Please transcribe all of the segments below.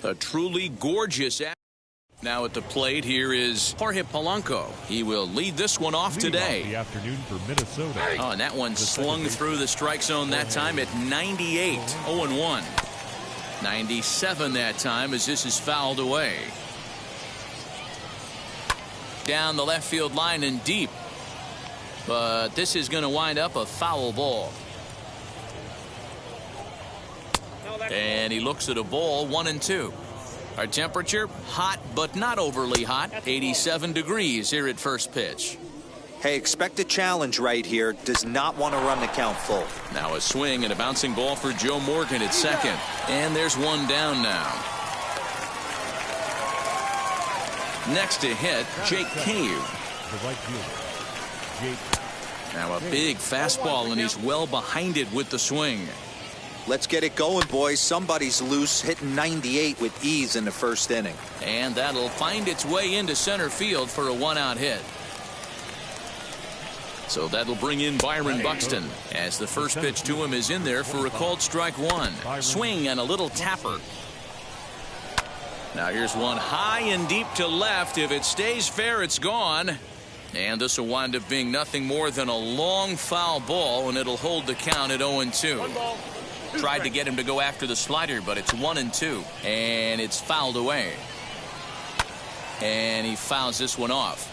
A truly gorgeous. Now at the plate, here is Jorge Polanco. He will lead this one off today. The afternoon for Minnesota. Oh, and that one slung through the strike zone that time at 98. 0-1. 97 that time as this is fouled away. Down the left field line and deep. But this is going to wind up a foul ball. And he looks at a ball, 1-2. Our temperature, hot but not overly hot, 87 degrees here at first pitch. Hey, expect a challenge right here. Does not want to run the count full. Now a swing and a bouncing ball for Joe Morgan at second. And there's one down now. Next to hit, Jake Cave. Now a big fastball, and he's well behind it with the swing. Let's get it going, boys. Somebody's loose, hitting 98 with ease in the first inning. And that'll find its way into center field for a one-out hit. So that'll bring in Byron Buxton as the first pitch to him is in there for a called strike one. Swing and a little tapper. Now here's one high and deep to left. If it stays fair, it's gone. And this will wind up being nothing more than a long foul ball, and it'll hold the count at 0-2. Tried to get him to go after the slider, but it's 1-2, and it's fouled away. And he fouls this one off.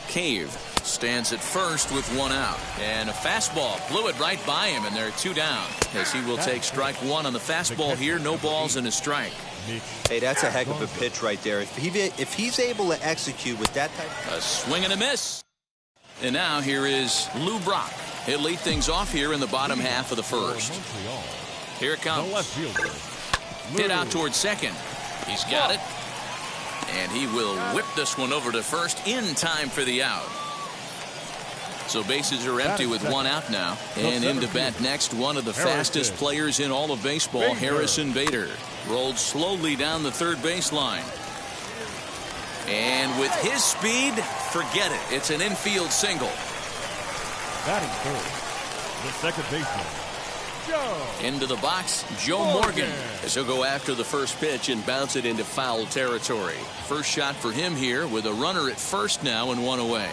Cave stands at first with one out, and a fastball blew it right by him, and there are two down as he will take strike one on the fastball here. No balls and a strike. Hey, that's a heck of a pitch right there. If he's able to execute with that type. A swing and a miss. And now here is Lou Brock. He'll lead things off here in the bottom half of the first. Here it comes. Hit out towards second. He's got it. And he will whip this one over to first in time for the out. So bases are empty with one out now. And into bat next, one of the fastest players in all of baseball, Harrison Bader. Rolled slowly down the third baseline. And with his speed, forget it. It's an infield single. Batting third, the second baseman. Into the box, Joe Morgan, as he'll go after the first pitch and bounce it into foul territory. First shot for him here with a runner at first now and one away.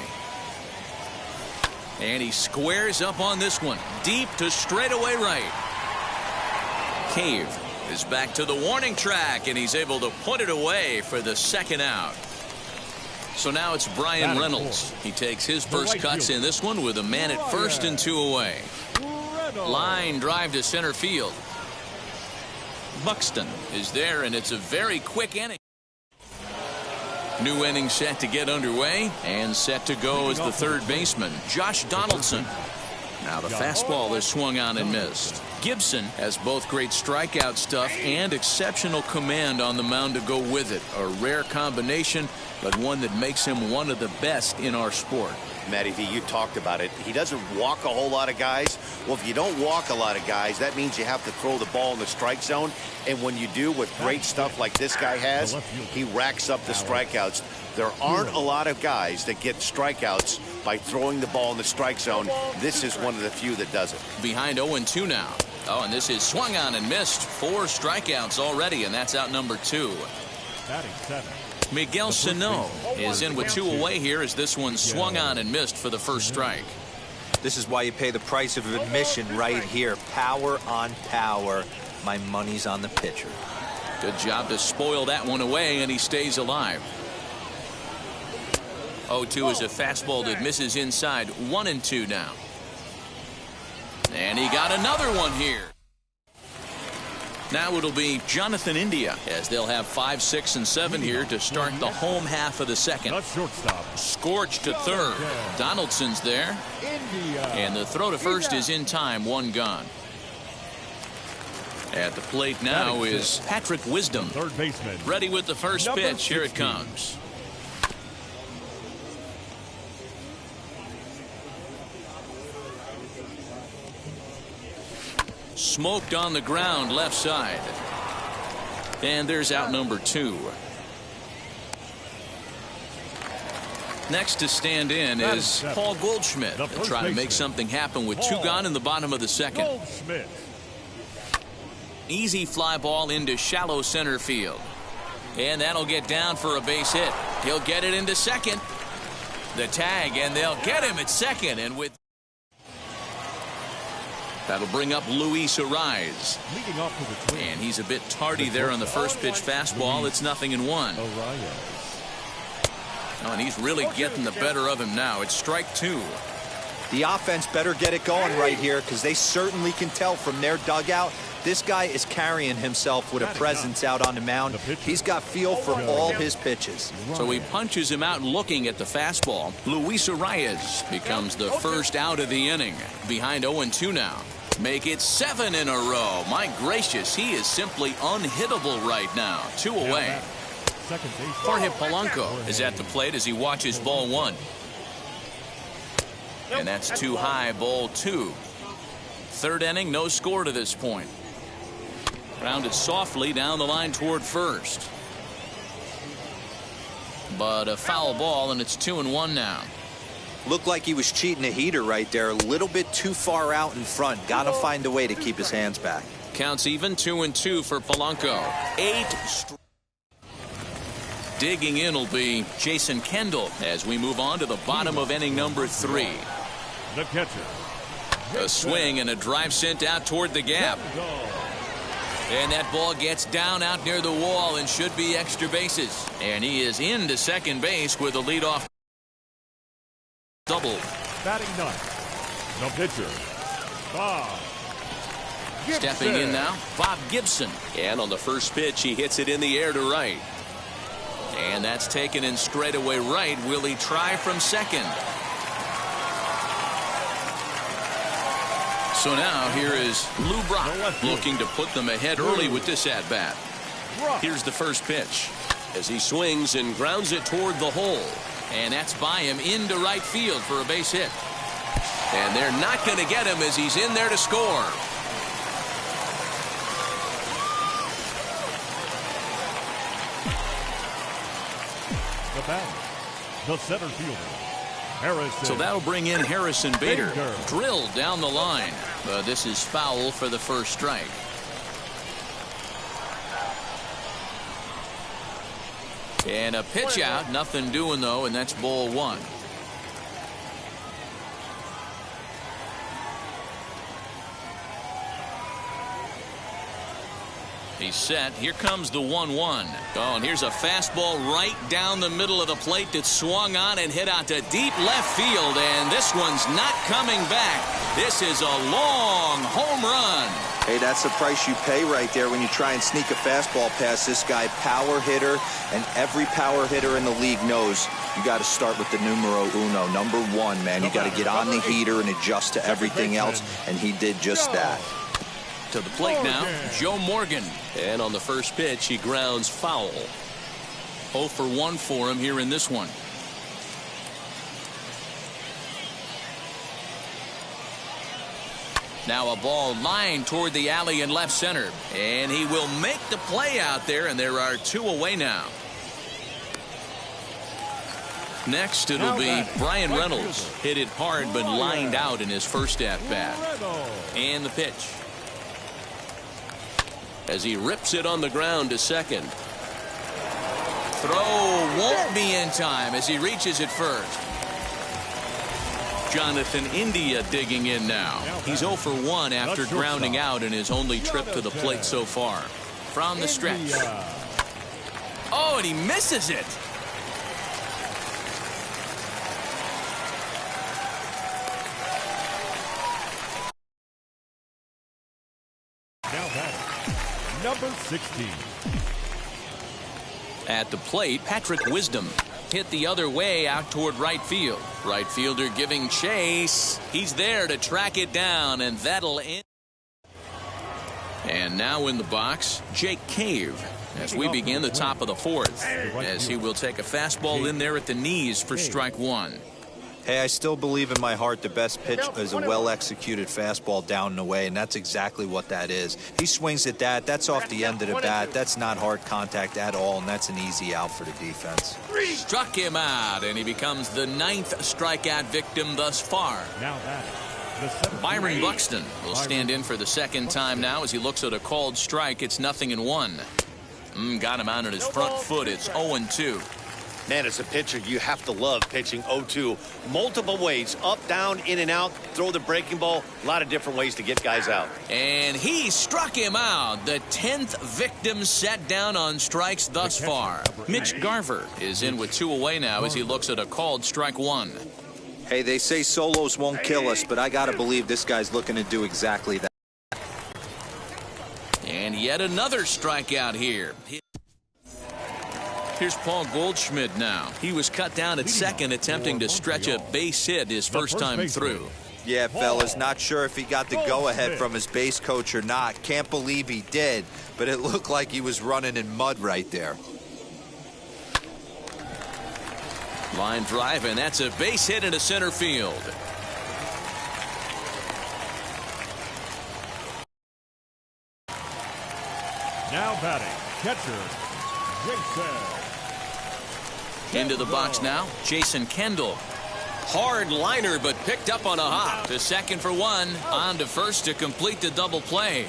And he squares up on this one, deep to straightaway right. Cave is back to the warning track, and he's able to put it away for the second out. So now it's Brian Reynolds. He takes his first cuts in this one with a man at first and two away. Line drive to center field. Buxton is there, and it's a very quick inning. New inning set to get underway, and set to go as the third baseman, Josh Donaldson. Now the fastball is swung on and missed. Gibson has both great strikeout stuff and exceptional command on the mound to go with it. A rare combination, but one that makes him one of the best in our sport. Matty V, you talked about it. He doesn't walk a whole lot of guys. Well, if you don't walk a lot of guys, that means you have to throw the ball in the strike zone. And when you do with great stuff like this guy has, he racks up the strikeouts. There aren't a lot of guys that get strikeouts by throwing the ball in the strike zone. This is one of the few that does it. Behind 0-2 now. Oh, and this is swung on and missed. 4 strikeouts already, and that's out number 2. Batting seven. Miguel Sano is in with 2 away here as this one swung on and missed for the first strike. This is why you pay the price of admission right here. Power on power. My money's on the pitcher. Good job to spoil that one away, and he stays alive. 0-2 is a fastball that misses inside. 1-2 now. And he got another one here. Now it'll be Jonathan India as they'll have 5, 6, and 7 here to start the home half of the second. Scorch to third. Donaldson's there. And the throw to first is in time. 1 gone. At the plate now is Patrick Wisdom. Third baseman. Ready with the first pitch. Here it comes. Smoked on the ground left side. And there's out number 2. Next to stand in is Paul Goldschmidt. They'll try to make something happen with 2 gone in the bottom of the second. Easy fly ball into shallow center field. And that'll get down for a base hit. He'll get it into second. The tag, and they'll get him at second. And with that'll bring up Luis Ariz. And he's a bit tardy there on the first pitch fastball. It's 0-1. Oh, and he's really getting the better of him now. It's strike 2. The offense better get it going right here, because they certainly can tell from their dugout this guy is carrying himself with a presence out on the mound. He's got feel for all his pitches. So he punches him out looking at the fastball. Luis Ariz becomes the first out of the inning. Behind 0-2 now. Make it 7 in a row. My gracious, he is simply unhittable right now. 2 away. Jorge Polanco is at the plate as he watches ball 1. And that's too high, ball 2. Third inning, no score to this point. Grounded softly down the line toward first. But a foul ball, and it's 2-1 now. Looked like he was cheating a heater right there. A little bit too far out in front. Got to find a way to keep his hands back. Counts even, 2-2 for Polanco. 8 straight. Digging in will be Jason Kendall as we move on to the bottom of inning number 3. The catcher. A swing and a drive sent out toward the gap. And that ball gets down out near the wall and should be extra bases. And he is into second base with a leadoff double. Batting 9th, the pitcher, Bob Gibson. Stepping in now, Bob Gibson. And on the first pitch, he hits it in the air to right. And that's taken in straightaway right. Will he try from second? So now here is Lou Brock looking to put them ahead early with this at-bat. Here's the first pitch as he swings and grounds it toward the hole. And that's by him into right field for a base hit. And they're not going to get him as he's in there to score. The batter, the center fielder, Harrison. So that'll bring in Harrison Bader. Drilled down the line. But this is foul for the first strike. And a pitch out. Nothing doing, though, and that's ball 1. He's set. Here comes the 1-1. Oh, and here's a fastball right down the middle of the plate that swung on and hit out to deep left field. And this one's not coming back. This is a long home run. Hey, that's the price you pay right there when you try and sneak a fastball past this guy. Power hitter, and every power hitter in the league knows you got to start with the numero uno, number 1, man. You got to get on the heater and adjust to everything else, and he did just that. To the plate now, Joe Morgan. And on the first pitch, he grounds foul. 0 for 1 for him here in this one. Now a ball lined toward the alley in left center. And he will make the play out there, and there are 2 away now. Next, it'll be Brian Reynolds. Hit it hard, but lined out in his first at-bat. And the pitch. As he rips it on the ground to second. Throw won't be in time as he reaches it first. Jonathan India digging in now. He's 0 for 1 after grounding out in his only trip to the plate so far. From the stretch. Oh, and he misses it. Now batting, number 16. At the plate, Patrick Wisdom. Hit the other way out toward right field. Right fielder giving chase. He's there to track it down, and that'll end. And now in the box, Jake Cave. As we begin the top of the 4th. As he will take a fastball in there at the knees for strike 1. Hey, I still believe in my heart the best pitch is a well-executed fastball down and away, and that's exactly what that is. He swings at that. That's off the end of the bat. That's not hard contact at all, and that's an easy out for the defense. Struck him out, and he becomes the 9th strikeout victim thus far. Now that Byron Buxton will stand in for the second time now as he looks at a called strike. It's 0-1. Got him out on his front foot. It's 0-2. Man, as a pitcher, you have to love pitching 0-2. Multiple ways, up, down, in and out, throw the breaking ball. A lot of different ways to get guys out. And he struck him out. The 10th victim set down on strikes thus far. Mitch Garver is in with 2 away now as he looks at a called strike 1. Hey, they say solos won't kill us, but I got to believe this guy's looking to do exactly that. And yet another strikeout here. Here's Paul Goldschmidt now. He was cut down at second, attempting to stretch a base hit his first time through. Yeah, fellas, not sure if he got the go-ahead from his base coach or not. Can't believe he did, but it looked like he was running in mud right there. Line drive, and that's a base hit into center field. now batting, catcher, Jason. Into the box now, Jason Kendall. Hard liner, but picked up on a hop. To second for 1. On to first to complete the double play.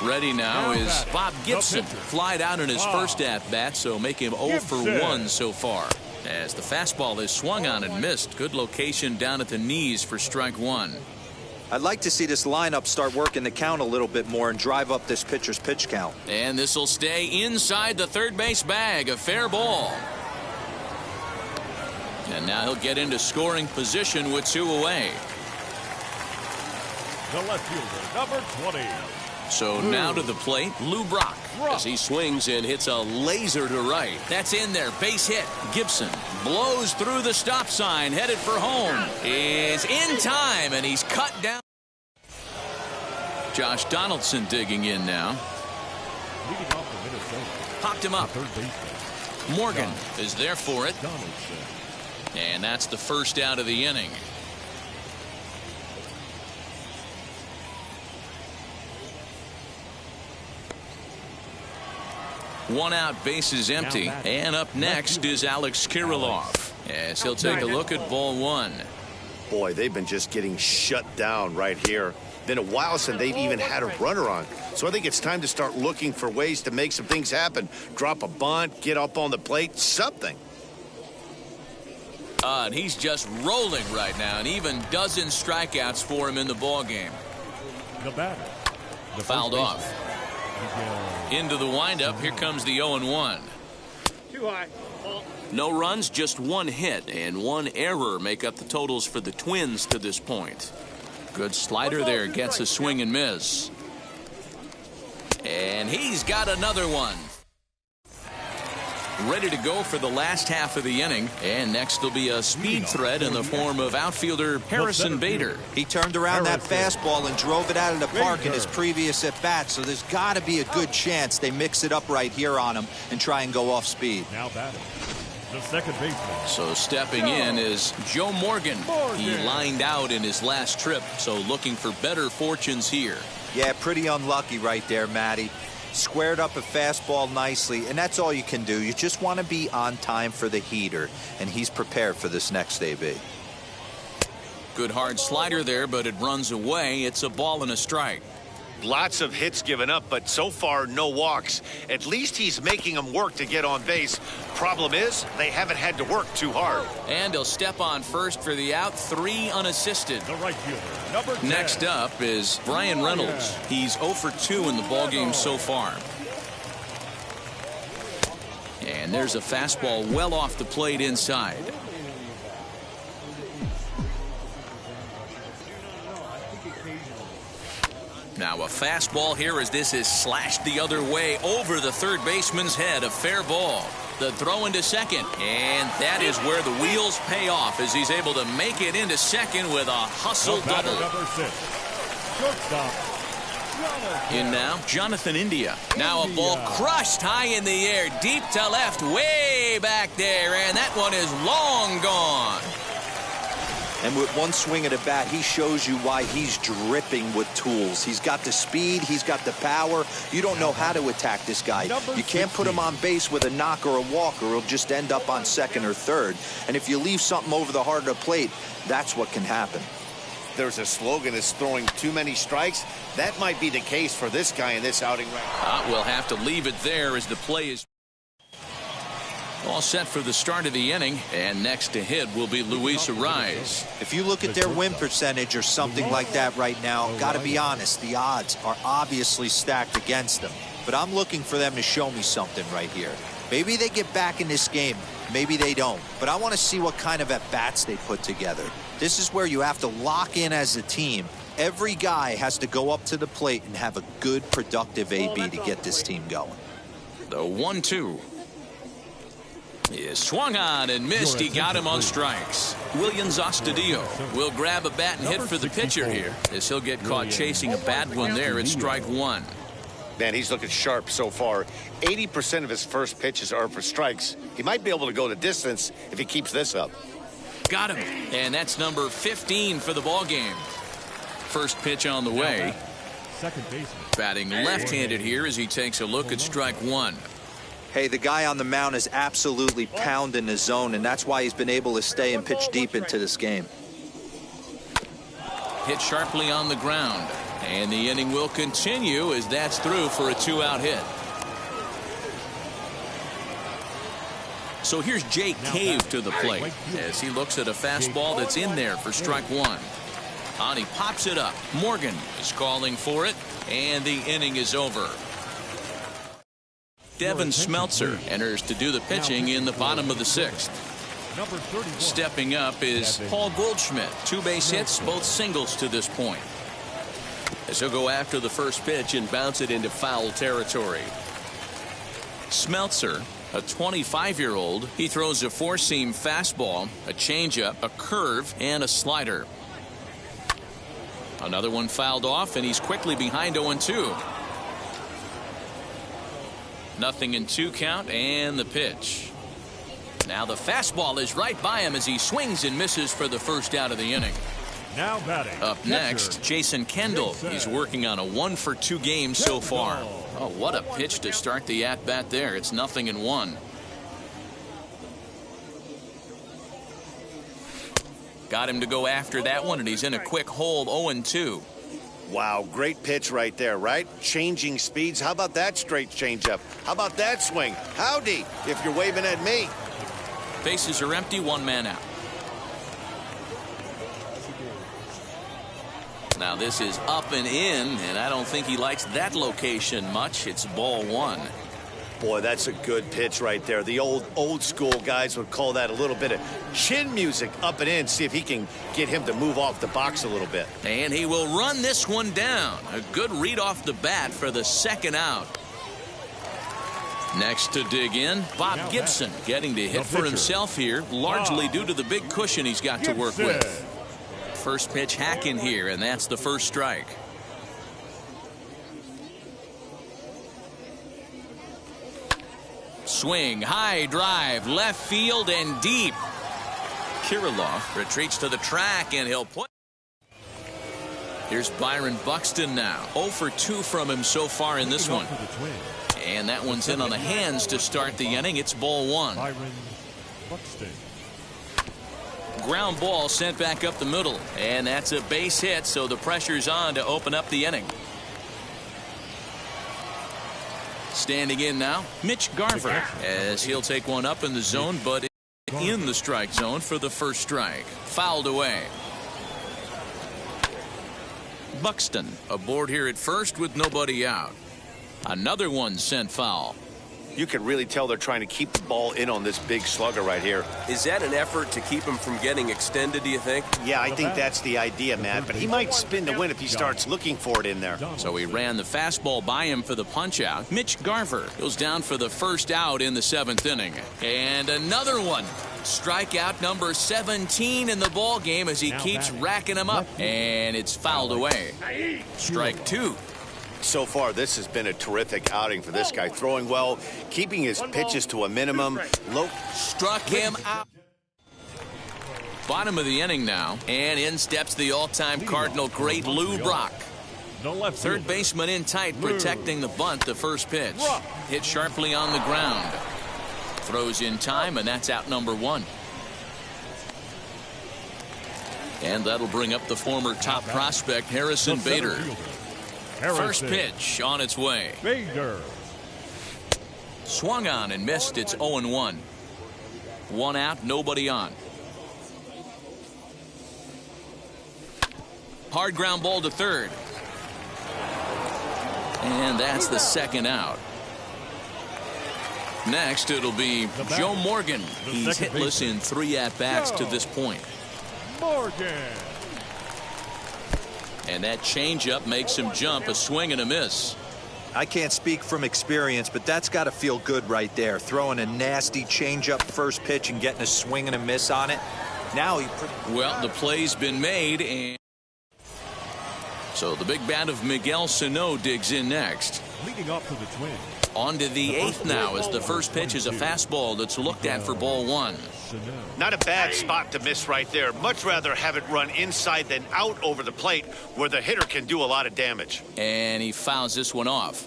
Ready now is Bob Gibson. Flied out in his first at-bat, so make him 0 for 1 so far. As the fastball is swung on and missed. Good location down at the knees for strike 1. I'd like to see this lineup start working the count a little bit more and drive up this pitcher's pitch count. And this will stay inside the third base bag. A fair ball. And now he'll get into scoring position with 2 away. The left fielder, number 20. So now to the plate, Lou Brock, as he swings and hits a laser to right. That's in there, base hit. Gibson blows through the stop sign, headed for home. Is in time, and he's cut down. Josh Donaldson digging in now. Leading off for Minnesota. Popped him up. Third baseman. Morgan is there for it. Donaldson. And that's the first out of the inning. One out, bases empty. And up next is Alex Kirilloff, as he'll take a look at ball 1. Boy, they've been just getting shut down right here. Been a while since they've even had a runner on. So I think it's time to start looking for ways to make some things happen. Drop a bunt, get up on the plate, something. And he's just rolling right now, and even dozen strikeouts for him in the ballgame. The batter. The Fouled off. Into the windup. Here comes the 0-1. Too high. No runs, just 1 hit and 1 error make up the totals for the Twins to this point. Good slider there, gets a swing and miss. And he's got another one. Ready to go for the last half of the inning. And next will be a speed threat in the form of outfielder Harrison Bader. He turned around that fastball and drove it out of the park in his previous at-bat, so there's got to be a good chance they mix it up right here on him and try and go off speed. Now batting, the second baseman. So stepping in is Joe Morgan. He lined out in his last trip, so looking for better fortunes here. Yeah, pretty unlucky right there, Matty. Squared up a fastball nicely, and that's all you can do. You just want to be on time for the heater, and he's prepared for this next AB. Good hard slider there, but it runs away. It's a ball and a strike. Lots of hits given up, but so far no walks. At least he's making them work to get on base. Problem is, they haven't had to work too hard. And he'll step on first for the out, 3 unassisted. The right fielder, number 10. Next up is Brian Reynolds. He's 0 for 2 in the ballgame so far. And there's a fastball well off the plate inside. Now a fastball here as this is slashed the other way over the third baseman's head. A fair ball. The throw into second. And that is where the wheels pay off as he's able to make it into second with a hustle double. Number 6, shortstop, In now, Jonathan India. Now a ball crushed high in the air, deep to left, way back there, and that one is long gone. And with one swing of the bat, he shows you why he's dripping with tools. He's got the speed, he's got the power. You don't know how to attack this guy. You can't put him on base with a knock or a walk, or he'll just end up on second or third. And if you leave something over the heart of the plate, that's what can happen. There's a slogan that's throwing too many strikes. That might be the case for this guy in this outing right now. We'll have to leave it there as the play is all set for the start of the inning, and next to hit will be Luis Arraez. If you look at their win percentage or something like that right now, got to be honest, the odds are obviously stacked against them. But I'm looking for them to show me something right here. Maybe they get back in this game, maybe they don't. But I want to see what kind of at-bats they put together. This is where you have to lock in as a team. Every guy has to go up to the plate and have a good, productive AB to get this team going. The 1-2. Is swung on and missed. He got him on strikes. Williams Astudillo will grab a bat and hit for the pitcher here, as he'll get caught chasing a bad one there at strike one. Man, he's looking sharp so far. 80% of his first pitches are for strikes. He might be able to go the distance if he keeps this up. Got him. And that's number 15 for the ball game. First pitch on the way. Second baseman. Batting left-handed here as he takes a look at strike one. Hey, the guy on the mound is absolutely pounding the zone, and that's why he's been able to stay and pitch deep into this game. Hit sharply on the ground, and the inning will continue as that's through for a two-out hit. So here's Jake Cave to the plate as he looks at a fastball that's in there for strike one. And he pops it up. Morgan is calling for it, and the inning is over. Devin Smeltzer enters to do the pitching in the bottom of the sixth. Stepping up is Paul Goldschmidt. Two base hits, both singles to this point. As he'll go after the first pitch and bounce it into foul territory. Smeltzer, a 25-year-old, he throws a four-seam fastball, a changeup, a curve, and a slider. Another one fouled off, and he's quickly behind 0-2. Nothing in two count, and the pitch. Now the fastball is right by him as he swings and misses for the first out of the inning. Now batting. Up next, Jason Kendall. He's working on a 1-for-2 game so far. Oh, what a pitch to start the at-bat there. It's 0-1. Got him to go after that one, and he's in a quick hole, 0-2. Wow, great pitch right there, right? Changing speeds. How about that straight changeup? How about that swing? Howdy, if you're waving at me. Bases are empty, one man out. Now this is up and in, and I don't think he likes that location much. It's ball one. Boy, that's a good pitch right there. The old school guys would call that a little bit of chin music, up and in. See if he can get him to move off the box a little bit. And he will run this one down. A good read off the bat for the second out. Next to dig in, Bob Gibson getting to hit for himself here, largely due to the big cushion he's got to work with. First pitch hacking here, and that's the first strike. Swing, high drive, left field and deep. Kirilloff retreats to the track, and he'll put. Here's Byron Buxton now. 0-for-2 from him so far in this one. And that one's in on the hands to start the inning. It's ball one. Byron Buxton. Ground ball sent back up the middle. And that's a base hit, so the pressure's on to open up the inning. Standing in now, Mitch Garver, as he'll take one up in the zone, but in the strike zone for the first strike. Fouled away. Buxton aboard here at first with nobody out. Another one sent foul. You can really tell they're trying to keep the ball in on this big slugger right here. Is that an effort to keep him from getting extended, do you think? Yeah, I think that's the idea, Matt, but he might spin to win if he starts looking for it in there. So he ran the fastball by him for the punch-out. Mitch Garver goes down for the first out in the seventh inning. And another one. Strikeout number 17 in the ball game as he keeps racking them up. And it's fouled away. Strike two. So far, this has been a terrific outing for this guy. Throwing well, keeping his pitches to a minimum. Struck him out. Bottom of the inning now, and in steps the all-time Cardinal great Lou Brock. Third baseman in tight, protecting the bunt. The first pitch hit sharply on the ground. Throws in time, and that's out number one. And that'll bring up the former top prospect Harrison Bader. First pitch on its way. Swung on and missed. It's 0-1. One out, nobody on. Hard ground ball to third. And that's the second out. Next, it'll be Joe Morgan. He's hitless in 3 at-bats to this point. And that changeup makes him jump. A swing and a miss. I can't speak from experience, but that's got to feel good right there. Throwing a nasty changeup first pitch and getting a swing and a miss on it. Now he... Well, the play's been made, and so the big bat of Miguel Sano digs in next. Leading up to the Twins. On to the 8th now, as the first pitch is a fastball that's looked at for ball 1. Not a bad spot to miss right there. Much rather have it run inside than out over the plate, where the hitter can do a lot of damage. And he fouls this one off.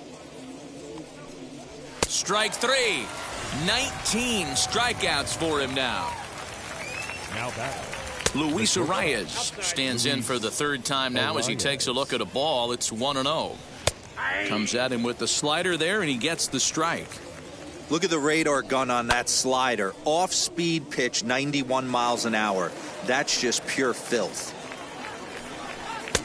Strike 3. 19 strikeouts for him now. Now back. Luis Arias stands in for the 3rd time now as he takes a look at a ball. It's 1-0. Comes at him with the slider there, and he gets the strike. Look at the radar gun on that slider. Off-speed pitch, 91 miles an hour. That's just pure filth.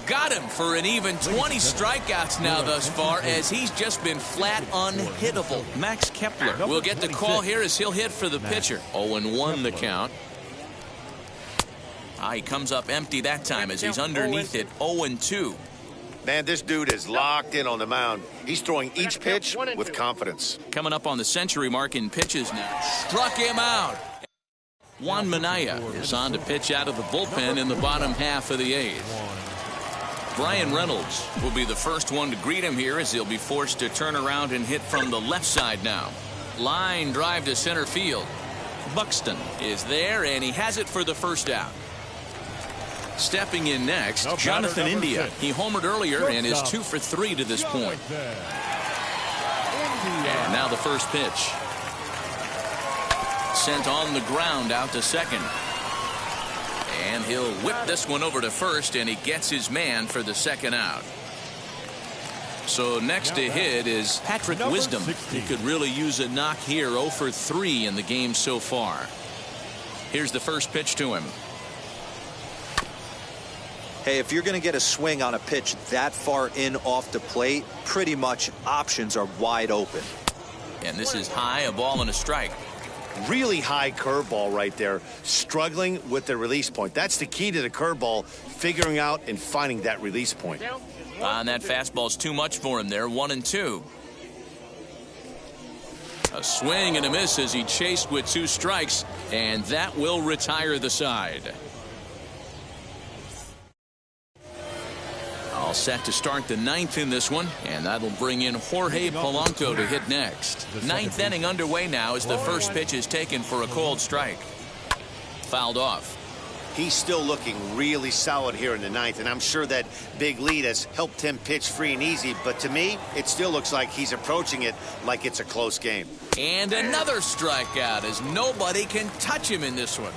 Got him for an even 20 strikeouts now thus far, as he's just been flat unhittable. Max Kepler will get the call here as he'll hit for the pitcher. 0-1 the count. He comes up empty that time as he's underneath it. 0-2. Man, this dude is locked in on the mound. He's throwing each pitch with confidence. Coming up on the century mark in pitches now. Struck him out. Juan Minaya is on to pitch out of the bullpen in the bottom half of the 8th. Brian Reynolds will be the first one to greet him here, as he'll be forced to turn around and hit from the left side now. Line drive to center field. Buxton is there, and he has it for the first out. Stepping in next, Jonathan India. He homered earlier and is 2 for 3 to this point. And now the first pitch. Sent on the ground out to second. And he'll whip this one over to first, and he gets his man for the second out. So next to hit is Patrick Wisdom. He could really use a knock here. 0 for 3 in the game so far. Here's the first pitch to him. Hey, if you're going to get a swing on a pitch that far in off the plate, pretty much options are wide open. And this is high, a ball and a strike. Really high curveball right there. Struggling with the release point. That's the key to the curveball, figuring out and finding that release point. And that fastball's too much for him there. 1-2. A swing and a miss as he chased with 2 strikes, and that will retire the side. All set to start the 9th in this one, and that'll bring in Jorge Polanco to hit next. 9th inning underway now as the first pitch is taken for a called strike. Fouled off. He's still looking really solid here in the 9th, and I'm sure that big lead has helped him pitch free and easy, but to me, it still looks like he's approaching it like it's a close game. And another strikeout, as nobody can touch him in this one.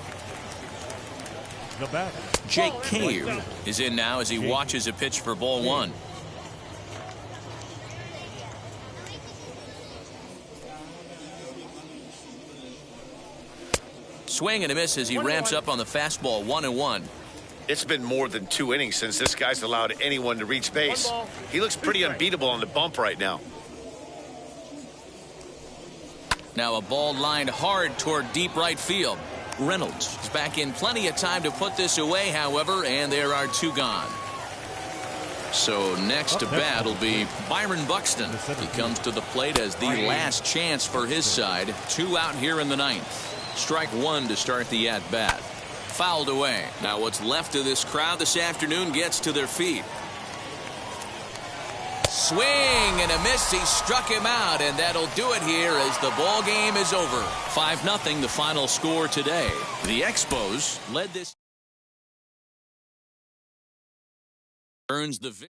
The batter, Jake Cave is in now as he watches a pitch for ball 1. Swing and a miss as he ramps up on the fastball. 1-1. It's been more than 2 innings since this guy's allowed anyone to reach base. He looks pretty unbeatable on the bump right now. Now a ball lined hard toward deep right field. Reynolds is back in plenty of time to put this away, however, and there are 2 gone. So next to bat will be Byron Buxton. He comes to the plate as the last chance for his side. 2 out here in the 9th. Strike 1 to start the at-bat. Fouled away. Now what's left of this crowd this afternoon gets to their feet. swing and a miss. He struck him out, and that'll do it here as the ball game is over. 5-0 the final score today. The Expos led this. Earns the victory.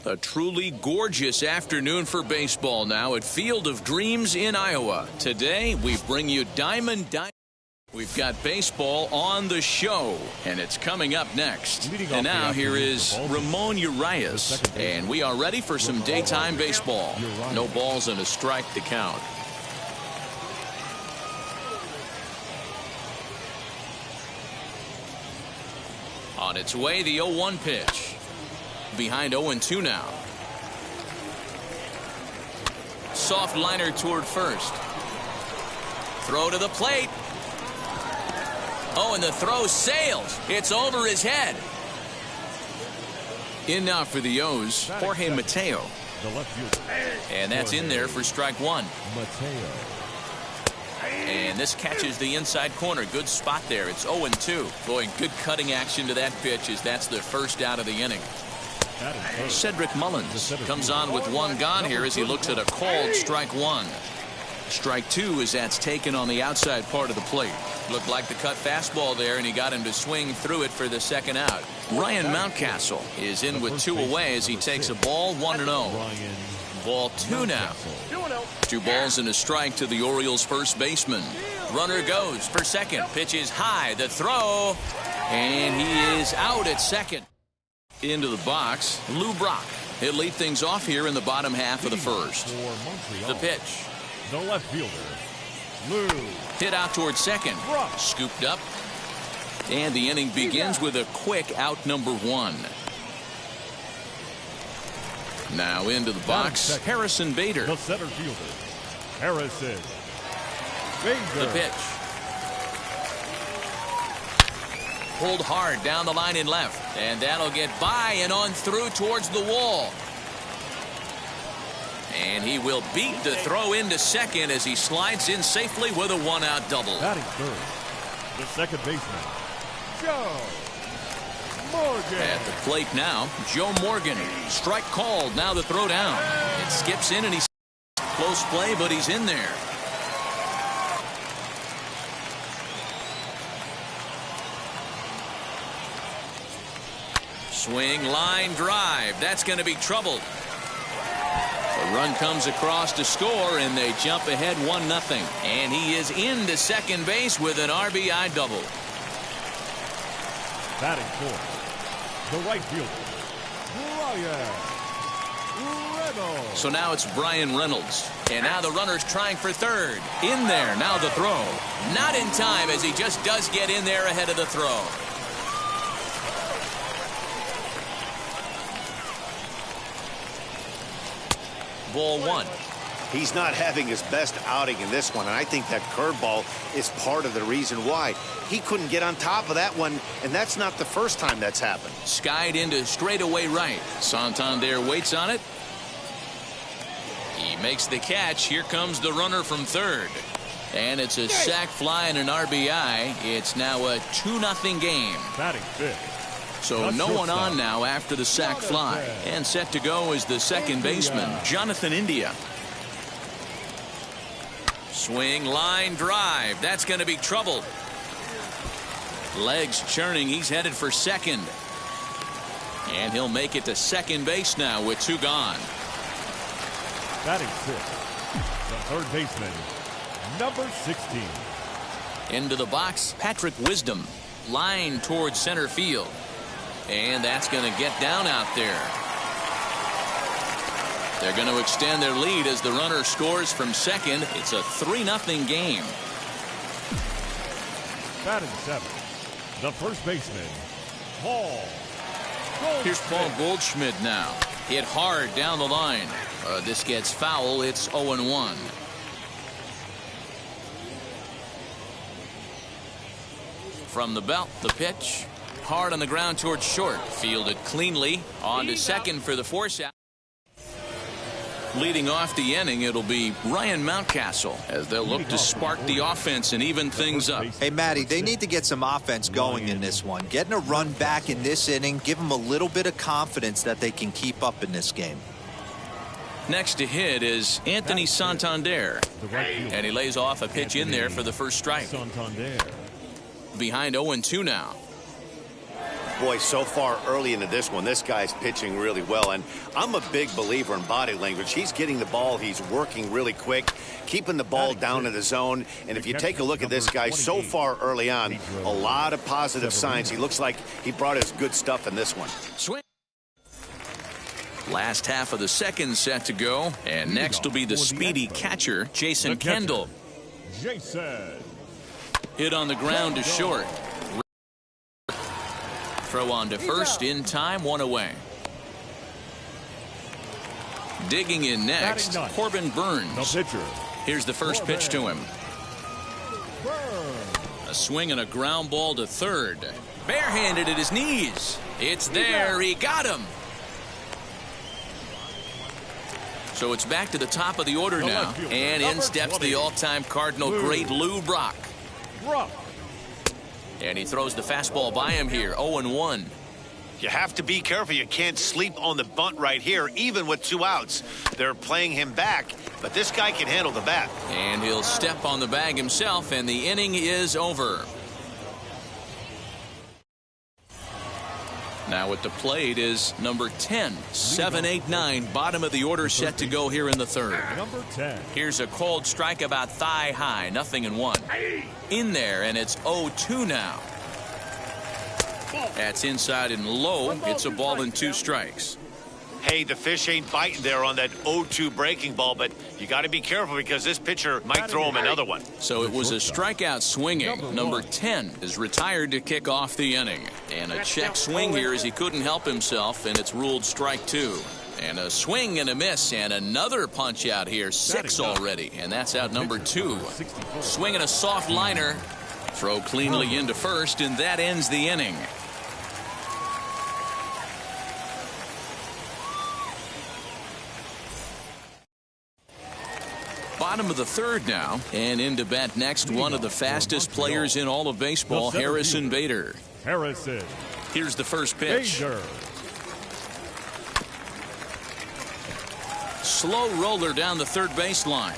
A truly gorgeous afternoon for baseball now at Field of Dreams in Iowa. Today, we bring you Diamond Dynasty. We've got baseball on the show, and it's coming up next. And now here is Ramon Urias, and we are ready for some daytime baseball. No balls and a strike to count. On its way, the 0-1 pitch. Behind 0-2 now. Soft liner toward first. Throw to the plate. Oh, and the throw sails. It's over his head. In now for the O's, Jorge Mateo. And that's in there for strike one. And this catches the inside corner. Good spot there. It's 0-2. Boy, good cutting action to that pitch as that's the first out of the inning. Cedric Mullins comes on with one gone here as he looks at a called strike one. Strike two as that's taken on the outside part of the plate. Looked like the cut fastball there, and he got him to swing through it for the second out. Ryan Mountcastle is in with two away as he takes a ball 1-0. Ball two now. 2 balls and a strike to the Orioles first baseman. Runner goes for second. Pitch is high. The throw. And he is out at second. Into the box, Lou Brock. He'll lead things off here in the bottom half of the first. The pitch. The left fielder, Lou. Hit out towards second. Scooped up. And the inning begins with a quick out number 1. Now into the box, Harrison Bader. The center fielder, Harrison Bader. The pitch. Pulled hard down the line in left, and that'll get by and on through towards the wall. And he will beat the throw into second as he slides in safely with a 1-out double. Batting third, the second baseman, Joe Morgan. At the plate now, Joe Morgan. Strike called. Now the throw down. It skips in and he's close play, but he's in there. Swing, line, drive. That's going to be trouble. A run comes across to score, and they jump ahead 1-0. And he is into second base with an RBI double. Batting fourth, the right fielder, Brian Reynolds. So now it's Brian Reynolds. And now the runner's trying for third. In there. Now the throw. Not in time as he just does get in there ahead of the throw. Ball one. He's not having his best outing in this one, and I think that curveball is part of the reason why. He couldn't get on top of that one, and that's not the first time that's happened. Skied into straightaway right. Santander waits on it. He makes the catch. Here comes the runner from third. And it's a sac fly and an RBI. It's now a 2-0 game. Batting fifth. So no one on now after the sac fly. And set to go is the second baseman, Jonathan India. Swing, line, drive. That's going to be trouble. Legs churning. He's headed for second. And he'll make it to second base now with 2 gone. Batting sixth, the third baseman, number 16. Into the box, Patrick Wisdom. line towards center field. And that's going to get down out there. They're going to extend their lead as the runner scores from second. It's a 3-0 game. Batting seventh, the first baseman, Paul. Here's Paul Goldschmidt now. Hit hard down the line. This gets foul. It's 0-1. From the belt, the pitch. Hard on the ground towards short. Fielded cleanly. On to second for the force out. Leading off the inning, it'll be Ryan Mountcastle as they'll look to spark the offense and even things up. Hey, Matty, they need to get some offense going in this one. Getting a run back in this inning, give them a little bit of confidence that they can keep up in this game. Next to hit is Anthony Santander. And he lays off a pitch in there for the first strike. Behind 0-2 now. Boy, so far early into this one, this guy's pitching really well. And I'm a big believer in body language. He's getting the ball. He's working really quick, keeping the ball down in the zone. And if you take a look at this guy so far early on, a lot of positive signs. He looks like he brought his good stuff in this one. Swing. Last half of the second set to go. And next will be the speedy catcher, Jason Kendall. Hit on the ground to short. Throw on to first in time, one away. Digging in next, Corbin Burns. Here's the first pitch to him. A swing and a ground ball to third. Barehanded at his knees. It's there. He got him. So it's back to the top of the order now. And in steps the all-time Cardinal great Lou Brock. And he throws the fastball by him here, 0-1. You have to be careful. You can't sleep on the bunt right here, even with 2 outs. They're playing him back, but this guy can handle the bat. And he'll step on the bag himself, and the inning is over. Now at the plate is number 10, 7-8-9, bottom of the order set to go here in the third. Number 10. Here's a cold strike about thigh high, 0-1. In there, and it's 0-2 now. That's inside and low. It's a ball and 2 strikes. Hey, the fish ain't biting there on that 0-2 breaking ball, but you got to be careful because this pitcher might throw him another one. So it was a strikeout swinging. Number 10 is retired to kick off the inning. And a check swing here as he couldn't help himself, and it's ruled strike 2. And a swing and a miss, and another punch out here, 6 already, and that's out number 2. Swinging a soft liner, throw cleanly into first, and that ends the inning. Bottom of the third now, and in to bat next, one of the fastest players in all of baseball, Harrison Bader. Here's the first pitch. Slow roller down the third baseline,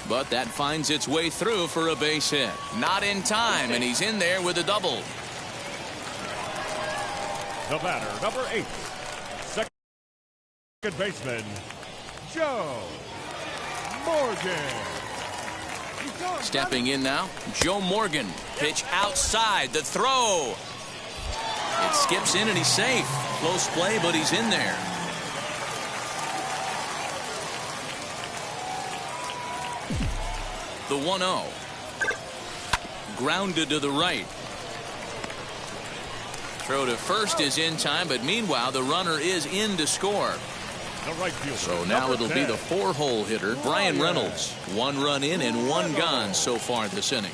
but that finds its way through for a base hit. Not in time, and he's in there with a double. The batter, number 8, second baseman, Joe Morgan. Stepping in now, Joe Morgan. Pitch outside, the throw. It skips in and he's safe. Close play, but he's in there. The 1-0. Grounded to the right. Throw to first is in time, but meanwhile the runner is in to score. So now it'll be the 4-hole hitter, Brian Reynolds. 1 run in and 1 gone so far this inning.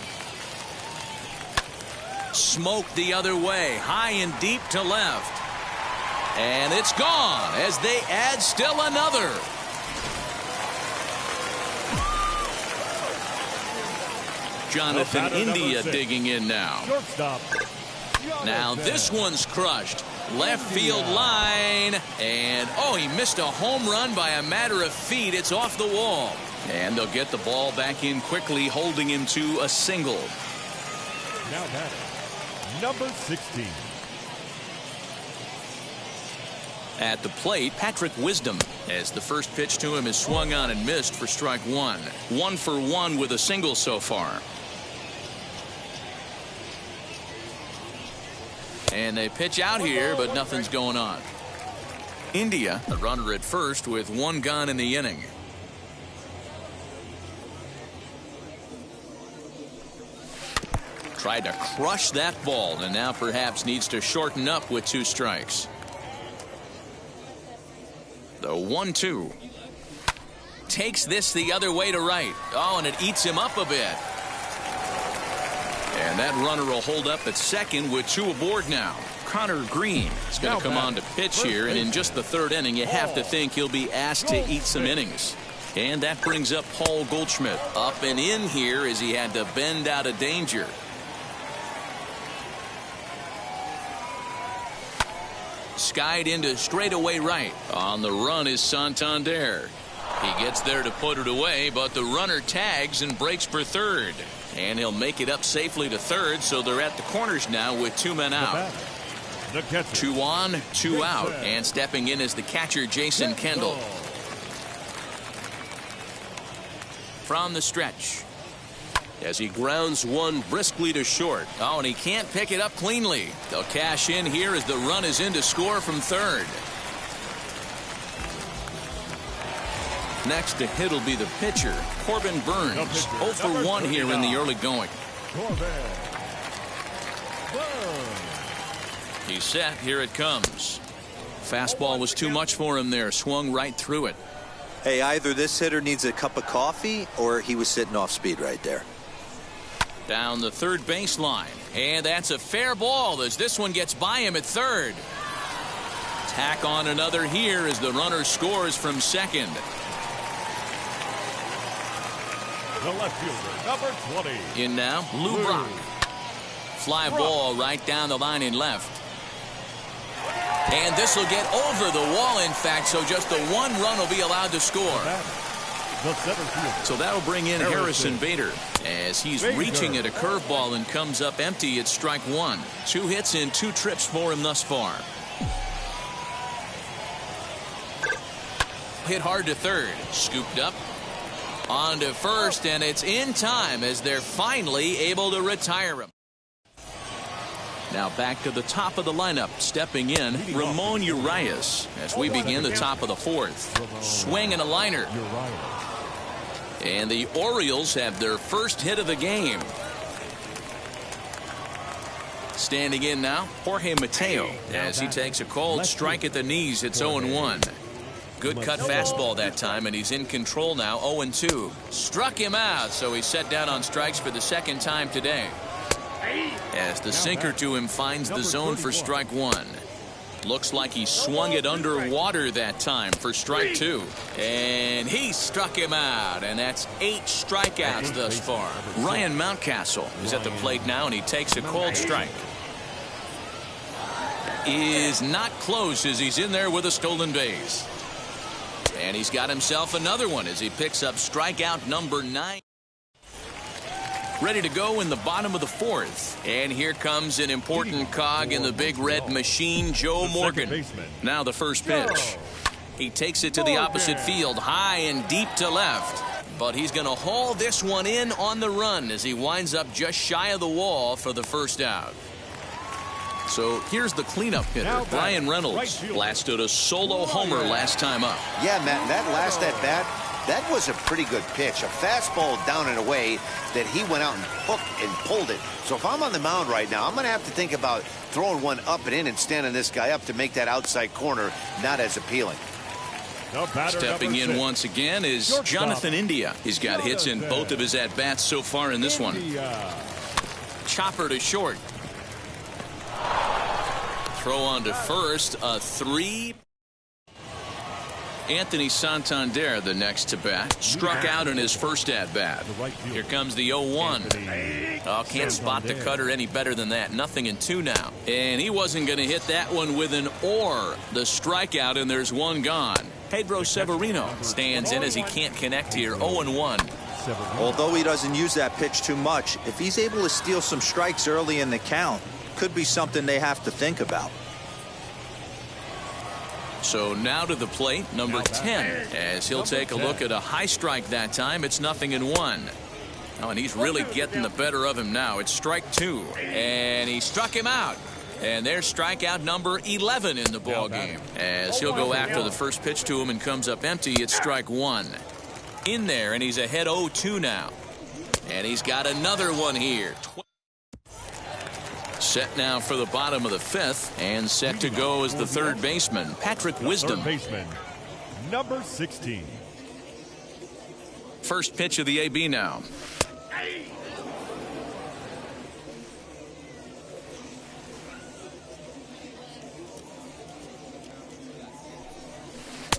Smoked the other way, high and deep to left. And it's gone as they add still another. Jonathan India digging in now. Now this one's crushed. Left field line, and oh, he missed a home run by a matter of feet. It's off the wall, and they'll get the ball back in quickly, holding him to a single. Now batting, number 16. At the plate, Patrick Wisdom, as the first pitch to him is swung on and missed for strike 1. 1 for 1 with a single so far. And they pitch out here, but nothing's going on. India, a runner at first with one gone in the inning. Tried to crush that ball and now perhaps needs to shorten up with 2 strikes. The 1-2. Takes this the other way to right. Oh, and it eats him up a bit. And that runner will hold up at second with 2 aboard now. Connor Green is going to come on to pitch here, and in just the 3rd inning, you have to think he'll be asked to eat some innings. And that brings up Paul Goldschmidt. Up and in here as he had to bend out of danger. Skied into straightaway right. On the run is Santander. He gets there to put it away, but the runner tags and breaks for third. And he'll make it up safely to third, so they're at the corners now with 2 men out. 2 on, 2 out, and stepping in is the catcher, Jason Kendall. From the stretch, as he grounds one briskly to short. Oh, and he can't pick it up cleanly. They'll cash in here as the run is in to score from third. Next to hit will be the pitcher, Corbin Burns. 0 for 1 here in the early going. He's set. Here it comes. Fastball was too much for him there. Swung right through it. Hey, either this hitter needs a cup of coffee or he was sitting off speed right there. Down the third baseline. And that's a fair ball as this one gets by him at third. Tack on another here as the runner scores from second. The left fielder, number 20. In now, Lou Brock. Fly ball right down the line in left. And this will get over the wall, in fact, so just the 1 run will be allowed to score. So that'll bring in Harrison Bader as he's reaching at a curveball and comes up empty at strike 1. 2 hits in 2 trips for him thus far. Hit hard to third. Scooped up. On to first, and it's in time as they're finally able to retire him. Now back to the top of the lineup. Stepping in, Ramon Urias as we begin the top of the 4th. Swing and a liner. And the Orioles have their first hit of the game. Standing in now, Jorge Mateo as he takes a cold strike at the knees. It's 0-1. Good cut fastball that time, and he's in control now. 0-2. Struck him out, so he's set down on strikes for the 2nd time today. As the sinker to him finds the zone for strike 1. Looks like he swung it underwater that time for strike 2. And he struck him out, and that's 8 strikeouts thus far. Ryan Mountcastle is at the plate now, and he takes a cold strike. Is not close as he's in there with a stolen base. And he's got himself another one as he picks up strikeout number 9. Ready to go in the bottom of the 4th. And here comes an important cog in the big red machine, Joe Morgan. Now the first pitch. He takes it to the opposite field, high and deep to left. But he's going to haul this one in on the run as he winds up just shy of the wall for the first out. So here's the cleanup hitter, Brian Reynolds. Blasted a solo homer last time up. Yeah, Matt, that last at bat, that was a pretty good pitch. A fastball down and away that he went out and hooked and pulled it. So if I'm on the mound right now, I'm going to have to think about throwing one up and in and standing this guy up to make that outside corner not as appealing. Stepping in once again is Jonathan India. He's got hits in both of his at-bats so far in this one. Chopper to short. Throw on to first, a 3. Anthony Santander, the next to bat, struck out in his first at-bat. Here comes the 0-1. Oh, can't spot the cutter any better than that. Nothing in 2 now. And he wasn't going to hit that one with an or. The strikeout, and there's 1 gone. Pedro Severino stands in as he can't connect here. 0-1. Although he doesn't use that pitch too much, if he's able to steal some strikes early in the count, could be something they have to think about. So now to the plate, number 10, as he'll take a look at a high strike that time. It's 0-1. Oh, and he's really getting the better of him now. It's strike 2, and he struck him out. And there's strikeout number 11 in the ball game. As he'll go after the first pitch to him and comes up empty, it's strike one. In there, and he's ahead 0-2 now. And he's got another one here. Set now for the bottom of the fifth, and set to go as the third baseman, Patrick Wisdom. Third baseman, number 16. First pitch of the AB now.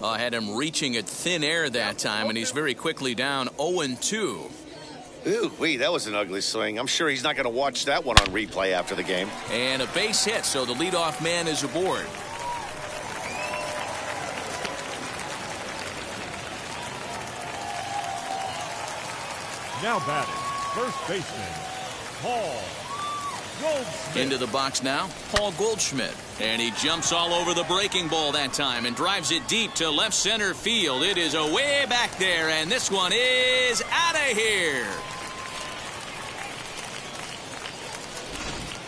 I had him reaching at thin air that time, and he's very quickly down 0-2. Ooh, wait, that was an ugly swing. I'm sure he's not going to watch that one on replay after the game. And a base hit, so the leadoff man is aboard. Now batting, first baseman, Paul Goldschmidt. Into the box now, Paul Goldschmidt. And he jumps all over the breaking ball that time and drives it deep to left center field. It is away back there, and this one is out of here.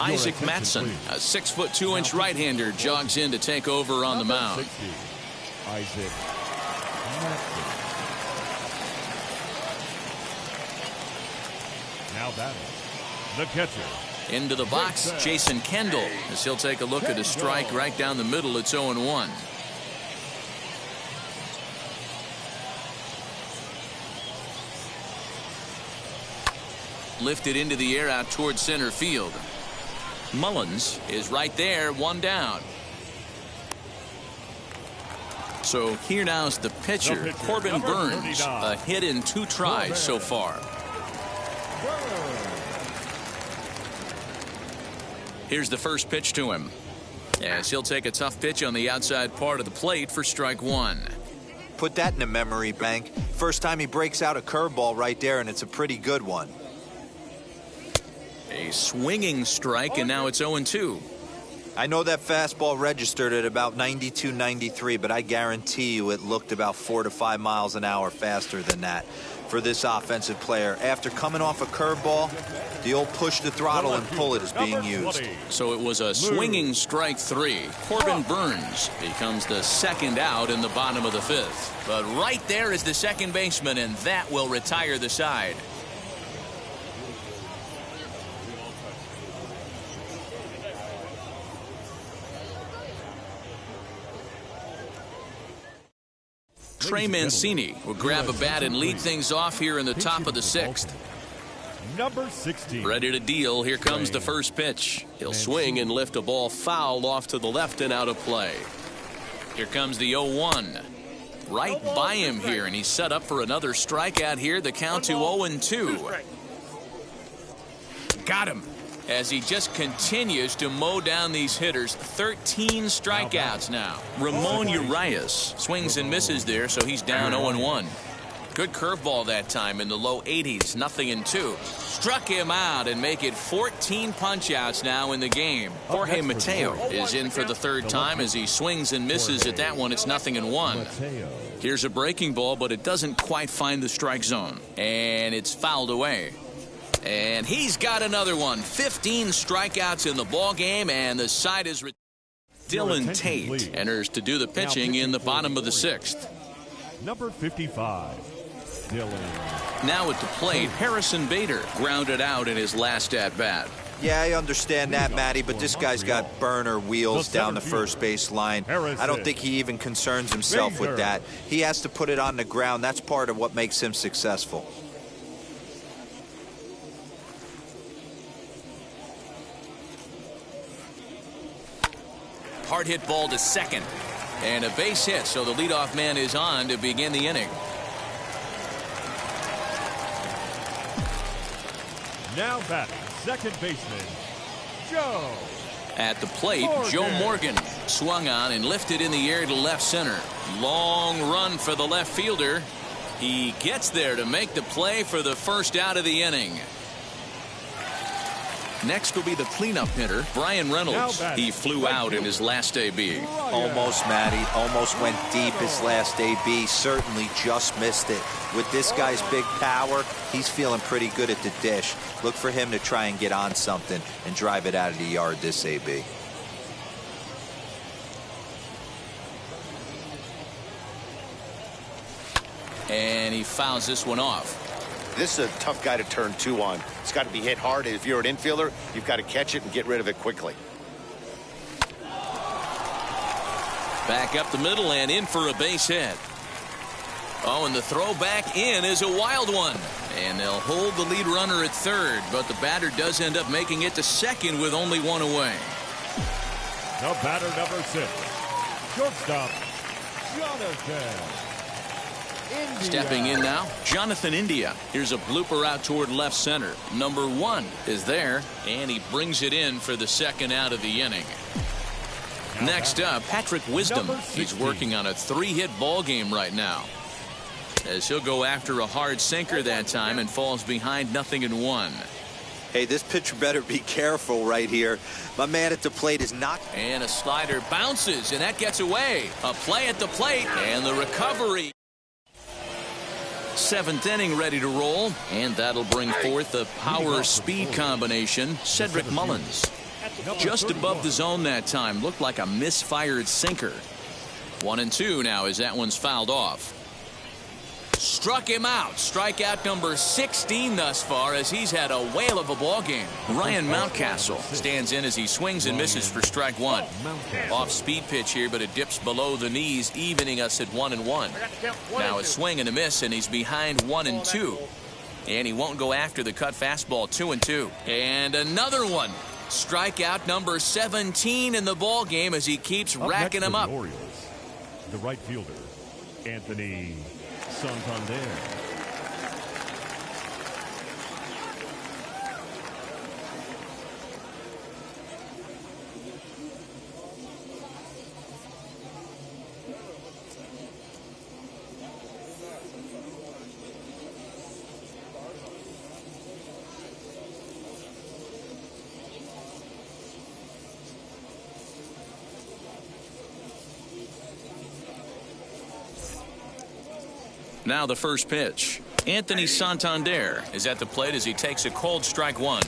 Isaac Matson, a 6'2" right-hander, jogs in to take over on the mound. 60, Isaac Matson. Now batting, the catcher. Into the box, Jason Kendall, as he'll take a look at a strike right down the middle. It's 0-1. Lifted into the air out towards center field. Mullins is right there, one down. So here now is the pitcher, Corbin Burns. A hit in 2 tries so far. Here's the first pitch to him, as he'll take a tough pitch on the outside part of the plate for strike one. Put that in a memory bank. First time he breaks out a curveball right there, and it's a pretty good one. A swinging strike, and now it's 0-2. I know that fastball registered at about 92, 93, but I guarantee you it looked about 4 to 5 miles an hour faster than that for this offensive player. After coming off a curveball, the old push the throttle and pull it is being used. So it was a swinging strike 3. Corbin Burns becomes the second out in the bottom of the fifth. But right there is the second baseman, and that will retire the side. Trey Mancini will grab a bat and lead things off here in the top of the sixth. Number 16. Ready to deal. Here comes the first pitch. He'll swing and lift a ball foul off to the left and out of play. Here comes the 0-1. Right by him here, and he's set up for another strikeout here. The count to 0-2. Got him. As he just continues to mow down these hitters. 13 strikeouts now. Ramon Urias swings and misses there, so he's down 0-1. Good curveball that time in the low 80s. 0-2. Struck him out and make it 14 punch-outs now in the game. Jorge Mateo is in for the third time as he swings and misses at that one. It's 0-1. Here's a breaking ball, but it doesn't quite find the strike zone. And it's fouled away. And he's got another one. 15 strikeouts in the ball game, and the side is. Dylan Tate enters to do the pitching in the bottom of the sixth. Number 55, Dylan. Now at the plate, Harrison Bader grounded out in his last at bat. Yeah, I understand that, Matty, but this guy's got burner wheels down the first base line. I don't think he even concerns himself with that. He has to put it on the ground. That's part of what makes him successful. Hard hit ball to second. And a base hit, so the leadoff man is on to begin the inning. Now batting, second baseman, Joe. At the plate, Joe Morgan swung on and lifted in the air to left center. Long run for the left fielder. He gets there to make the play for the first out of the inning. Next will be the cleanup hitter, Brian Reynolds. He flew out in his last AB. Almost, Matty. Almost went deep his last AB. Certainly just missed it. With this guy's big power, he's feeling pretty good at the dish. Look for him to try and get on something and drive it out of the yard this AB. And he fouls this one off. This is a tough guy to turn 2 on. It's got to be hit hard. If you're an infielder, you've got to catch it and get rid of it quickly. Back up the middle and in for a base hit. Oh, and the throw back in is a wild one. And they'll hold the lead runner at third, but the batter does end up making it to second with only 1 away. The batter, number 6, shortstop, Jonathan India. Stepping in now, Jonathan India. Here's a blooper out toward left center. Number 1 is there, and he brings it in for the second out of the inning. Next up, Patrick Wisdom. He's working on a 3-hit ball game right now, as he'll go after a hard sinker that time and falls behind 0-1. Hey, this pitcher better be careful right here. My man at the plate is not. And a slider bounces, and that gets away. A play at the plate, and the recovery. 7th inning ready to roll, and that'll bring forth the power-speed combination, Cedric Mullins. Just above the zone that time. Looked like a misfired sinker. 1-2 now as that one's fouled off. Struck him out. Strikeout number 16 thus far, as he's had a whale of a ball game. Ryan Mountcastle stands in as he swings and misses for strike 1. Off speed pitch here, but it dips below the knees, evening us at 1-1. Now a swing and a miss, and he's behind 1-2. And he won't go after the cut fastball. 2-2. And another one. Strikeout number 17 in the ball game as he keeps racking them up. The Orioles, the right fielder, Anthony Santander. Now the first pitch. Anthony Santander is at the plate as he takes a cold strike 1.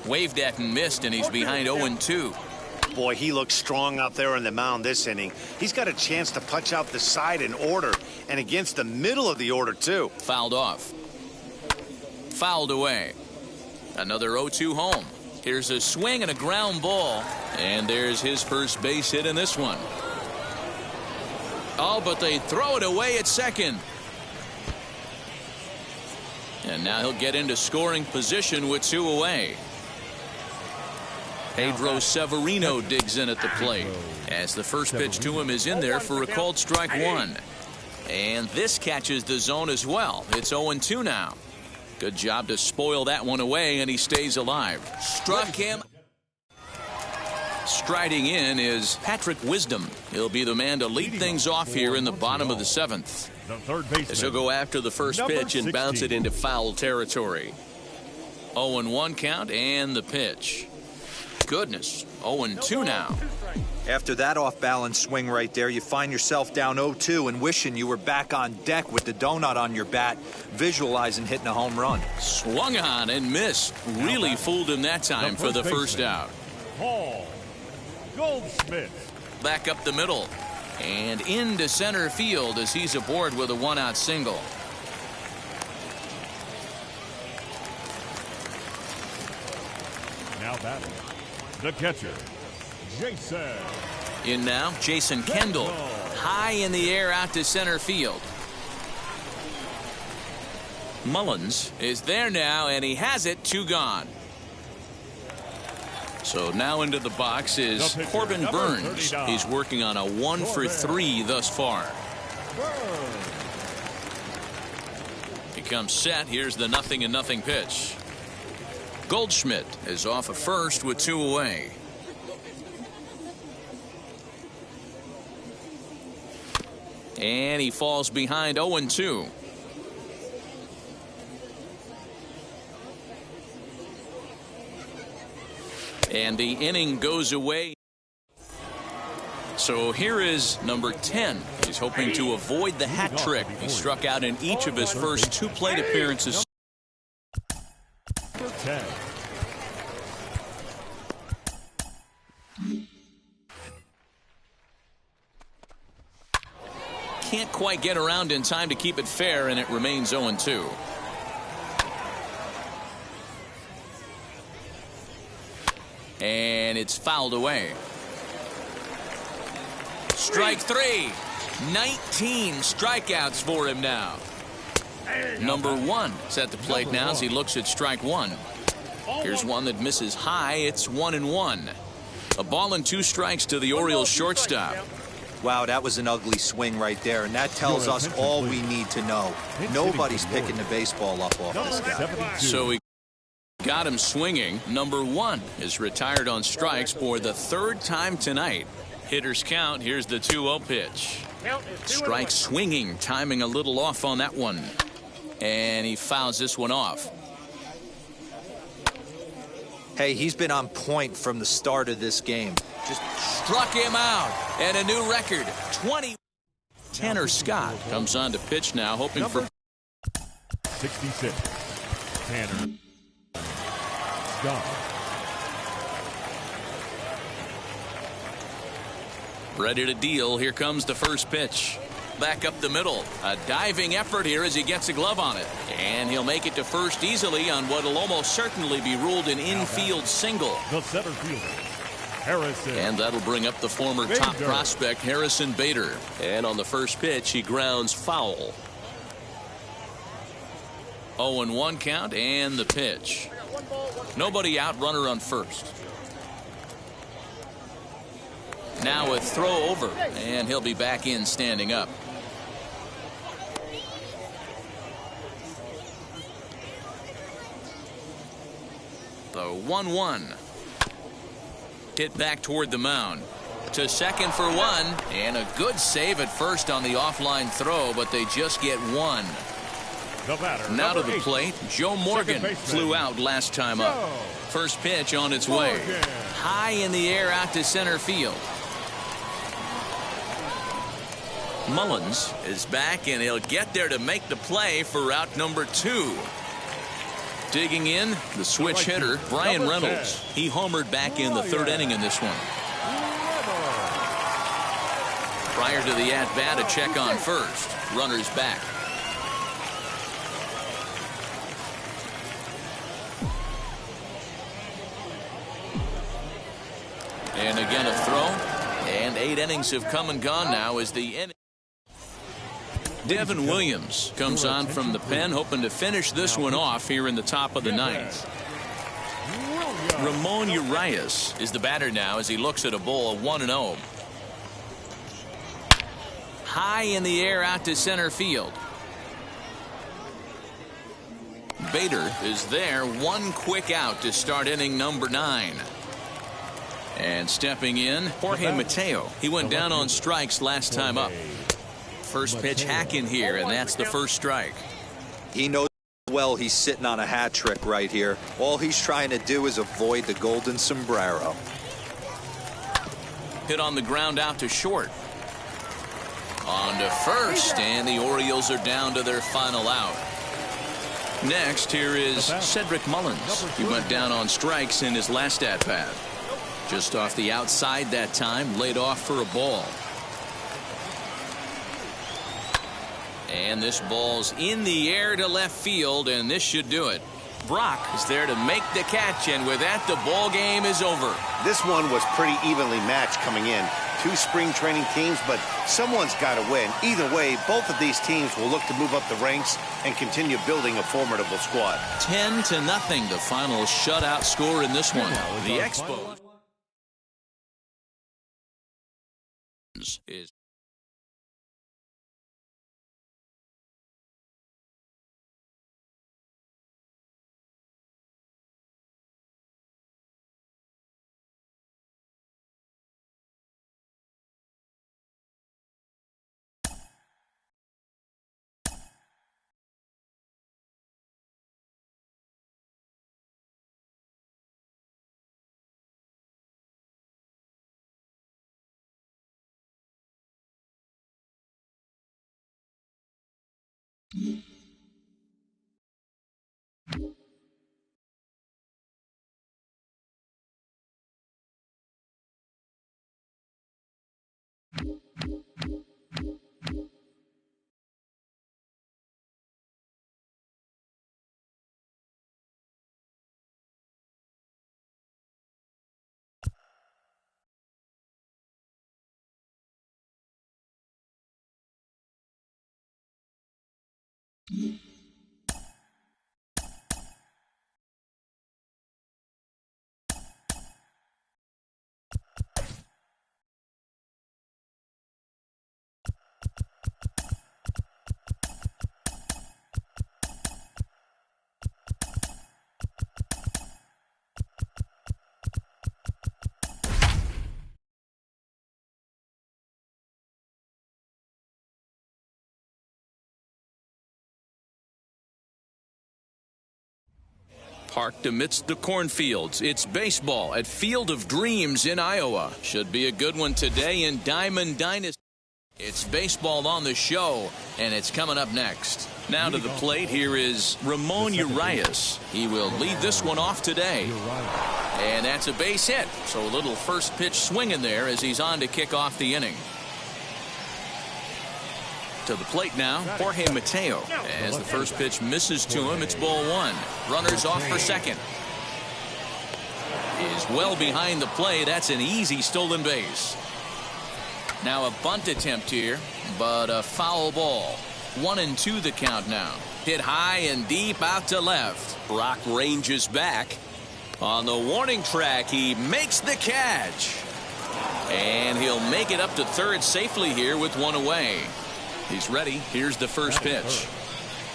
Waved at and missed, and he's behind 0-2. Boy, he looks strong out there on the mound this inning. He's got a chance to punch out the side in order, and against the middle of the order, too. Fouled off. Fouled away. Another 0-2 home. Here's a swing and a ground ball, and there's his first base hit in this one. Oh, but they throw it away at second. And now he'll get into scoring position with 2 away. Pedro Severino digs in at the plate, as the first pitch to him is in there for a called strike 1. And this catches the zone as well. It's 0-2 now. Good job to spoil that one away, and he stays alive. Struck him. Striding in is Patrick Wisdom. He'll be the man to lead things off here in the bottom of the 7th. The third baseman, As he'll go after the first pitch and bounce it into foul territory. 0-1 count and the pitch. Goodness, 0-2 now. After that off-balance swing right there, you find yourself down 0-2 and wishing you were back on deck with the donut on your bat, visualizing hitting a home run. Swung on and missed. Really fooled him that time for the first out. Paul Goldschmidt. Back up the middle and into center field as he's aboard with a 1-out single. Now batting, the catcher, Jason. In now, Jason Kendall. High in the air out to center field. Mullins is there now, and he has it. 2 gone. So now into the box is Corbin Burns. He's working on a 1-for-3 thus far. He comes set. Here's the 0-0 pitch. Goldschmidt is off of first with 2 away. And he falls behind 0-2. And the inning goes away. So here is number 10. He's hoping to avoid the hat trick. He struck out in each of his first 2 plate appearances. 10. can't quite get around in time to keep it fair, and it remains 0-2. And it's fouled away. Strike 3. 19 strikeouts for him now. Number 1 is at the plate now as he looks at strike 1. Here's one that misses high. It's 1-1. A ball and 2 strikes to the Orioles shortstop. Wow, that was an ugly swing right there, and that tells us all we need to know. Nobody's picking the baseball up off this guy. So we got him swinging. Number 1 is retired on strikes for the 3rd time tonight. Hitters count. Here's the 2-0 pitch. Strike swinging, timing a little off on that one. And he fouls this one off. Hey, he's been on point from the start of this game. Just struck him out. And a new record, 20. Tanner Scott comes on to pitch now, hoping for 66. Tanner Scott. Ready to deal. Here comes the first pitch. Back up the middle. A diving effort here as he gets a glove on it. And he'll make it to first easily on what will almost certainly be ruled an infield single. The center fielder, Harrison. And that'll bring up the former top prospect, Harrison Bader. And on the first pitch, he grounds foul. 0-1 count and the pitch. Nobody out, runner on first. Now a throw over, and he'll be back in standing up. The 1-1. Hit back toward the mound. To second for 1, and a good save at first on the offline throw, but they just get 1. Now to the plate, Joe Morgan flew out last time up. First pitch on its way. High in the air out to center field. Mullins is back, and he'll get there to make the play for route number 2. Digging in, the switch hitter, Brian Reynolds. He homered back in the 3rd inning in this one. Prior to the at-bat, a check on first. Runners back. And again a throw. And 8 innings have come and gone now as the inning. Devin Williams comes on from the pen, hoping to finish this one off here in the top of the 9th. Ramon Urias is the batter now as he looks at a ball 1-0. High in the air out to center field. Bader is there, 1 quick out to start inning number 9. And stepping in, Jorge Mateo. He went down on strikes last time up. First pitch hack in here, and that's the first strike. He knows well he's sitting on a hat trick right here. All he's trying to do is avoid the golden sombrero. Hit on the ground out to short. On to first, and the Orioles are down to their final out. Next, here is Cedric Mullins. He went down on strikes in his last at-bat. Just off the outside that time, laid off for a ball. And this ball's in the air to left field, and this should do it. Brock is there to make the catch, and with that, the ball game is over. This one was pretty evenly matched coming in. 2 spring training teams, but someone's got to win. Either way, both of these teams will look to move up the ranks and continue building a formidable squad. 10-0, the final shutout score in this one. The Expos is Parked amidst the cornfields, it's baseball at Field of Dreams in Iowa. Should be a good one today in Diamond Dynasty. It's baseball on the show, and it's coming up next. Now to the plate, here is Ramon Urias. He will lead this one off today. And that's a base hit, so a little first pitch swing in there as he's on to kick off the inning. To the plate now, Jorge Mateo. As the first pitch misses to him, it's ball one. Runners off for second. Is well behind the play. That's an easy stolen base. Now a bunt attempt here, but a foul ball. 1-2 the count now. Hit high and deep out to left. Brock ranges back. On the warning track, he makes the catch. And he'll make it up to third safely here with one away. He's ready. Here's the first pitch.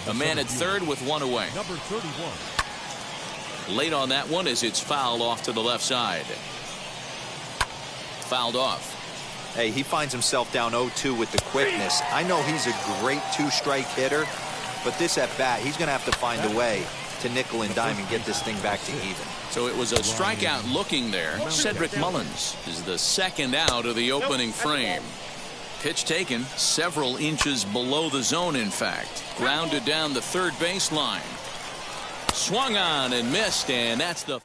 A man at third with one away. Number 31. Late on that one as it's fouled off to the left side. Fouled off. Hey, he finds himself down 0-2 with the quickness. I know he's a great two-strike hitter, but this at bat, he's going to have to find a way to nickel and dime and get this thing back to even. So it was a strikeout looking there. Cedric Mullins is the second out of the opening frame. Pitch taken several inches below the zone, in fact. Grounded down the third baseline. Swung on and missed, and that's the...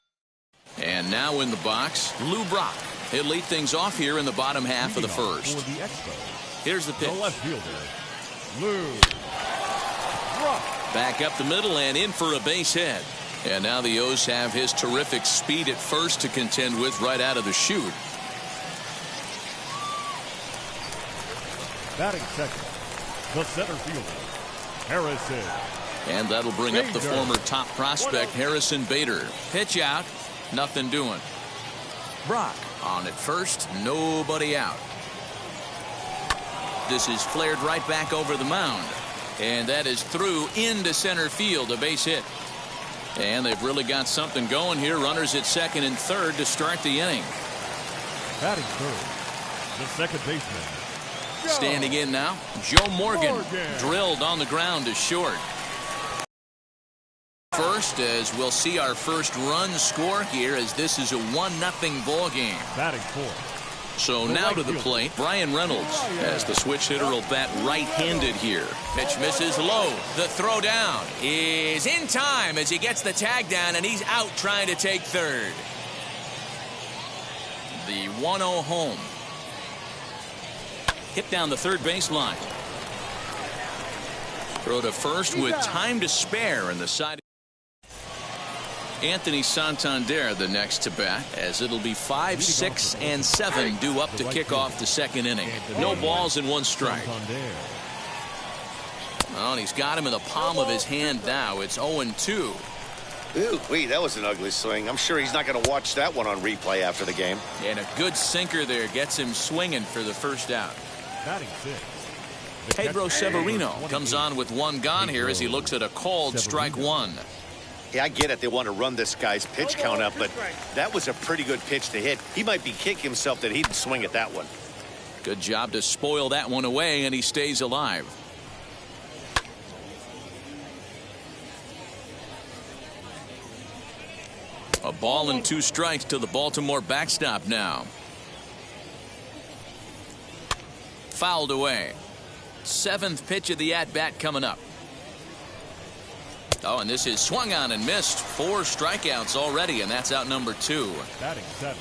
And now in the box, Lou Brock. He'll lead things off here in the bottom half of the first. Here's the pitch. The left fielder, Lou Brock. Back up the middle and in for a base hit. And now the O's have his terrific speed at first to contend with right out of the chute. Batting second, the center fielder, Harrison. And that'll bring up the former top prospect, Harrison Bader. Pitch out, nothing doing. Brock on at first, nobody out. This is flared right back over the mound. And that is through into center field, a base hit. And they've really got something going here. Runners at second and third to start the inning. Batting third, the second baseman. Standing in now, Joe Morgan. Drilled on the ground to short. First, as we'll see our first run score here, as this is a 1-0 ball game. Batting fourth. So now to the plate, Brian Reynolds, as the switch hitter will bat right-handed here. Pitch misses low. The throw down is in time as he gets the tag down, and he's out trying to take third. The 1-0 home. Hit down the third baseline. Throw to first with time to spare in the side. Anthony Santander the next to bat, as it'll be 5, 6, and 7 due up to kick off the second inning. No balls and one strike. Oh, and he's got him in the palm of his hand now. It's 0-2. Ooh, wait, that was an ugly swing. I'm sure he's not going to watch that one on replay after the game. And a good sinker there gets him swinging for the first out. Batting sixth. Pedro Severino comes on with one gone here as he looks at a called strike one. Yeah, I get it. They want to run this guy's pitch count up, but that was a pretty good pitch to hit. He might be kicking himself that he didn't swing at that one. Good job to spoil that one away, and he stays alive. A ball and 2 strikes to the Baltimore backstop now. Fouled away. 7th pitch of the at-bat coming up. Oh, and this is swung on and missed. 4 strikeouts already, and that's out number 2. Batting 7,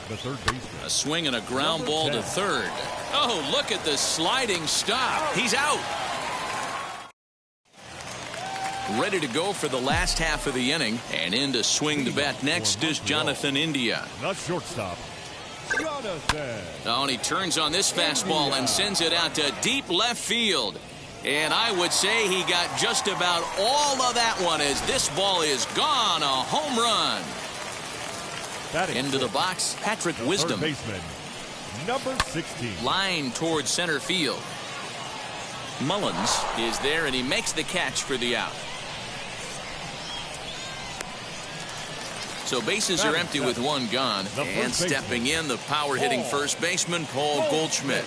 the third baseman. A swing and a ground ball to third. Oh, look at the sliding stop. He's out. Ready to go for the last half of the inning, and in to swing the bat next is Jonathan India. Not shortstop, Jonathan. Oh, and he turns on this fastball and sends it out to deep left field. And I would say he got just about all of that one as this ball is gone. A home run. Into the box, Patrick Wisdom. Third baseman, number 16. Line towards center field. Mullins is there, and he makes the catch for the out. So bases are empty with one gone. And stepping in, the power-hitting first baseman, Paul Goldschmidt.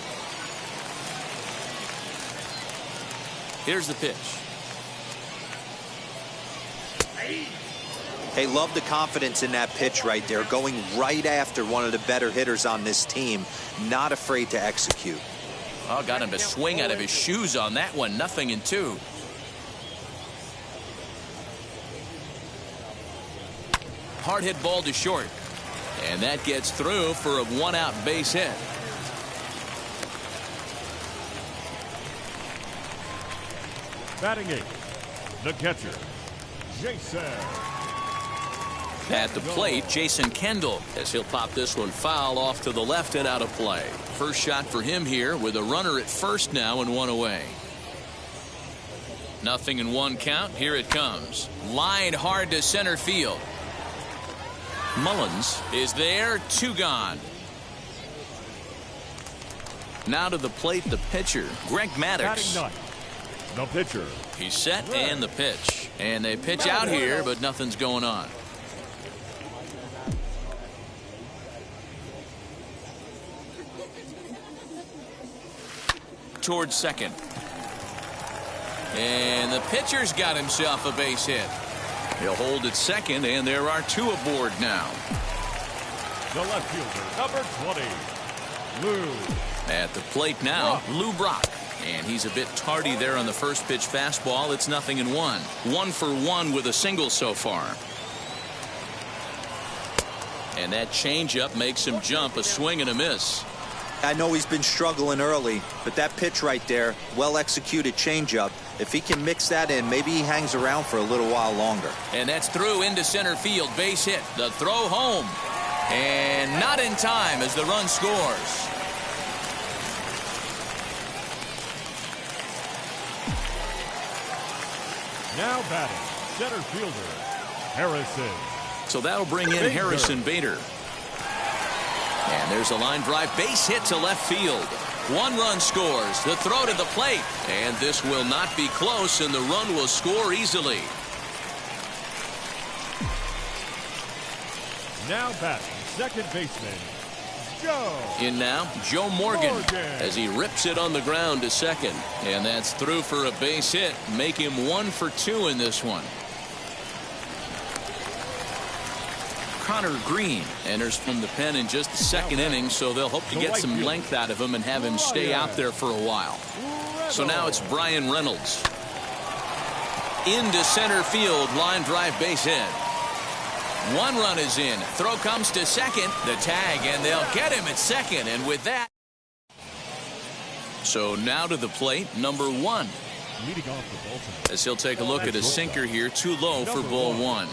Here's the pitch. Hey, love the confidence in that pitch right there. Going right after one of the better hitters on this team. Not afraid to execute. Oh, got him to swing out of his shoes on that one. 0-2. Hard hit ball to short. And that gets through for a one-out base hit. Batting 8th, the catcher, Jason. At the plate, Jason Kendall, as he'll pop this one foul off to the left and out of play. First shot for him here with a runner at first now and one away. 0-1 count. Here it comes. Line hard to center field. Mullins is there. 2 gone. Now to the plate, the pitcher, Greg Maddux. Batting 9th, the pitcher. He's set and the pitch. And they pitch out here, but nothing's going on. Towards second. And the pitcher's got himself a base hit. He'll hold at second, and there are 2 aboard now. The left fielder, number 20, Lou. At the plate now, Lou Brock. And he's a bit tardy there on the first pitch fastball. It's 0-1. 1 for 1 with a single so far. And that changeup makes him jump. A swing and a miss. I know he's been struggling early, but that pitch right there, well-executed changeup. If he can mix that in, maybe he hangs around for a little while longer. And that's through into center field. Base hit. The throw home. And not in time as the run scores. Now batting, center fielder, Harrison. So that'll bring in Harrison Bader. And there's a line drive base hit to left field. 1 run scores. The throw to the plate. And this will not be close, and the run will score easily. Now batting, second baseman, Joe. In now, Joe Morgan, as he rips it on the ground to second. And that's through for a base hit. Make him 1 for 2 in this one. Connor Green enters from the pen in just the second inning, so they'll hope to get some length out of him and have him stay out there for a while. So now it's Brian Reynolds. Into center field, line drive base hit. 1 run is in. Throw comes to second. The tag, and they'll get him at second. And with that, so now to the plate, number 1. Leading off the ball tonight, as he'll take a look at a sinker here, too low for ball 1.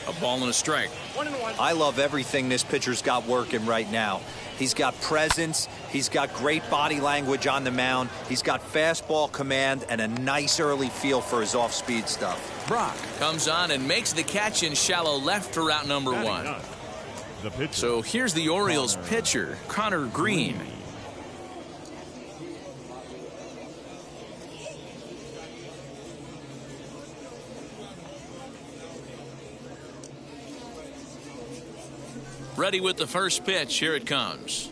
A ball and a strike. 1-1. I love everything this pitcher's got working right now. He's got presence. He's got great body language on the mound. He's got fastball command and a nice early feel for his off-speed stuff. Brock comes on and makes the catch in shallow left for out number 1. So here's the Orioles pitcher, Connor Green. Ready with the first pitch. Here it comes.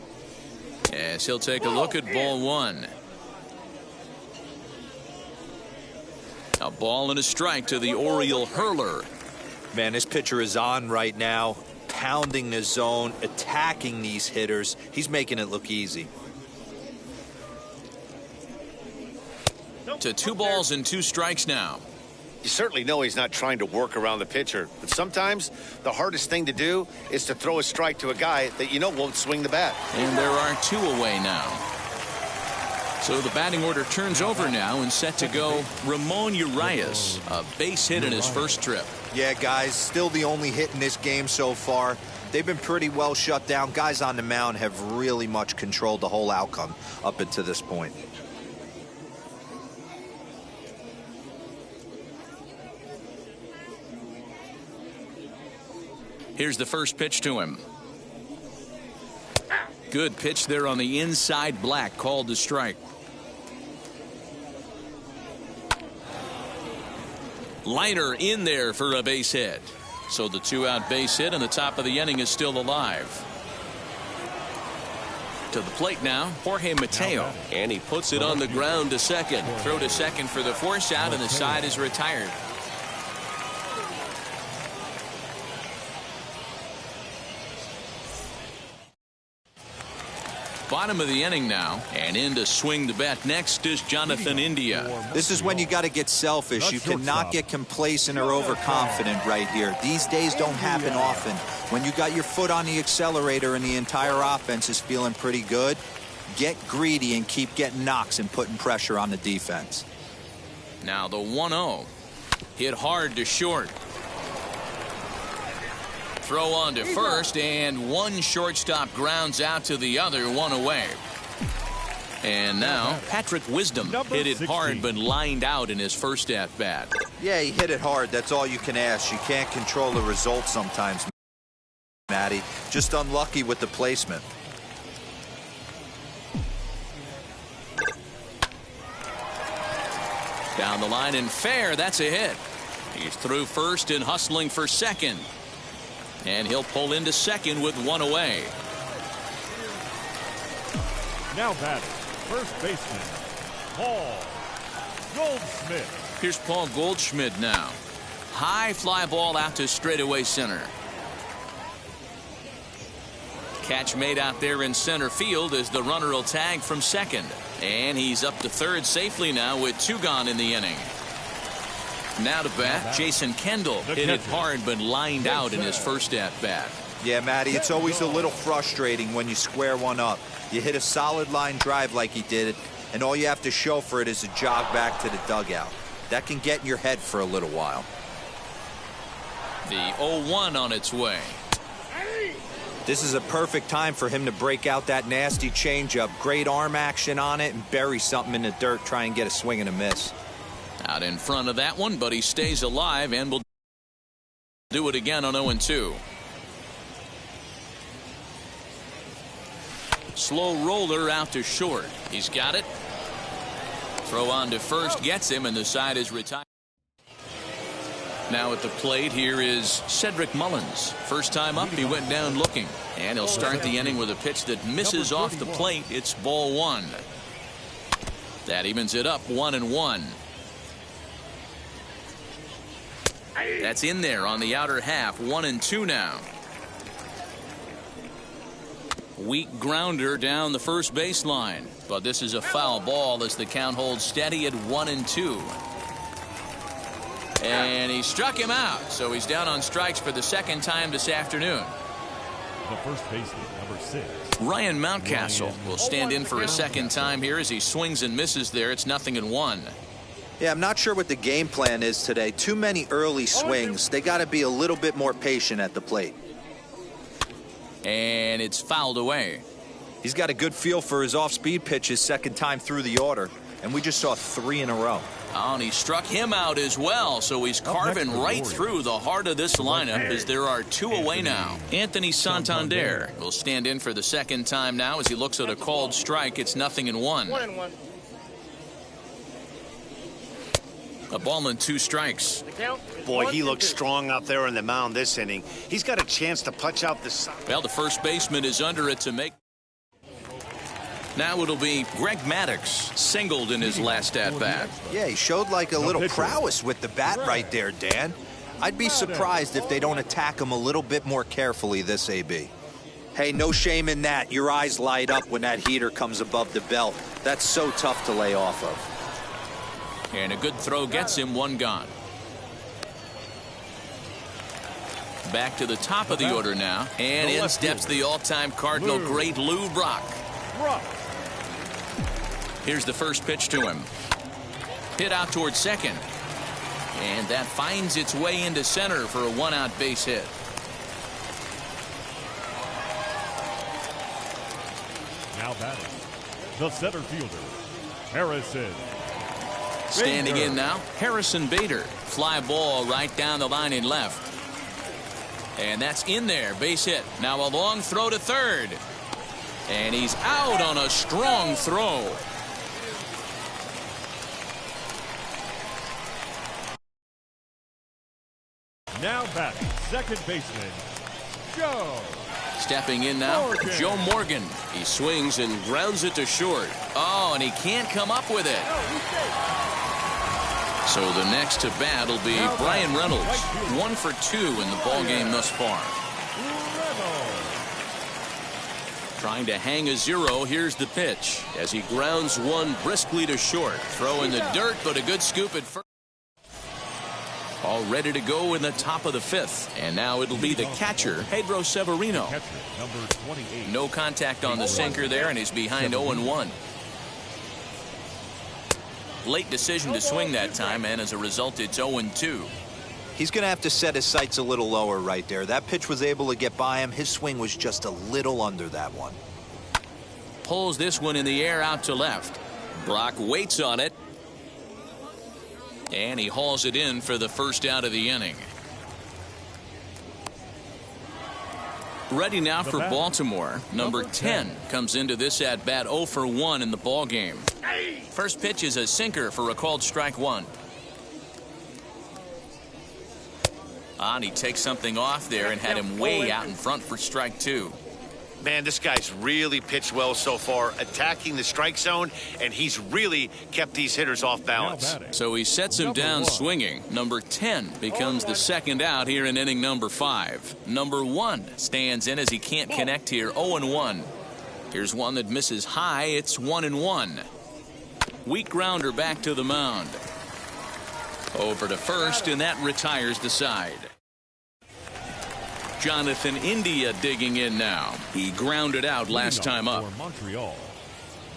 As he'll take a look at ball 1. A ball and a strike to the Oriole hurler. Man, this pitcher is on right now, pounding the zone, attacking these hitters. He's making it look easy. To 2 balls and 2 strikes now. You certainly know he's not trying to work around the pitcher, but sometimes the hardest thing to do is to throw a strike to a guy that you know won't swing the bat. And there are 2 away now. So the batting order turns over now and set to go Ramon Urias, a base hit in his first trip. Yeah, guys, still the only hit in this game so far. They've been pretty well shut down. Guys on the mound have really much controlled the whole outcome up until this point. Here's the first pitch to him. Good pitch there on the inside, black, called to strike. Liner in there for a base hit. So the 2-out base hit, and the top of the inning is still alive. To the plate now, Jorge Mateo. And he puts it on the ground to second. Throw to second for the force out, and the side is retired. Bottom of the inning now, and in to swing the bat next is Jonathan India. This is when you got to get selfish. You cannot get complacent or overconfident right here. These days don't happen often. When you got your foot on the accelerator and the entire offense is feeling pretty good, get greedy and keep getting knocks and putting pressure on the defense. Now the 1-0. Hit hard to short. Throw on to first, and one shortstop grounds out to the other, one away. And now Patrick Wisdom hit it hard but lined out in his first at bat. Yeah, he hit it hard. That's all you can ask. You can't control the result sometimes, Matty. Just unlucky with the placement. Down the line and fair. That's a hit. He's through first and hustling for second. And he'll pull into second with one away. Now batting, first baseman, Paul Goldschmidt. Here's Paul Goldschmidt now. High fly ball out to straightaway center. Catch made out there in center field as the runner will tag from second. And he's up to third safely now with 2 gone in the inning. Now to bat, Jason Kendall hit it hard but lined out in his first at bat. Yeah, Matty, it's always a little frustrating when you square one up. You hit a solid line drive like he did, and all you have to show for it is a jog back to the dugout. That can get in your head for a little while. The 0-1 on its way. This is a perfect time for him to break out that nasty changeup. Great arm action on it and bury something in the dirt, try and get a swing and a miss. Out in front of that one, but he stays alive and will do it again on 0-2. Slow roller out to short. He's got it. Throw on to first gets him, and the side is retired. Now at the plate, here is Cedric Mullins. First time up, he went down looking. And he'll start the inning with a pitch that misses off the plate. It's ball 1. That evens it up 1-1. That's in there on the outer half. 1-2 now. Weak grounder down the first baseline, but this is a foul ball as the count holds steady at 1-2. And he struck him out, so he's down on strikes for the second time this afternoon. The first baseman, number 6. Ryan Mountcastle will stand in for a second time here as he swings and misses there. It's 0-1. Yeah, I'm not sure what the game plan is today. Too many early swings. They got to be a little bit more patient at the plate. And it's fouled away. He's got a good feel for his off-speed pitches second time through the order, and we just saw 3 in a row. Oh, and he struck him out as well, so he's carving right through the heart of this lineup as there are 2 away now. Anthony Santander will stand in for the second time now as he looks at a called strike. It's 0-1. 1-1. A ball and 2 strikes. Boy, he looks strong out there on the mound this inning. He's got a chance to punch out the side. Well, the first baseman is under it to make. Now it'll be Greg Maddux, singled in his last at-bat. Yeah, he showed like a little prowess with the bat right there, Dan. I'd be surprised if they don't attack him a little bit more carefully this AB. Hey, no shame in that. Your eyes light up when that heater comes above the belt. That's so tough to lay off of. And a good throw gets him 1 gone. Back to the top of the order now. And in steps the all-time Cardinal great Lou Brock. Here's the first pitch to him. Hit out towards second. And that finds its way into center for a one-out base hit. Now batting, the center fielder, Harrison Standing Bader. in now, Harrison Bader. Fly ball right down the line in left. And that's in there, base hit. Now a long throw to third. And he's out on a strong throw. Now batting, second baseman, Joe. Stepping in now, Morgan. Joe Morgan. He swings and grounds it to short. Oh, and he can't come up with it. So the next to bat will be Brian Reynolds. 1 for 2 in the ball game thus far. Trying to hang a 0. Here's the pitch As he grounds one briskly to short. Throw in the dirt, but a good scoop at first. All ready to go in the top of the 5th. And now it'll be the catcher, Pedro Severino. Catcher, number 28. No contact on the sinker there, and he's behind 0-1. Late decision to swing that time, and as a result, it's 0-2. He's going to have to set his sights a little lower right there. That pitch was able to get by him. His swing was just a little under that one. Pulls this one in the air out to left. Brock waits on it. And he hauls it in for the first out of the inning. Ready now for Baltimore. Number 10 comes into this at bat 0 for 1 in the ball game. First pitch is a sinker for a called strike 1. And he takes something off there and had him way out in front for strike 2. Man, this guy's really pitched well so far, attacking the strike zone, and he's really kept these hitters off balance. So he sets him down swinging. Number 10 becomes the second out here in inning number 5. Number 1 stands in as he can't connect here. 0-1. Here's one that misses high. It's 1-1. Weak grounder back to the mound. Over to first, and that retires the side. Jonathan India digging in now. He grounded out last time up. For Montreal,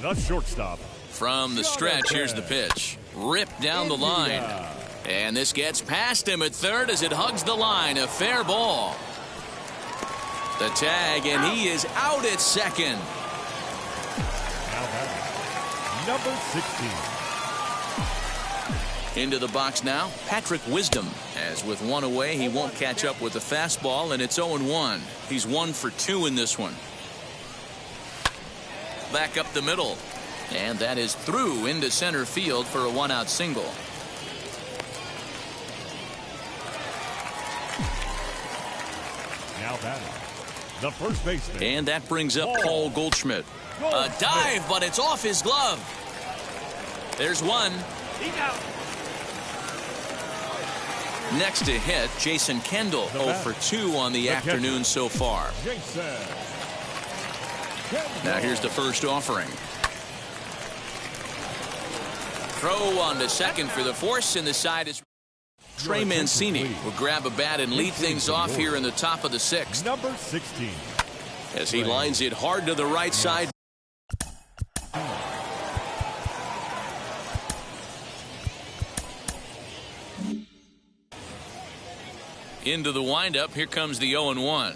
the shortstop. From the stretch, here's the pitch. Ripped down the line. And this gets past him at third as it hugs the line. A fair ball. The tag, and he is out at second. Now batting, number 16. Into the box now, Patrick Wisdom. As with one away, he won't catch up with the fastball, and it's 0-1. He's 1 for 2 in this one. Back up the middle. And that is through into center field for a one-out single. Now batting, the first baseman. And that brings up Paul Goldschmidt. A dive, but it's off his glove. There's one. Next to hit, Jason Kendall, 0 for 2 on the afternoon so far. Now here's the first offering. Throw on to second for the force, and the side is Trey Mancini will grab a bat and lead things off here in the top of the 6th. Number 16. As he lines it hard to the right side. Into the windup, here comes the 0-1.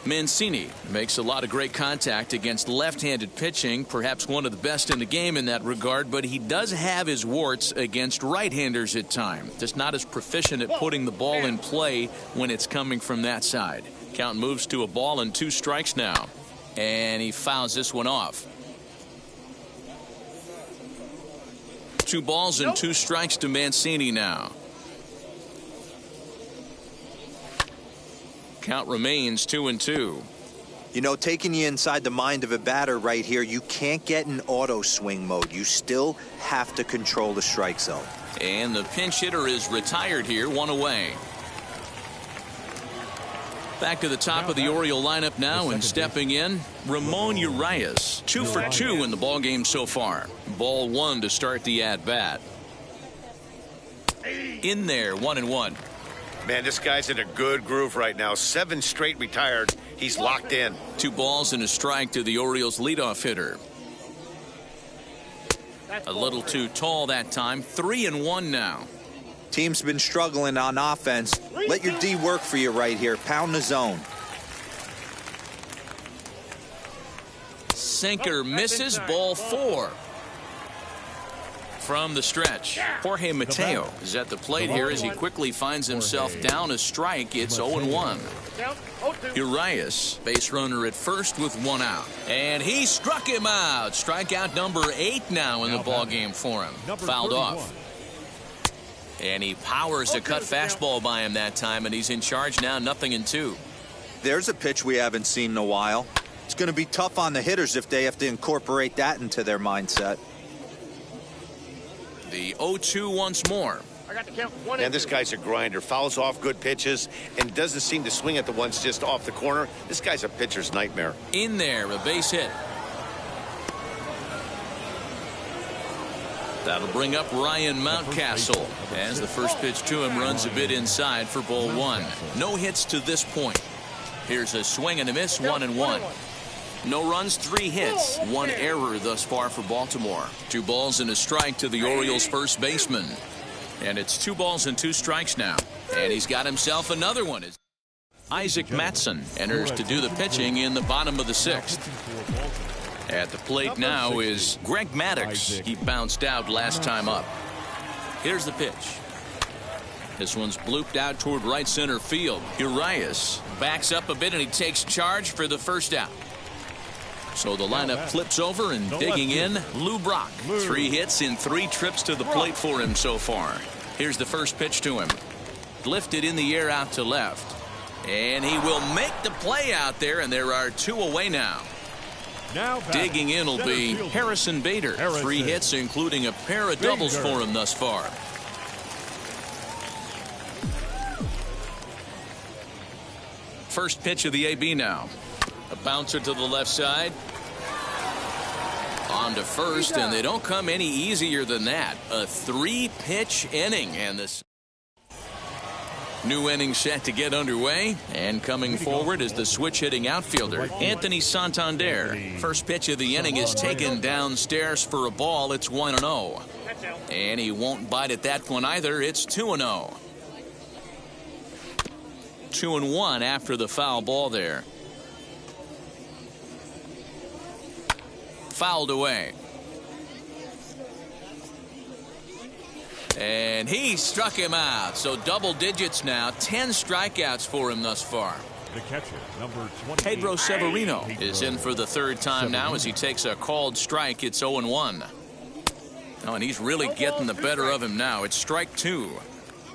Mancini makes a lot of great contact against left-handed pitching, perhaps one of the best in the game in that regard, but he does have his warts against right-handers at times. Just not as proficient at putting the ball in play when it's coming from that side. Count moves to a ball and 2 strikes now, and he fouls this one off. 2 balls and 2 strikes to Mancini now. Count remains 2-2. You know, taking you inside the mind of a batter right here, you can't get in auto swing mode. You still have to control the strike zone. And the pinch hitter is retired here, 1 away. Back to the top of the Oriole lineup now, and stepping in, Ramon Urias. 2 for 2 in the ball game so far. Ball 1 to start the at-bat. In there, 1-1. Man, this guy's in a good groove right now. 7 straight retired. He's locked in. 2 balls and a strike to the Orioles leadoff hitter. A little too tall that time. 3-1 now. Team's been struggling on offense. Let your D work for you right here. Pound the zone. Sinker misses. Ball 4. From the stretch, Jorge Mateo is at the plate here as he quickly finds himself down a strike. It's 0-1. Urias, base runner at first with 1 out. And he struck him out. Strikeout number 8 now in the ballgame for him. Fouled off. And he powers a cut fastball by him that time, and he's in charge now, 0-2. There's a pitch we haven't seen in a while. It's going to be tough on the hitters if they have to incorporate that into their mindset. The 0-2 once more. And this guy's a grinder. Fouls off good pitches and doesn't seem to swing at the ones just off the corner. This guy's a pitcher's nightmare. In there, a base hit. That'll bring up Ryan Mountcastle as the first pitch to him runs a bit inside for ball 1. No hits to this point. Here's a swing and a miss, 1-1. No runs, 3 hits, 1 error thus far for Baltimore. 2 balls and a strike to the Orioles first baseman. And it's 2 balls and 2 strikes now. And he's got himself another one. Isaac Matson enters to do the pitching in the bottom of the 6th. At the plate now is Greg Maddox. He bounced out last time up. Here's the pitch. This one's blooped out toward right center field. Urias backs up a bit and he takes charge for the first out. So the lineup flips over and digging in, Lou Brock. 3 hits in 3 trips to the plate for him so far. Here's the first pitch to him. Lifted in the air out to left. And he will make the play out there, and there are 2 away now. Digging in will be Harrison Bader. 3 hits, including a pair of doubles for him thus far. First pitch of the AB now. A bouncer to the left side. On to first, and they don't come any easier than that. A 3-pitch inning, and this new inning set to get underway. And coming forward is the switch-hitting outfielder, Anthony Santander. First pitch of the inning is taken downstairs for a ball. It's 1-0. And he won't bite at that one either. It's 2-0. 2-1 after the foul ball there. Fouled away. And he struck him out. So double digits now. 10 strikeouts for him thus far. The catcher, number 20. Pedro Severino is in for the 3rd time now as he takes a called strike. It's 0-1. Oh, and he's really getting the better of him now. It's strike 2.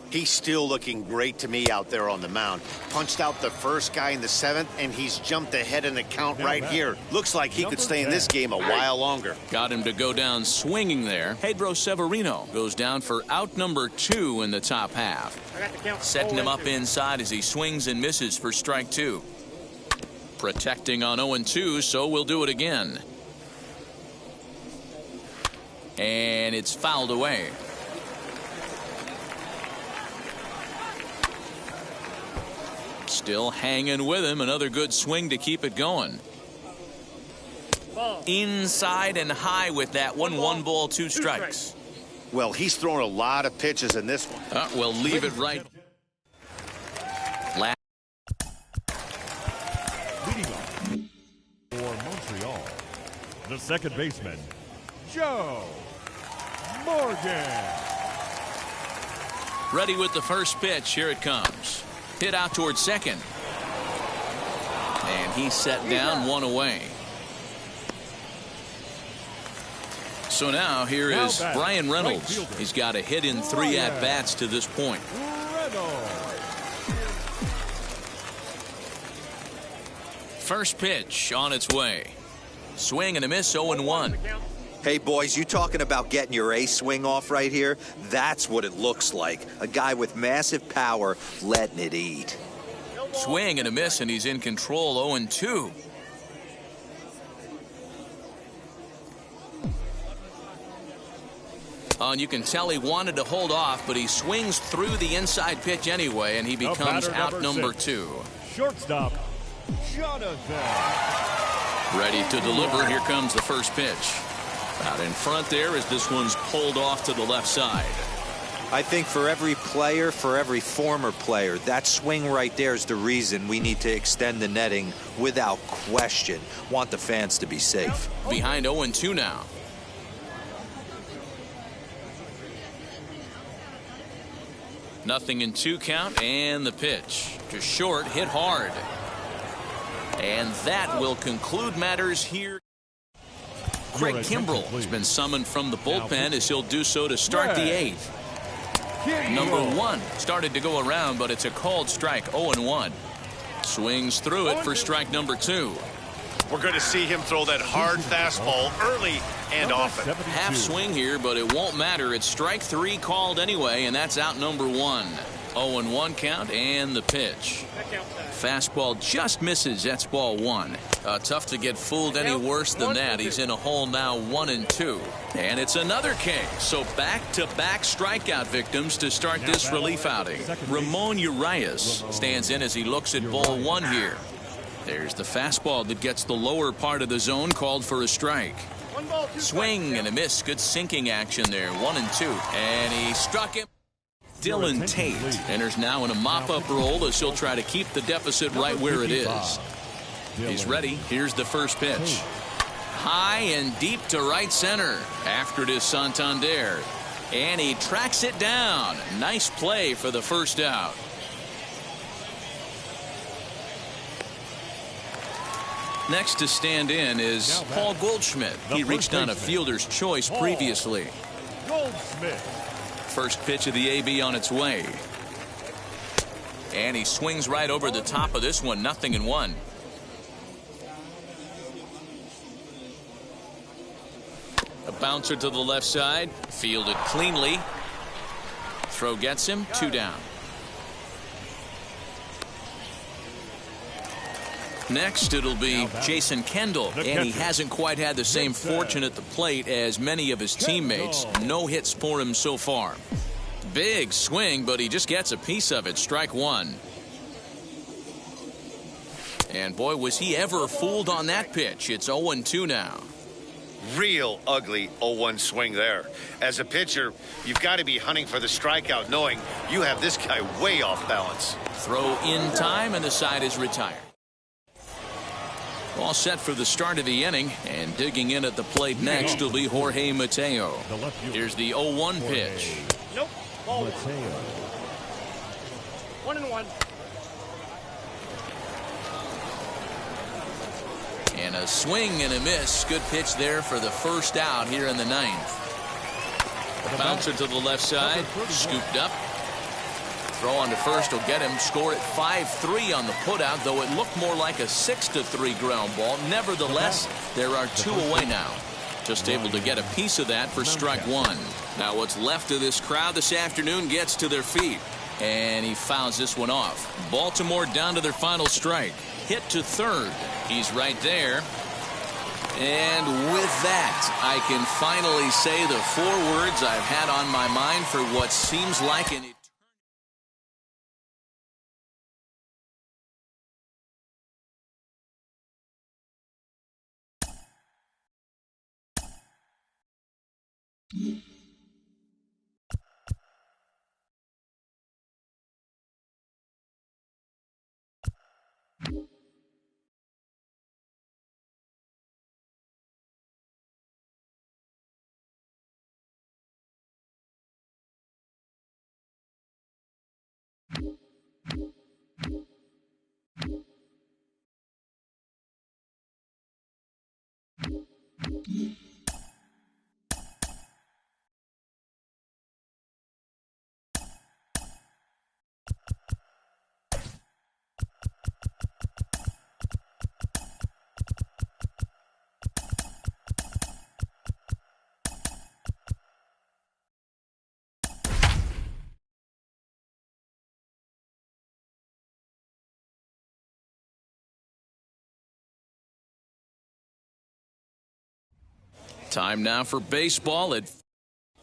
He's still looking great to me out there on the mound. Punched out the first guy in the 7th, and he's jumped ahead in the count right here. Looks like he could stay in this game a while longer. Got him to go down swinging there. Pedro Severino goes down for out number 2 in the top half. Setting him up inside as he swings and misses for strike 2. Protecting on 0-2, so we'll do it again. And it's fouled away. Still hanging with him. Another good swing to keep it going. Inside and high with that one. 1 ball, 2 strikes. Well, he's thrown a lot of pitches in this one. We'll leave it right. Leading off for Montreal, the second baseman, Joe Morgan. Ready with the first pitch. Here it comes. Hit out towards second. And he's set down, 1 away. So now here is Brian Reynolds. He's got a hit in 3 at-bats to this point. First pitch on its way. Swing and a miss, 0-1. Hey, boys, you talking about getting your ace swing off right here? That's what it looks like. A guy with massive power letting it eat. Swing and a miss, and he's in control, 0-2. And you can tell he wanted to hold off, but he swings through the inside pitch anyway, and he becomes out number 2. Shortstop, Jonathan. Ready to deliver. Here comes the first pitch. Out in front there as this one's pulled off to the left side. I think for every player, for every former player, that swing right there is the reason we need to extend the netting without question. Want the fans to be safe. Behind 0-2 now. Nothing in 2 count, and the pitch. Just short, hit hard. And that will conclude matters here. Craig Kimbrell has been summoned from the bullpen as he'll do so to start the 8th. Number 1 started to go around, but it's a called strike. 0-1. Swings through it for strike number 2. We're going to see him throw that hard fastball early and often. Half swing here, but it won't matter. It's strike 3 called anyway, and that's out number 1. 0-1 count, and the pitch. Fastball just misses. That's ball 1. Tough to get fooled any worse than that. He's in a hole now, 1-2. And it's another K. So back-to-back strikeout victims to start this relief outing. Ramon Urias stands in as he looks at ball 1 here. There's the fastball that gets the lower part of the zone, called for a strike. Swing and a miss. Good sinking action there. 1-2. And he struck him. Dylan Tate enters now in a mop-up role as he'll try to keep the deficit right where it is. He's ready. Here's the first pitch. High and deep to right center. After it is Santander. And he tracks it down. Nice play for the first out. Next to stand in is Paul Goldschmidt. He reached on a fielder's choice previously. Goldschmidt. First pitch of the AB on its way. And he swings right over the top of this one. 0-1. A bouncer to the left side. Fielded cleanly. Throw gets him. 2 down. Next, it'll be Jason Kendall, and he hasn't quite had the same fortune at the plate as many of his teammates. No hits for him so far. Big swing, but he just gets a piece of it. Strike 1. And boy, was he ever fooled on that pitch. It's 0-2 now. Real ugly 0-1 swing there. As a pitcher, you've got to be hunting for the strikeout, knowing you have this guy way off balance. Throw in time, and the side is retired. All set for the start of the inning, and digging in at the plate next will be Jorge Mateo. Here's the 0-1 pitch. Nope. Ball 1-1. And a swing and a miss. Good pitch there for the first out here in the 9th. Bouncer to the left side, scooped up. Throw on to first will get him. Score at 5-3 on the putout, though it looked more like a 6-3 ground ball. Nevertheless, there are 2 away now. Just able to get a piece of that for strike 1. Now what's left of this crowd this afternoon gets to their feet. And he fouls this one off. Baltimore down to their final strike. Hit to third. He's right there. And with that, I can finally say the 4 words I've had on my mind for what seems like an time now for baseball.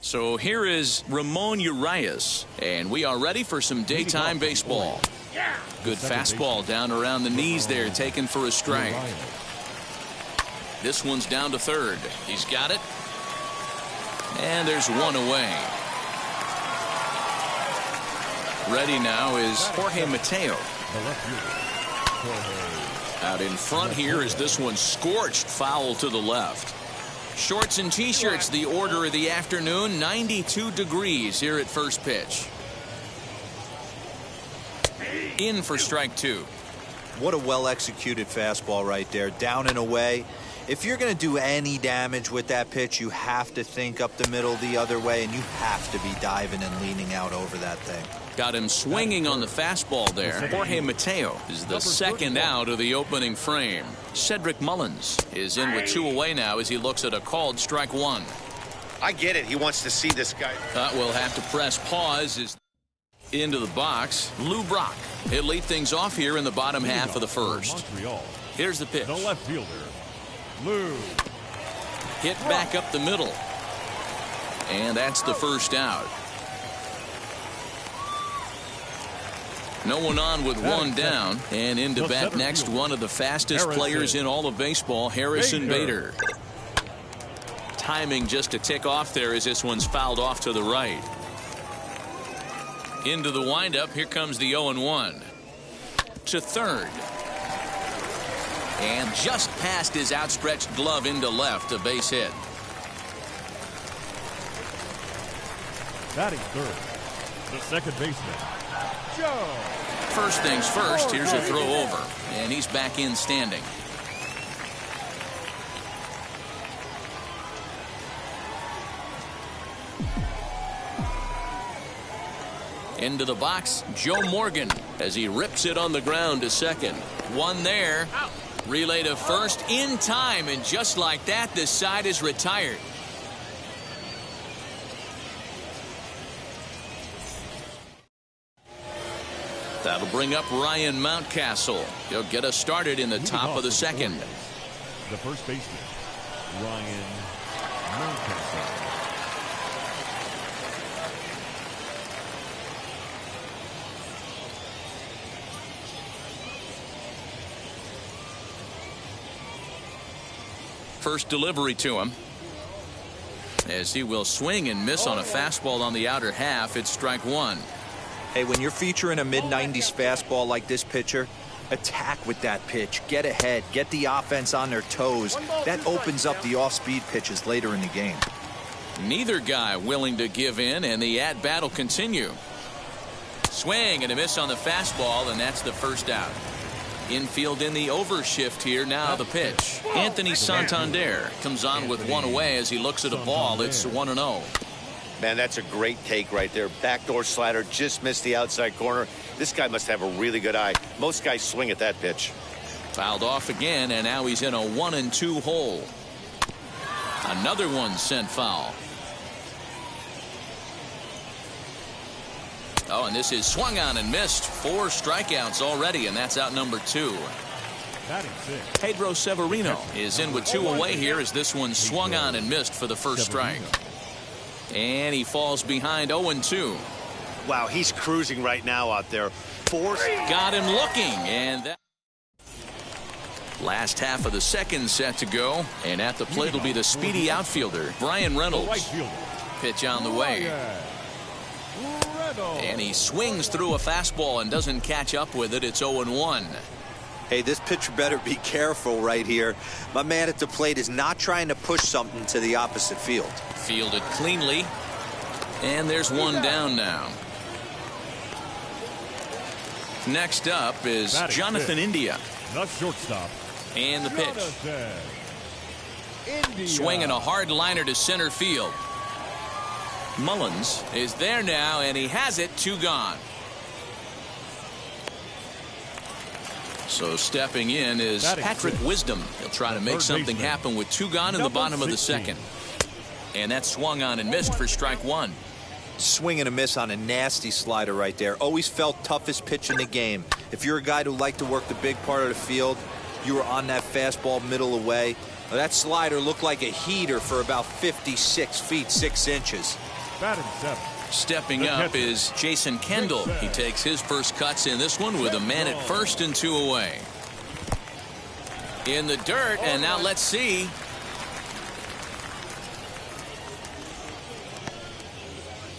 So here is Ramon Urias, and we are ready for some daytime baseball. Good fastball down around the knees there, taken for a strike. This one's down to third. He's got it. And there's one away. Ready now is Jorge Mateo. Out in front here is this one scorched foul to the left. Shorts and t-shirts, the order of the afternoon. 92 degrees here at first pitch. In for strike two. What a well-executed fastball right there. Down and away. If you're going to do any damage with that pitch, you have to think up the middle the other way, and you have to be diving and leaning out over that thing. Got him swinging on the fastball there. Jorge Mateo is the second out of the opening frame. Cedric Mullins is in with two away now as he looks at a called strike one. I get it. He wants to see this guy. We'll have to press pause as into the box. Lou Brock. He'll lead things off here in the bottom half of the first. Here's the pitch. The left fielder, Lou. Hit back up the middle. And that's the first out. No one on with one down. And in to bat next, one of the fastest players in all of baseball, Harrison Bader. Timing just to tick off there as this one's fouled off to the right. Into the windup. Here comes the 0-1. To third. And just past his outstretched glove into left, a base hit. Batting third, the second baseman, Joe. First things first, here's a throw over. And he's back in standing. Into the box, Joe Morgan as he rips it on the ground to second. One there. Relay to first in time, and just like that, this side is retired. That'll bring up Ryan Mountcastle. He'll get us started in the top of the second. The first baseman, Ryan Mountcastle. First delivery to him. As he will swing and miss on a fastball on the outer half, it's strike one. Hey, when you're featuring a mid-90s fastball like this pitcher, attack with that pitch. Get ahead. Get the offense on their toes. That opens up the off-speed pitches later in the game. Neither guy willing to give in, and the at-bat will continue. Swing and a miss on the fastball, and that's the first out. Infield in the overshift here. Now the pitch. Anthony Santander comes on with one away as he looks at a ball. It's 1-0. Man, that's a great take right there. Backdoor slider, just missed the outside corner. This guy must have a really good eye. Most guys swing at that pitch. Fouled off again, and now he's in a 1-2 hole. Another one sent foul. Oh, and this is swung on and missed. 4 strikeouts already, and that's out number 2. Pedro Severino is in with 2 away here as this one swung on and missed for the first strike. And he falls behind 0-2. Wow, he's cruising right now out there. Got him looking, and that last half of the second set to go, and at the plate will be the speedy outfielder Brian Reynolds. Pitch on the way. And he swings through a fastball and doesn't catch up with it. It's 0-1. Hey, this pitcher better be careful right here. My man at the plate is not trying to push something to the opposite field. Fielded cleanly. And there's one down now. Next up is Jonathan India. The shortstop. And the pitch. Swinging a hard liner to center field. Mullins is there now, and he has it. 2 gone. So stepping in is Patrick Wisdom. He'll try to make something happen with 2 gone in the bottom of the second. And that swung on and missed for strike 1. Swing and a miss on a nasty slider right there. Always felt toughest pitch in the game. If you're a guy who liked to work the big part of the field, you were on that fastball middle away. Well, that slider looked like a heater for about 56 feet 6 inches. Stepping up is Jason Kendall. He takes his first cuts in this one with a man at first and 2 away. In the dirt, and now let's see.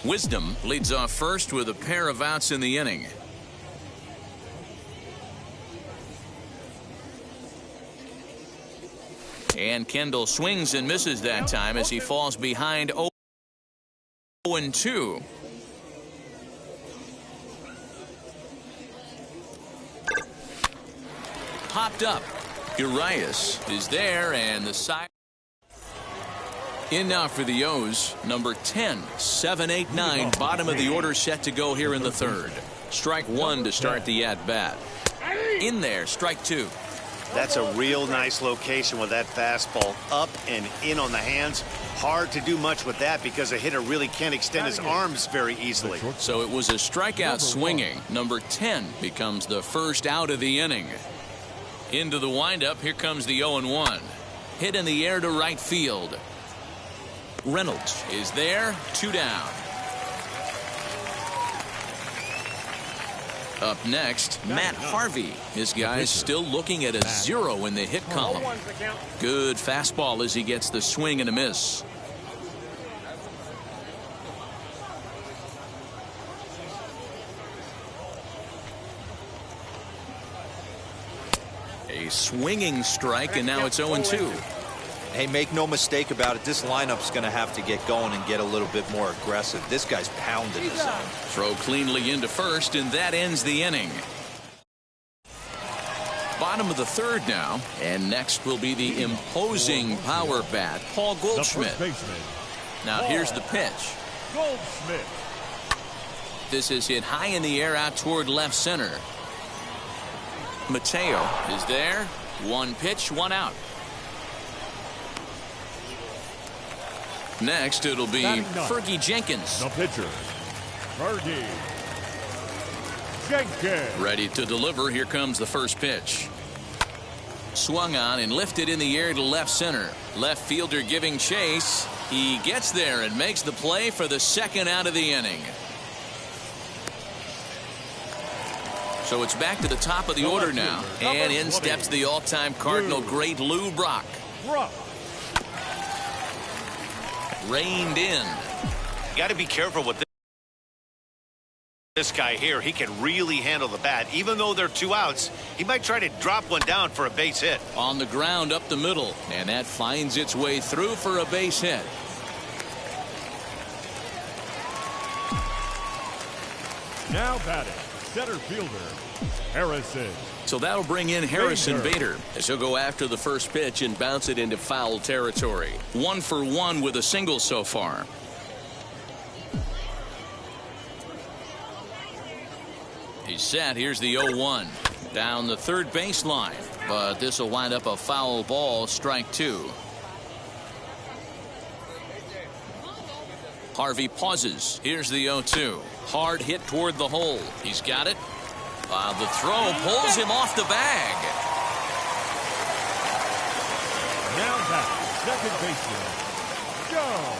Wisdom leads off first with a pair of outs in the inning. And Kendall swings and misses that time as he falls behind 0-2. Popped up. Urias is there, and the side. In now for the O's, number 10, 7, 8, 9, bottom of the order set to go here in the third. Strike one to start the at-bat. In there, strike two. That's a real nice location with that fastball up and in on the hands. Hard to do much with that because a hitter really can't extend his arms very easily. So it was a strikeout swinging. Number 10 becomes the first out of the inning. Into the windup, here comes the 0-1. Hit in the air to right field. Reynolds is there, 2 down. Up next, Matt Harvey. His guy's still looking at a 0 in the hit column. Good fastball as he gets the swing and a miss. A swinging strike, and now it's 0-2. Hey, make no mistake about it. This lineup's going to have to get going and get a little bit more aggressive. This guy's pounding the zone. Throw cleanly into first, and that ends the inning. Bottom of the third now, and next will be the imposing power bat, Paul Goldschmidt. Now here's the pitch. Goldschmidt. This is hit high in the air out toward left center. Mateo is there. 1 pitch, 1 out. Next, it'll be Fergie Jenkins. The pitcher, Fergie Jenkins. Ready to deliver. Here comes the first pitch. Swung on and lifted in the air to left center. Left fielder giving chase. He gets there and makes the play for the second out of the inning. So it's back to the top of the order now. And in steps the all-time Cardinal great Lou Brock. Reined in. You got to be careful with this guy here. He can really handle the bat. Even though they're 2 outs, he might try to drop one down for a base hit. On the ground up the middle, and that finds its way through for a base hit. Now batting, center fielder, Harrison. So that'll bring in Harrison Bader as he'll go after the first pitch and bounce it into foul territory. 1 for 1 with a single so far. He's set. Here's the 0-1 down the third baseline, but this will wind up a foul ball, strike 2. Harvey pauses. Here's the 0-2. Hard hit toward the hole. He's got it. The throw pulls him off the bag. Now back, second baseman, Joe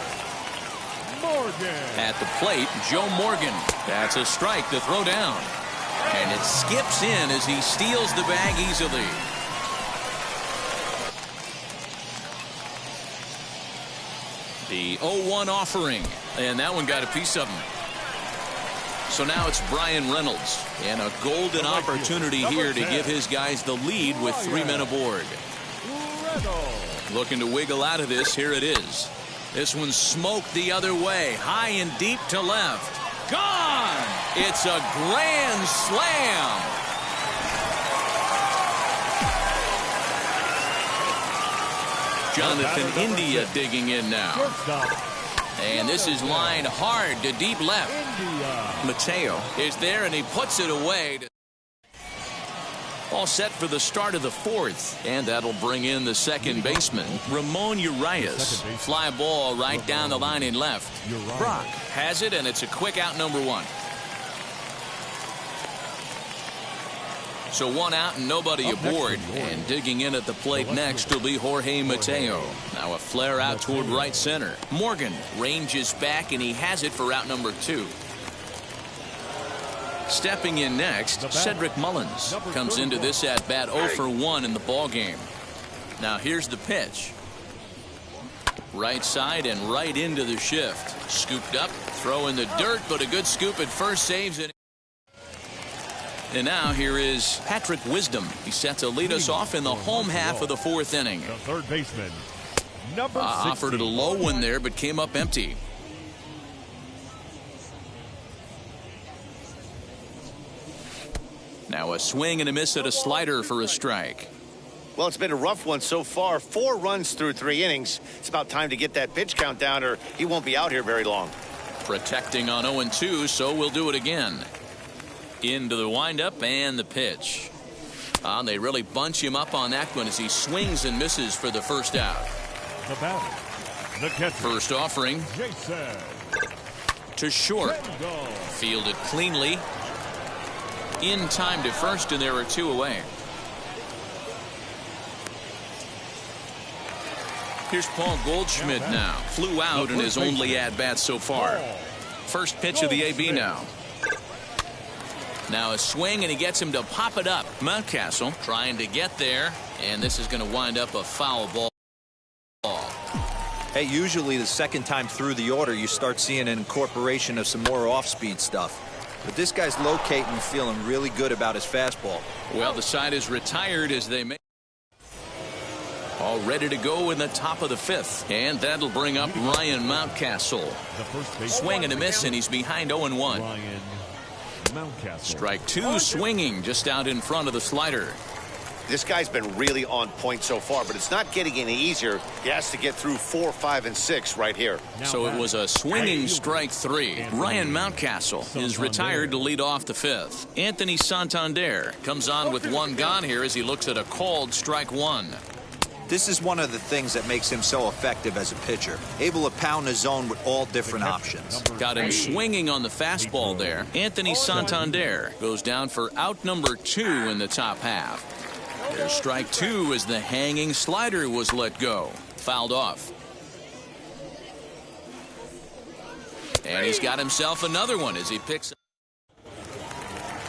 Morgan. At the plate, Joe Morgan. That's a strike to throw down. And it skips in as he steals the bag easily. The 0-1 offering. And that one got a piece of him. So now it's Brian Reynolds, and a golden opportunity here to give his guys the lead with 3 men aboard. Looking to wiggle out of this. Here it is. This one's smoked the other way, high and deep to left. Gone! It's a grand slam. Jonathan India digging in now. And this is lined hard to deep left. Mateo is there, and he puts it away. All set for the start of the fourth, and that'll bring in the second baseman, Ramon Urias. Fly ball right down the line in left. Brock has it, and it's a quick out, number 1. So 1 out and nobody aboard. And digging in at the plate next will be Jorge Mateo. Now a flare out toward right center. Morgan ranges back, and he has it for out number 2. Stepping in next, Cedric Mullins comes into this at bat 0 for 1 in the ball game. Now here's the pitch. Right side and right into the shift. Scooped up, throw in the dirt, but a good scoop at first, saves it. And now here is Patrick Wisdom. He's set to lead us off in the home half of the fourth inning. The third baseman, number 60. Offered it a low one there, but came up empty. Now a swing and a miss at a slider for a strike. Well, it's been a rough one so far. 4 runs through 3 innings. It's about time to get that pitch count down, or he won't be out here very long. Protecting on 0-2, so we'll do it again. Into the windup and the pitch. They really bunch him up on that one as he swings and misses for the first out. The batter, the catcher. First offering. Jason. To short. Fielded cleanly. In time to first, and there are 2 away. Here's Paul Goldschmidt now. Flew out in his only at-bat so far. First pitch of the AB now. Now a swing, and he gets him to pop it up. Mountcastle trying to get there, and this is going to wind up a foul ball. Hey, usually the second time through the order, you start seeing an incorporation of some more off-speed stuff. But this guy's locating and feeling really good about his fastball. Well, the side is retired as they make. All ready to go in the top of the 5th. And that'll bring up Ryan Mountcastle. Swing and a miss, and he's behind 0-1. Ryan Mountcastle. Strike 2, swinging just out in front of the slider. This guy's been really on point so far, but it's not getting any easier. He has to get through 4, 5, and 6 right here. So it was a swinging strike 3. Ryan Mountcastle is retired to lead off the 5th. Anthony Santander comes on with 1 gone here as he looks at a called strike 1. This is one of the things that makes him so effective as a pitcher. Able to pound the zone with all different options. Got him swinging on the fastball there. Anthony Santander goes down for out number 2 in the top half. There's strike 2 as the hanging slider was let go. Fouled off. And he's got himself another one as he picks up.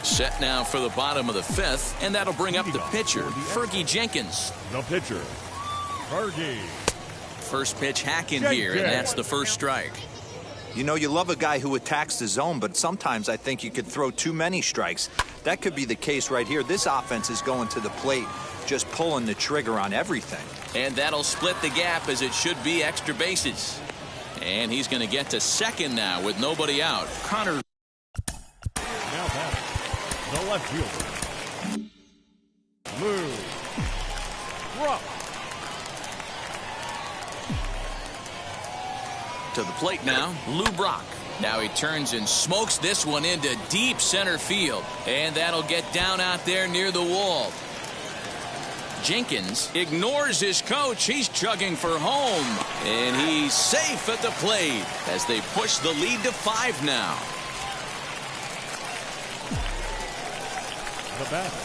Set now for the bottom of the 5th, and that'll bring up the pitcher, Fergie Jenkins. The pitcher, Fergie. First pitch hacking here, and that's the first strike. You know, you love a guy who attacks the zone, but sometimes I think you could throw too many strikes. That could be the case right here. This offense is going to the plate, just pulling the trigger on everything. And that'll split the gap as it should be extra bases. And he's going to get to second now with nobody out. Connor. Now batting, the left fielder, Lou Brock. To the plate now, Lou Brock. Now he turns and smokes this one into deep center field. And that'll get down out there near the wall. Jenkins ignores his coach. He's chugging for home. And he's safe at the plate as they push the lead to 5 now. The batter,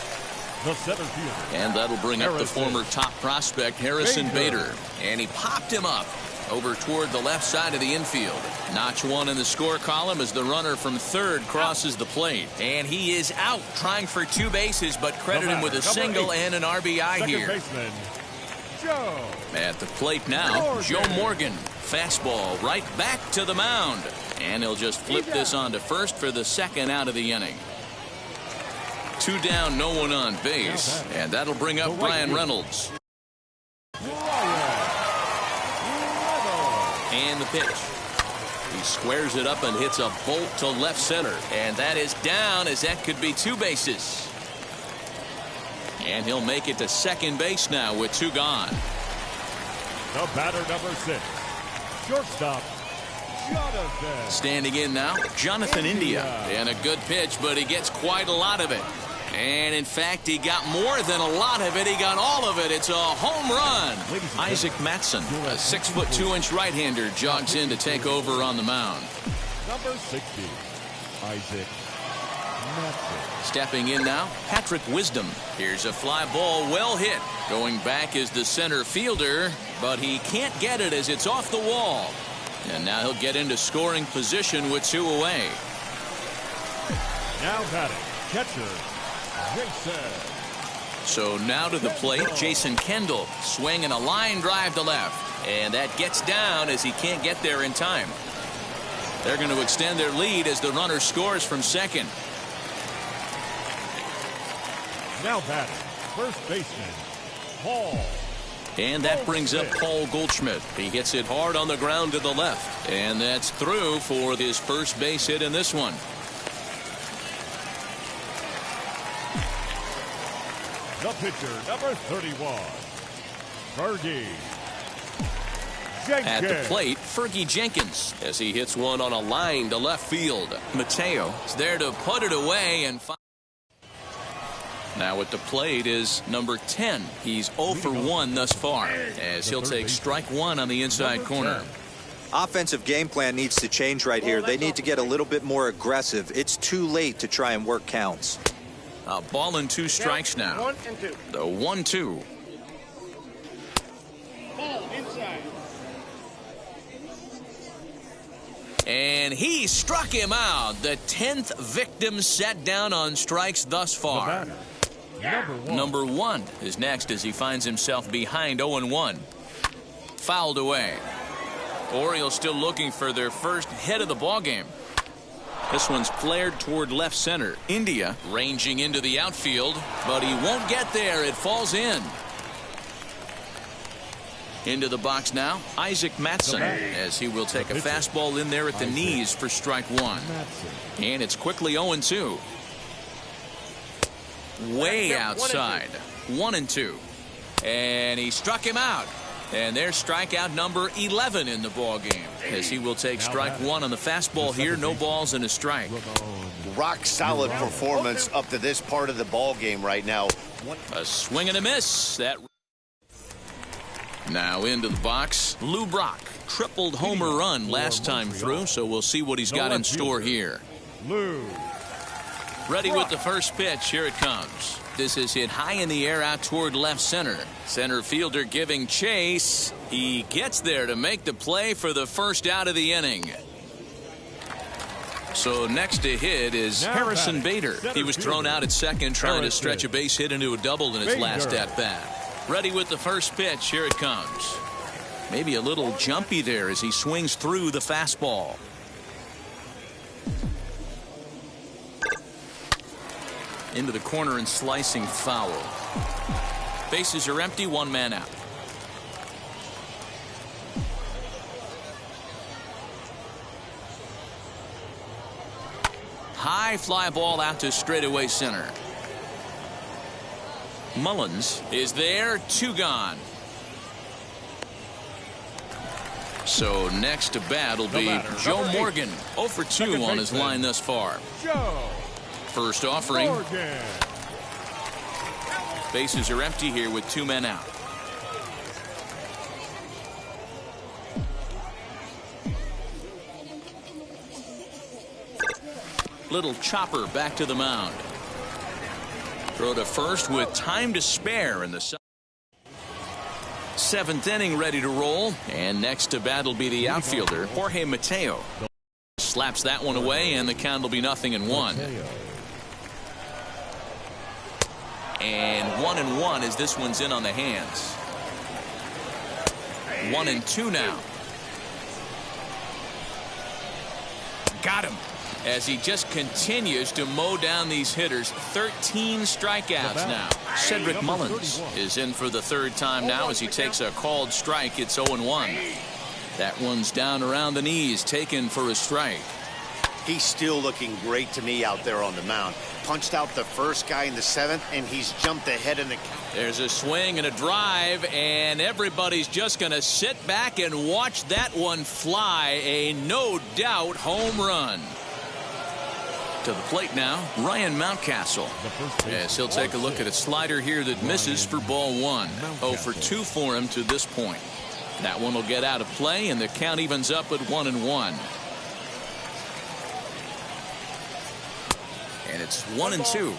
the center fielder. And that'll bring up the former top prospect, Harrison Bader. And he popped him up over toward the left side of the infield. Notch 1 in the score column as the runner from third crosses the plate. And he is out trying for 2 bases, but credit him with a single and an RBI here. Baseman, Joe. At the plate now, Joe Morgan. Fastball right back to the mound. And he'll just flip this on to first for the second out of the inning. 2 down, no one on base. And that'll bring up Brian Reynolds. And the pitch. He squares it up and hits a bolt to left center. And that is down as that could be 2 bases. And he'll make it to second base now with 2 gone. The batter number 6, shortstop, Jonathan. Standing in now, Jonathan India. And a good pitch, but he gets quite a lot of it. And in fact, he got more than a lot of it. He got all of it. It's a home run. Isaac Matson, a 6'2" right-hander, jogs in to take over on the mound. Number 60, Isaac Matson. Stepping in now, Patrick Wisdom. Here's a fly ball, well hit. Going back is the center fielder, but he can't get it as it's off the wall. And now he'll get into scoring position with 2 away. Now batting, catcher, Jason. So now to the plate, Jason Kendall. Swing and a line drive to left. And that gets down as he can't get there in time. They're going to extend their lead as the runner scores from second. Now batting, first baseman, Paul. And that brings up Paul Goldschmidt. He hits it hard on the ground to the left. And that's through for his first base hit in this one. The pitcher, number 31, Fergie Jenkins. At the plate, Fergie Jenkins, as he hits one on a line to left field. Mateo is there to put it away. And now at the plate is number 10. He's 0 for 1 thus far, as he'll take strike one on the inside corner. Offensive game plan needs to change right here. They need to get a little bit more aggressive. It's too late to try and work counts. A ball and 2 strikes now. 1 and 2. The 1-2. Ball inside. And he struck him out. The 10th victim set down on strikes thus far. Number 1 is next as he finds himself behind 0-1. Fouled away. Orioles still looking for their first hit of the ballgame. This one's flared toward left center. India ranging into the outfield, but he won't get there. It falls in. Into the box now, Isaac Matson, as he will take a fastball in there at the knees for strike one. And it's quickly 0-2. Way outside. 1-2. And he struck him out. And there's strikeout number 11 in the ball game, as he will take strike one on the fastball here. No balls and a strike. Rock solid performance up to this part of the ball game right now. A swing and a miss. That now into the box, Lou Brock. Tripled homer run last time through, so we'll see what he's got in store here. Lou. Ready with the first pitch. Here it comes. This is hit high in the air out toward left center. Center fielder giving chase. He gets there to make the play for the first out of the inning. So next to hit is Harrison Bader. He was thrown out at second trying to stretch a base hit into a double in his last at bat. Ready with the first pitch. Here it comes. Maybe a little jumpy there as he swings through the fastball. Into the corner and slicing foul. Bases are empty, 1 man out. High fly ball out to straightaway center. Mullins is there, 2 gone. So next to bat will be Joe Morgan, 0 for 2 on his line thus far. First offering. Bases are empty here with 2 men out. Little chopper back to the mound. Throw to first with time to spare in the 7th inning, ready to roll. And next to bat will be the outfielder, Jorge Mateo. Slaps that one away, and the count will be 0-1. And 1-1 as this one's in on the hands. 1-2 now. Got him. As he just continues to mow down these hitters. 13 strikeouts now. Cedric Mullins is in for the 3rd time now as he takes a called strike. It's 0-1. That one's down around the knees, taken for a strike. He's still looking great to me out there on the mound. Punched out the first guy in the 7th, and he's jumped ahead in the count. There's a swing and a drive, and everybody's just going to sit back and watch that one fly. A no-doubt home run. To the plate now, Ryan Mountcastle. Yes, he'll take a look at a slider here that misses for ball 1. 0 for 2 for him to this point. That one will get out of play, and the count evens up at 1-1. And it's 1-2.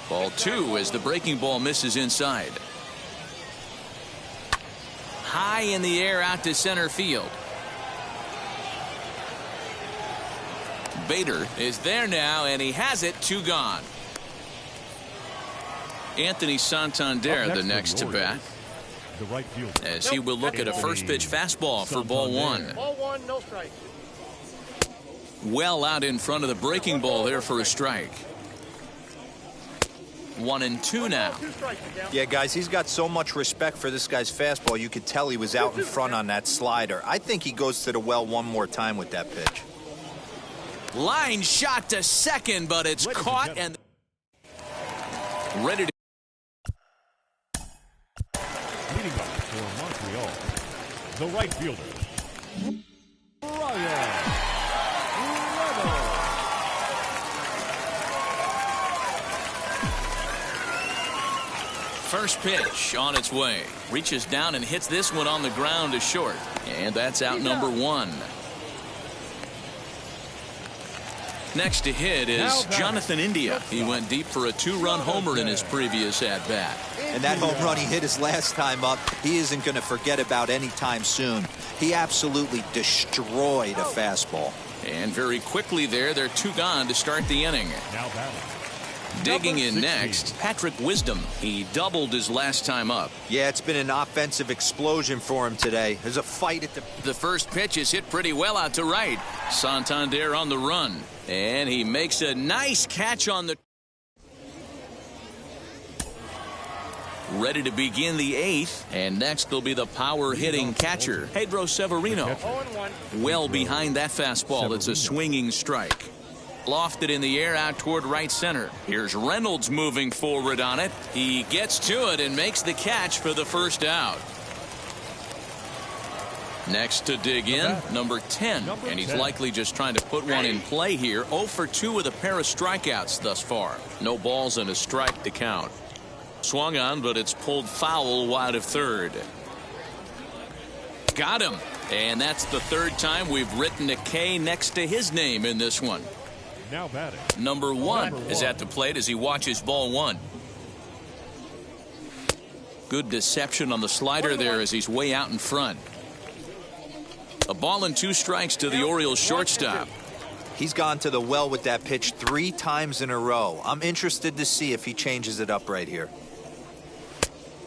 Ball 2 as the breaking ball misses inside. High in the air out to center field. Bader is there now, and he has it, 2 gone. Anthony Santander the next to bat. the right fielder. As he will look at a first pitch fastball for ball one. Ball one, no strike. Well out in front of the breaking ball there for a strike. 1-2 now. Yeah, guys, he's got so much respect for this guy's fastball. You could tell he was out in front on that slider. I think he goes to the well one more time with that pitch. Line shot to second, but it's caught and ready to. Leading up for Montreal, the right fielder, Ryan. First pitch on its way. Reaches down and hits this one on the ground to short. And that's out number one. Next to hit is Jonathan India. He went deep for a two-run homer in his previous at-bat. And that home run he hit his last time up, he isn't going to forget about anytime soon. He absolutely destroyed a fastball. And very quickly there, they're two gone to start the inning. Now batting. Digging in next, Patrick Wisdom. He doubled his last time up. Yeah, it's been an offensive explosion for him today. There's a fight at The first pitch is hit pretty well out to right. Santander on the run. And he makes a nice catch on the... Ready to begin the eighth. And next will be the power-hitting catcher, Pedro Severino. Well behind that fastball. It's a swinging strike. Lofted in the air out toward right center. Here's Reynolds moving forward on it. He gets to it and makes the catch for the first out. Next to dig in, number 10. And he's likely just trying to put one in play here. 0 for 2 with a pair of strikeouts thus far. No balls and a strike to count. Swung on, but it's pulled foul wide of third. Got him. And that's the third time we've written a K next to his name in this one. Now batting. Number one is at the plate as he watches ball one. Good deception on the slider there as he's way out in front. A ball and 2 strikes to the Orioles shortstop. He's gone to the well with that pitch 3 times in a row. I'm interested to see if he changes it up right here.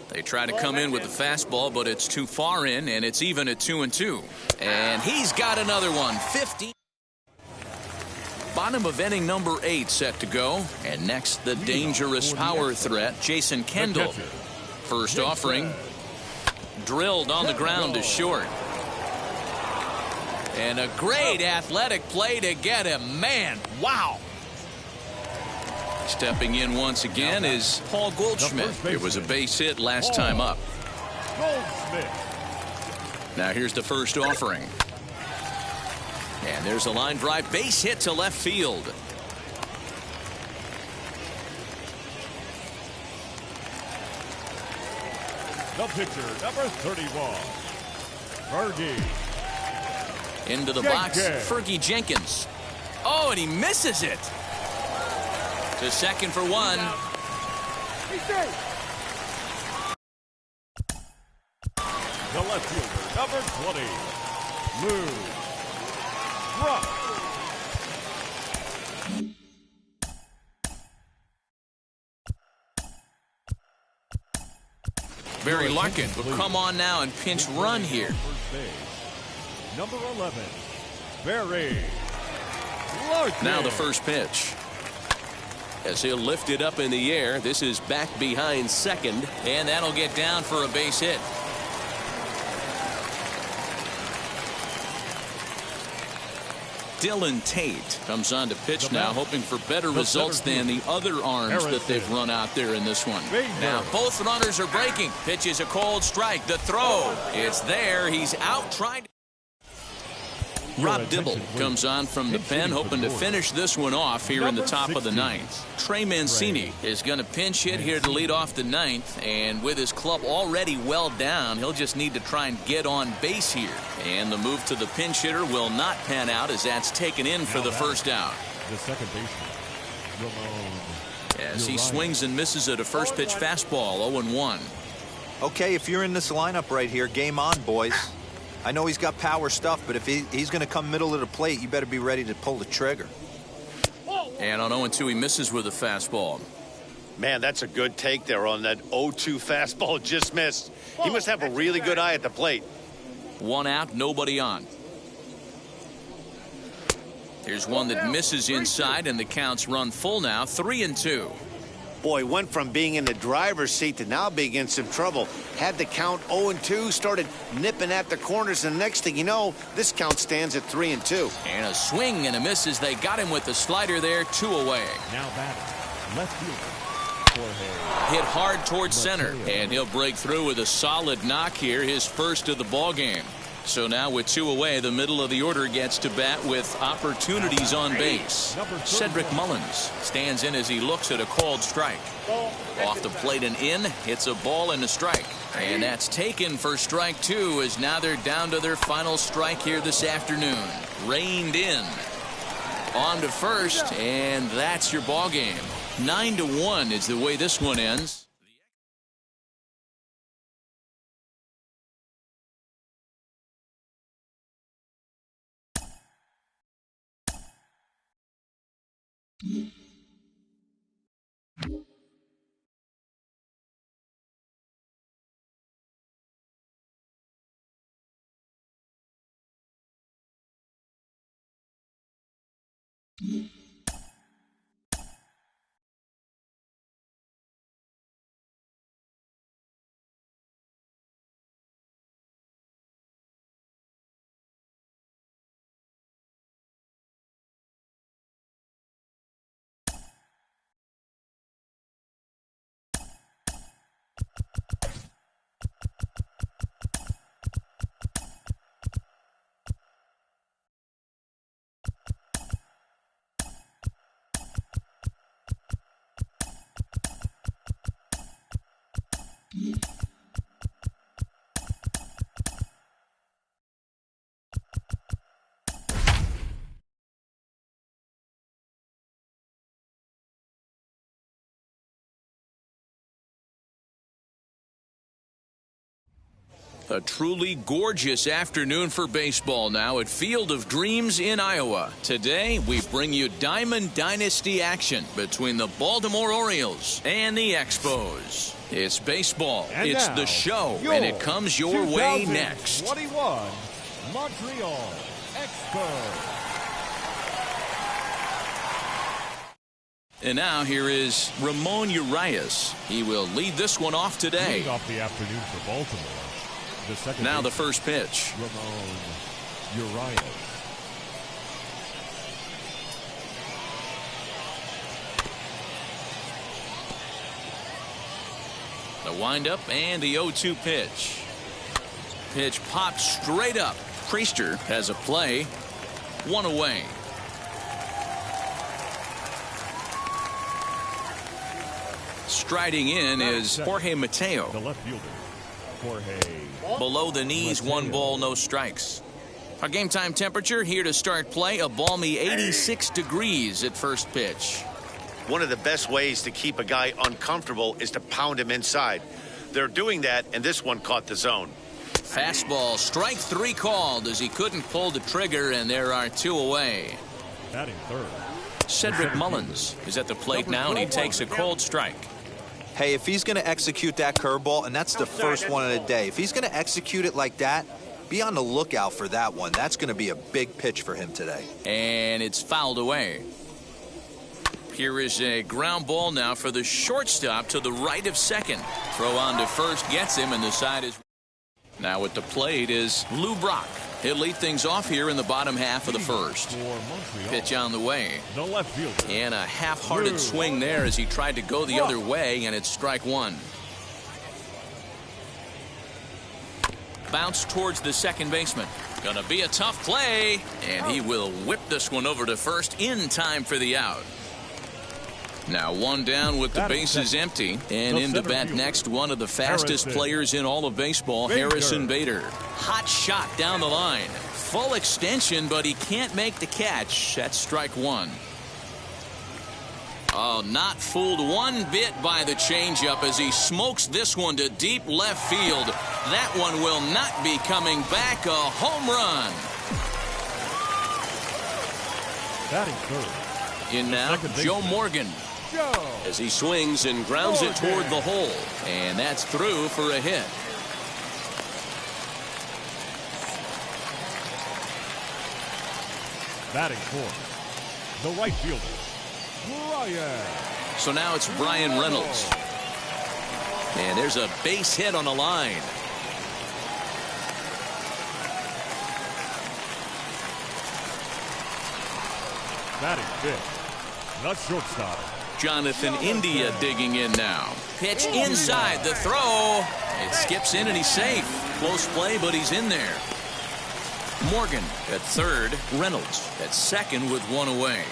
They try to come in with the fastball, but it's too far in, and it's even at 2-2. And he's got another one. 50. Bottom of inning number 8 set to go. And next, the dangerous power threat, Jason Kendall. First offering. Drilled on the ground to short. And a great athletic play to get him. Man, wow. Stepping in once again is Paul Goldschmidt. It was a base hit last time up. Now here's the first offering. And there's a line drive base hit to left field. The pitcher, number 31, Fergie. Into the box, Fergie Jenkins. Oh, and he misses it. To second for one. The left fielder, number 20, Lou Brock. Barry Larkin will come on now and pinch run here. Number 11, Barry Larkin. Now the first pitch. As he'll lift it up in the air, this is back behind second, and that'll get down for a base hit. Dylan Tate comes on to pitch now, hoping for better results than the other arms that they've run out there in this one. Now both runners are breaking. Pitch is a cold strike. The throw. It's there. He's out trying to... Rob Dibble comes on from the pen, hoping to finish this one off here in the top of the ninth. Trey Mancini is going to pinch hit here to lead off the ninth, and with his club already well down, he'll just need to try and get on base here. And the move to the pinch hitter will not pan out as that's taken in for the first out. The second baseman, as he swings and misses at a first pitch fastball, 0-1. Okay, if you're in this lineup right here, game on, boys. I know he's got power stuff, but if he's going to come middle of the plate, you better be ready to pull the trigger. And on 0-2, he misses with a fastball. Man, that's a good take there on that 0-2 fastball just missed. He must have a really good eye at the plate. One out, nobody on. Here's one that misses inside, and the count's run full now, 3-2. Boy, went from being in the driver's seat to now being in some trouble. Had the count 0-2, started nipping at the corners, and the next thing you know, this count stands at 3-2. And a swing and a miss as they got him with the slider there, 2 away. Now batting, left fielder. Hit hard towards center, and he'll break through with a solid knock here, his first of the ball game. So now with 2 away, the middle of the order gets to bat with opportunities on base. Cedric Mullins stands in as he looks at a called strike. Off the plate and in, hits a ball and a strike. And that's taken for strike 2, as now they're down to their final strike here this afternoon. Reined in. On to first, and that's your ball game. 9-1 is the way this one ends. A truly gorgeous afternoon for baseball now at Field of Dreams in Iowa. Today, we bring you Diamond Dynasty action between the Baltimore Orioles and the Expos. It's baseball, And it's now, the show, and it comes your way next. 2021 Montreal Expos. And now here is Ramon Urias. He will lead this one off today. Leading off the afternoon for Baltimore. Now the first pitch. Ramon Urias. The windup and the 0-2 pitch. Pitch popped straight up. Priester has a play. 1 away. Striding in is Jorge Mateo. The left fielder, Jorge. Below the knees, 1 ball, no strikes. Our game time temperature here to start play, a balmy 86 degrees at first pitch. One of the best ways to keep a guy uncomfortable is to pound him inside. They're doing that, and this one caught the zone. Fastball, strike 3 called as he couldn't pull the trigger, and there are 2 away. Batting third. Cedric Mullins is at the plate now, and he takes a cold strike. Hey, if he's going to execute that curveball, and that's the first one of the day, if he's going to execute it like that, be on the lookout for that one. That's going to be a big pitch for him today. And it's fouled away. Here is a ground ball now for the shortstop to the right of second. Throw on to first gets him, and the side is... Now at the plate is Lou Brock. He'll lead things off here in the bottom half of the first. Pitch on the way. The left fielder. And a half-hearted swing there as he tried to go the other way, and it's strike 1. Bounce towards the second baseman. Gonna be a tough play, and he will whip this one over to first in time for the out. Now 1 down with the bases empty, and in to bat next, one of the fastest players in all of baseball, Harrison Bader. Hot shot down the line. Full extension, but he can't make the catch. That's strike 1. Oh, not fooled one bit by the changeup as he smokes this one to deep left field. That one will not be coming back. A home run. Batting third. In now, Joe Morgan. as he swings and grounds it toward the hole. And that's through for a hit. Batting fourth, the right fielder, Brian. So now it's Brian Reynolds. And there's a base hit on the line. Batting fifth, the shortstop, Jonathan India digging in now. Pitch inside the throw. It skips in and he's safe. Close play, but he's in there. Morgan at third. Reynolds at second with one away.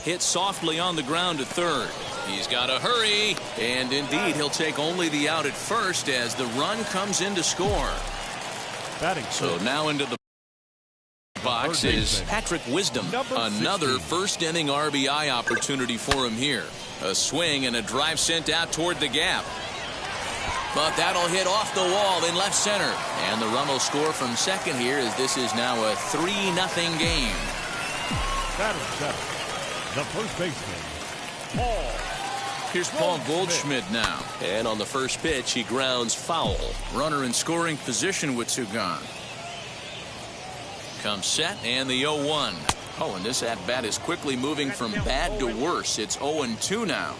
Hit softly on the ground to third. He's got to hurry. And indeed, he'll take only the out at first as the run comes in to score. So now into the box is Patrick Wisdom. Another first inning RBI opportunity for him here. A swing and a drive sent out toward the gap. But that'll hit off the wall in left center. And the run will score from second here as this is now a 3-0 game. Batter seven, the first baseman, Paul. Here's Paul Goldschmidt now. And on the first pitch, he grounds foul. Runner in scoring position with two gone. Comes set and the 0-1. Oh, and this at-bat is quickly moving from bad to worse. It's 0-2 now.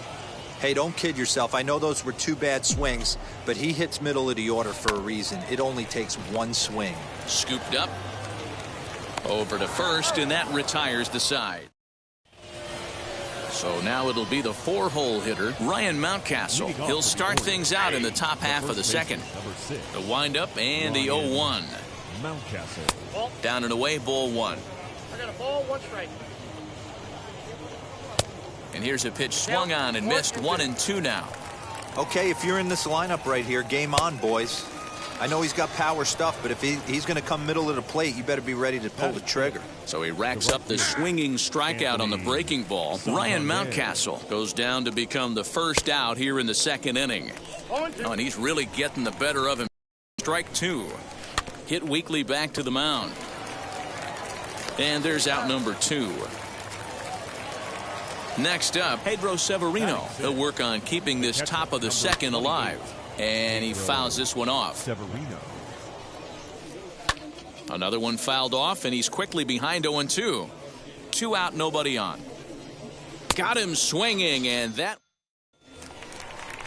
Hey, don't kid yourself. I know those were two bad swings, but he hits middle of the order for a reason. It only takes one swing. Scooped up. Over to first, and that retires the side. So now it'll be the four-hole hitter, Ryan Mountcastle. He'll start things out in the top half of the second. The windup and the 0-1. Mountcastle. Down and away, ball one. I got a ball, one strike. And here's a pitch swung on and missed. 1-2 now. Okay, if you're in this lineup right here, game on, boys. I know he's got power stuff, but if he's going to come middle of the plate, you better be ready to pull the trigger. So he racks up the swinging strikeout on the breaking ball. Ryan Mountcastle goes down to become the first out here in the second inning. Oh, and he's really getting the better of him. Strike two. Hit weakly back to the mound. And there's out number two. Next up, Pedro Severino. He'll work on keeping this top of the second alive. And he fouls this one off. Severino. Another one fouled off, and he's quickly behind 0-2. 2 out, nobody on. Got him swinging, and that.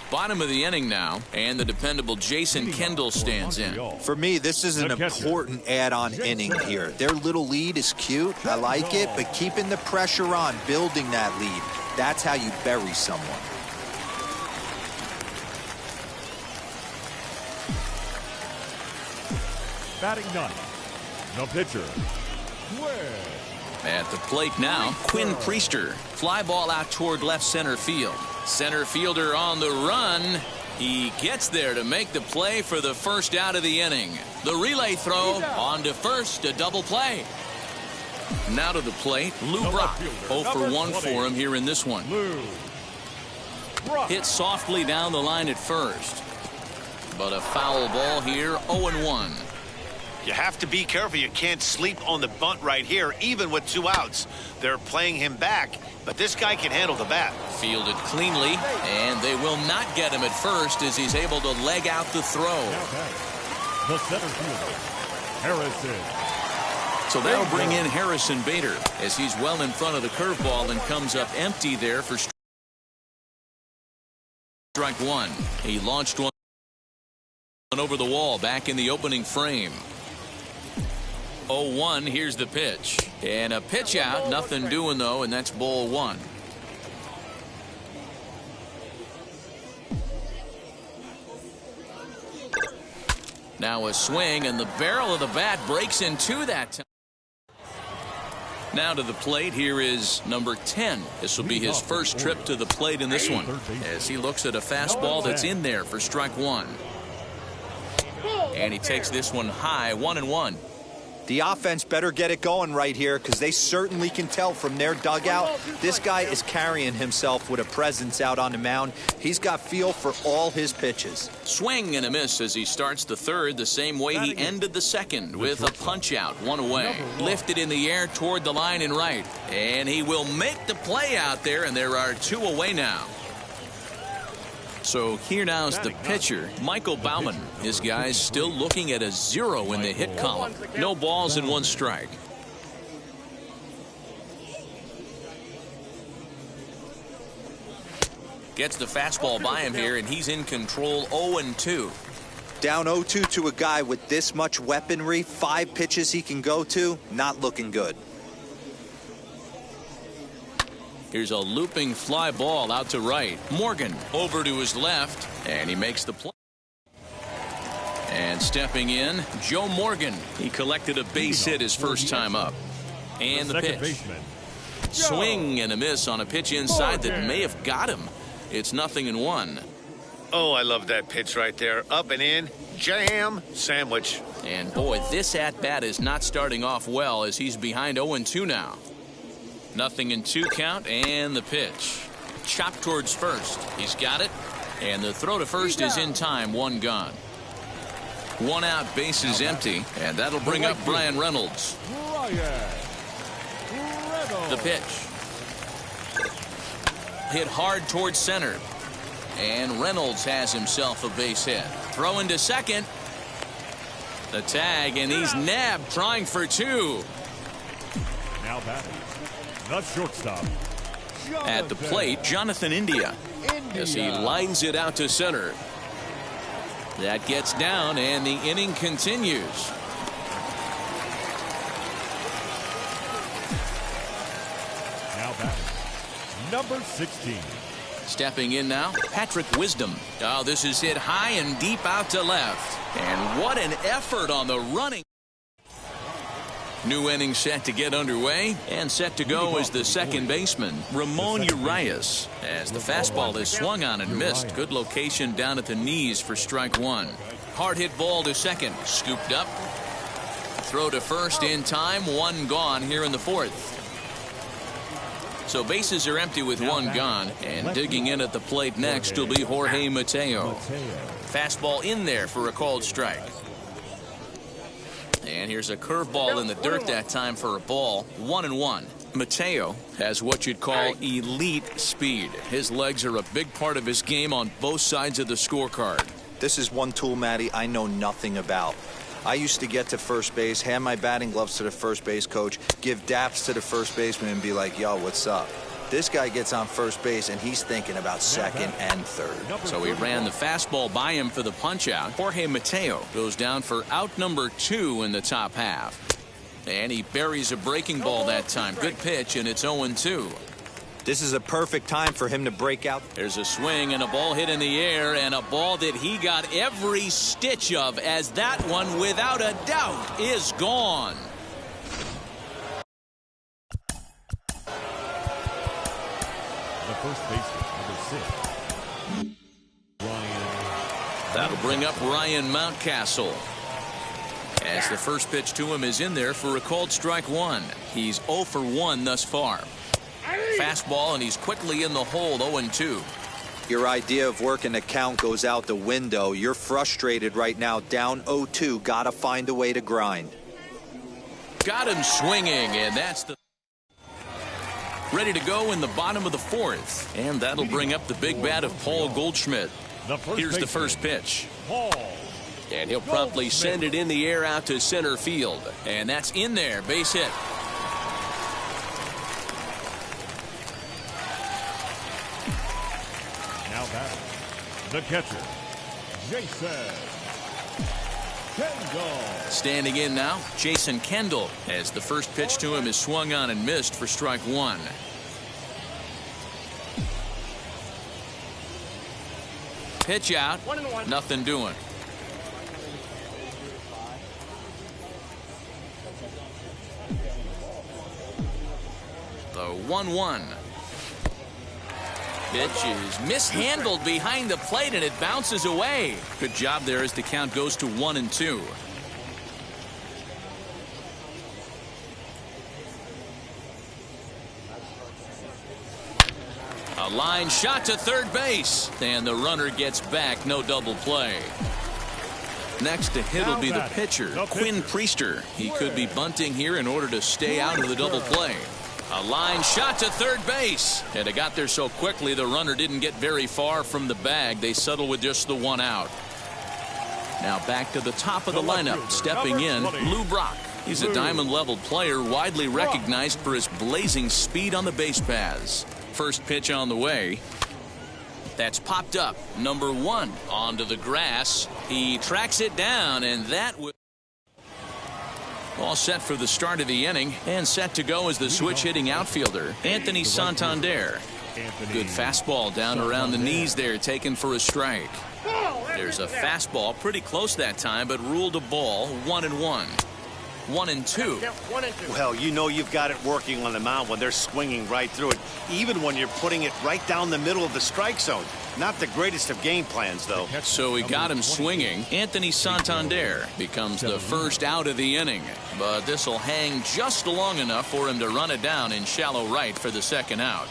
Bottom of the inning now, and the dependable Jason Kendall stands in. For me, this is an important add-on inning here. Their little lead is cute. I like it, but keeping the pressure on, building that lead, that's how you bury someone. Batting ninth, the pitcher, At the plate now, Quinn Priester. Fly ball out toward left center field. Center fielder on the run. He gets there to make the play for the first out of the inning. The relay throw on to first, a double play. Now to the plate, Lou Brock. 0 for 1 for him here in this one. Hit softly down the line at first. But a foul ball here, 0-1. You have to be careful. You can't sleep on the bunt right here, even with 2 outs. They're playing him back, but this guy can handle the bat. Fielded cleanly, and they will not get him at first as he's able to leg out the throw. the center fielder, Harrison. So that'll bring in Harrison Bader as he's well in front of the curveball and comes up empty there for strike one. He launched one over the wall back in the opening frame. 0-1, here's the pitch. And a pitch out, nothing doing though, and that's ball one. Now a swing, and the barrel of the bat breaks in two that time. Now to the plate, here is number 10. This will be his first trip to the plate in this one, as he looks at a fastball that's in there for strike one. And he takes this one high, 1-1. The offense better get it going right here because they certainly can tell from their dugout. This guy is carrying himself with a presence out on the mound. He's got feel for all his pitches. Swing and a miss as he starts the third the same way he ended the second with a punch out, one away. Lifted in the air toward the line and right. And he will make the play out there, and there are two away now. So here now is the pitcher, Michael Baumann. His guy's still looking at a 0 in the hit column. No balls and 1 strike. Gets the fastball by him here, and he's in control 0-2. Down 0-2 to a guy with this much weaponry, 5 pitches he can go to, not looking good. Here's a looping fly ball out to right. Morgan over to his left, and he makes the play. And stepping in, Joe Morgan. He collected a base hit his first time up. And the pitch. Swing and a miss on a pitch inside that may have got him. It's 0-1. Oh, I love that pitch right there. Up and in, jam, sandwich. And boy, this at-bat is not starting off well as he's behind 0-2 now. 0-2 count, and the pitch. Chopped towards first. He's got it. And the throw to first is in time. 1 gone. 1 out, base is empty. And that'll bring up Brian Reynolds. The pitch. Hit hard towards center. And Reynolds has himself a base hit. Throw into second. The tag, and he's nabbed, trying for 2. Now batting, the shortstop. At the plate, Jonathan India. As he lines it out to center. That gets down, and the inning continues. Now batting, number 16. Stepping in now, Patrick Wisdom. Oh, this is hit high and deep out to left. And what an effort on the running. New inning set to get underway, and set to go is the second baseman, Ramon Urias. As the fastball is swung on and missed. Good location down at the knees for strike 1. Hard hit ball to second, scooped up. Throw to first in time, 1 gone here in the 4th. So bases are empty with 1 gone, and digging in at the plate next will be Jorge Mateo. Fastball in there for a called strike. And here's a curveball in the dirt that time for a ball. 1-1. Mateo has what you'd call elite speed. His legs are a big part of his game on both sides of the scorecard. This is one tool, Matty, I know nothing about. I used to get to first base, hand my batting gloves to the first base coach, give daps to the first baseman, and be like, yo, what's up? This guy gets on first base, and he's thinking about second and third. So he ran the fastball by him for the punch-out. Jorge Mateo goes down for out number 2 in the top half. And he buries a breaking ball that time. Good pitch, and it's 0-2. This is a perfect time for him to break out. There's a swing and a ball hit in the air, and a ball that he got every stitch of, as that one, without a doubt, is gone. First baseman, number 6. That'll bring up Ryan Mountcastle. As the first pitch to him is in there for a called strike 1. He's 0 for 1 thus far. Fastball, and he's quickly in the hole, 0-2. Your idea of working the count goes out the window. You're frustrated right now, down 0-2. Gotta find a way to grind. Got him swinging, and that's the... Ready to go in the bottom of the 4th. And that'll bring up the big bat of Paul Goldschmidt. Here's the first pitch. And he'll promptly send it in the air out to center field. And that's in there, base hit. Now batting, the catcher, Jason Kendall. Standing in now, Jason Kendall, as the first pitch to him is swung on and missed for strike 1. Pitch out, nothing doing. The 1-1. Pitch is mishandled behind the plate, and it bounces away. Good job there as the count goes to 1-2. A line shot to third base, and the runner gets back. No double play. Next to hit will be the pitcher, Quinn Priester. He could be bunting here in order to stay out of the double play. A line shot to third base, and it got there so quickly the runner didn't get very far from the bag. They settle with just the one out. Now back to the top of the lineup, stepping in, Lou Brock. He's a diamond-level player, widely recognized for his blazing speed on the base paths. First pitch on the way. That's popped up. Number 1 onto the grass. He tracks it down, and that will... All set for the start of the inning, and set to go as the switch-hitting outfielder, Anthony Santander. Good fastball down around the knees there, taken for a strike. There's a fastball pretty close that time, but ruled a ball. 1-1. 1-2. Well, you know you've got it working on the mound when they're swinging right through it, even when you're putting it right down the middle of the strike zone. Not the greatest of game plans, though. So he got him swinging. Anthony Santander becomes the first out of the inning, but this will hang just long enough for him to run it down in shallow right for the second out.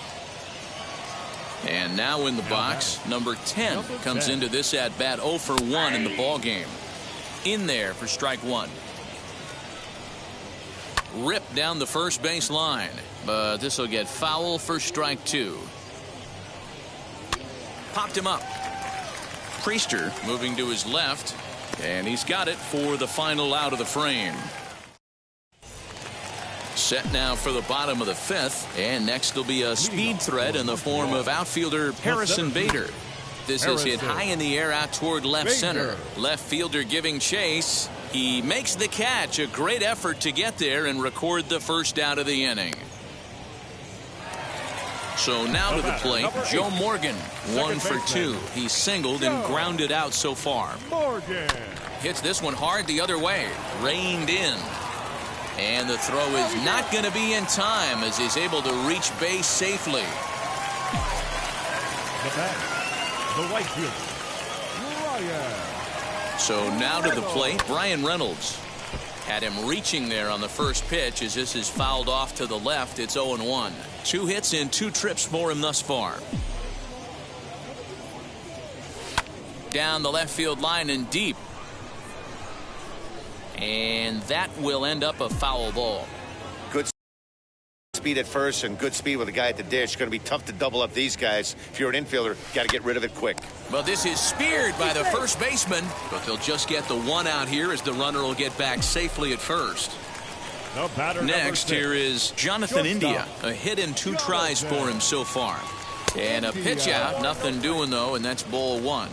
And now in the box, number 10 comes into this at-bat 0 for 1 in the ball game. In there for strike 1. Ripped down the first base line, but this will get foul for strike 2. Popped him up. Priester moving to his left, and he's got it for the final out of the frame. Set now for the bottom of the 5th, and next will be a speed threat in the form of outfielder Harrison Bader. This is hit high in the air out toward left center. Left fielder giving chase. He makes the catch. A great effort to get there and record the first out of the inning. So now to the plate, Joe Morgan, 1 for 2. He's singled and grounded out so far. Hits this one hard the other way. Reined in. And the throw is not going to be in time as he's able to reach base safely. The right fielder, Ryan. So now to the plate, Brian Reynolds. Had him reaching there on the first pitch as this is fouled off to the left. It's 0-1. 2 hits and 2 trips for him thus far. Down the left field line and deep. And that will end up a foul ball. Good speed at first and good speed with the guy at the dish. It's going to be tough to double up these guys. If you're an infielder, got to get rid of it quick. Well, this is speared by the first baseman, but they'll just get the one out here as the runner will get back safely at first. Next, here is Jonathan India. A hit and 2 tries for him so far. And a pitch out, nothing doing though, and that's ball 1.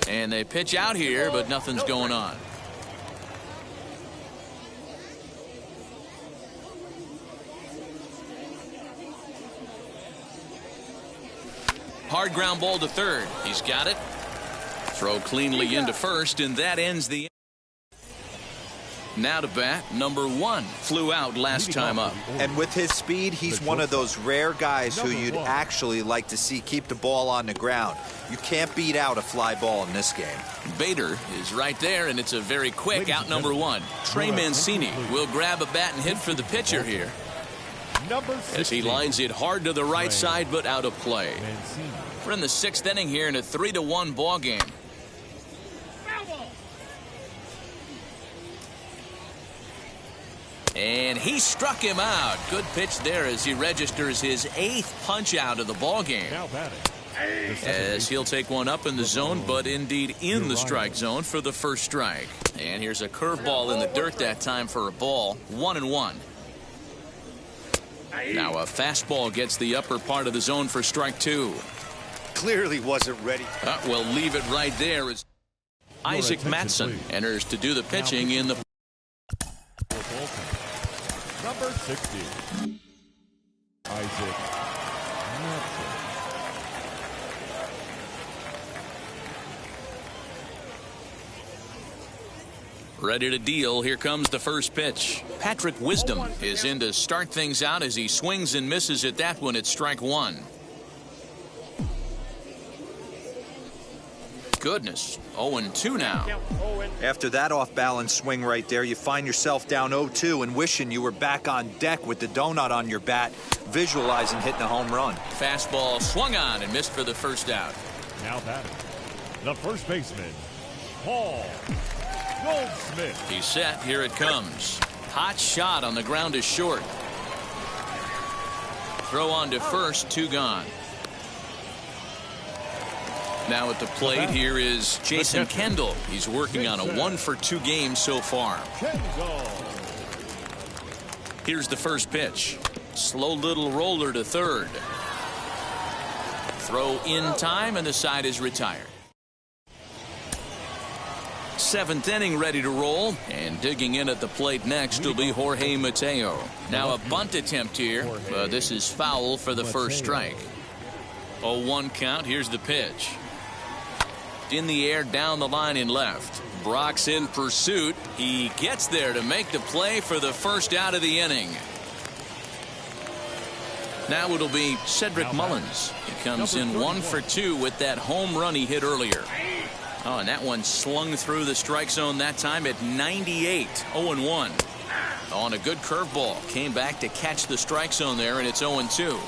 And they pitch out here, but nothing's going on. Hard ground ball to third. He's got it. Throw cleanly into first, and that ends the inning. Now to bat, number 1. Flew out last time up. And with his speed, he's one of those rare guys who you'd actually like to see keep the ball on the ground. You can't beat out a fly ball in this game. Bader is right there, and it's a very quick out number 1. Trey Mancini will grab a bat and hit for the pitcher here. As he lines it hard to the right side, but out of play. We're in the 6th inning here in a 3-1 ball game. And he struck him out. Good pitch there as he registers his 8th punch out of the ball game. As he'll take one up in the zone, but indeed in the strike zone for the first strike. And here's a curveball in the dirt that time for a ball. 1-1. Now a fastball gets the upper part of the zone for strike 2. Clearly wasn't ready. We'll leave it right there as Isaac Matson enters to do the pitching in the Number 60, Isaac Matson. Ready to deal. Here comes the first pitch. Patrick Wisdom is in to start things out as he swings and misses at that one at strike 1. goodness. 0-2 now. After that off-balance swing right there, you find yourself down 0-2 and wishing you were back on deck with the donut on your bat, visualizing hitting a home run. Fastball swung on and missed for the first out. Now batting, the first baseman, Paul Goldschmidt. He's set. Here it comes. Hot shot on the ground is short. Throw on to first, 2 gone. Now at the plate, here is Jason Kendall. He's working on a 1-for-2 game so far. Here's the first pitch. Slow little roller to third. Throw in time, and the side is retired. 7th inning ready to roll, and digging in at the plate next will be Jorge Mateo. Now a bunt attempt here, but this is foul for the first strike. 0-1 count. Here's the pitch. In the air, down the line in left. Brock's in pursuit. He gets there to make the play for the first out of the inning. Now it'll be Cedric Mullins. He comes in 1-for-2 with that home run he hit earlier. Oh, and that one slung through the strike zone that time at 98. 0-1. On a good curveball. Came back to catch the strike zone there, and it's 0-2.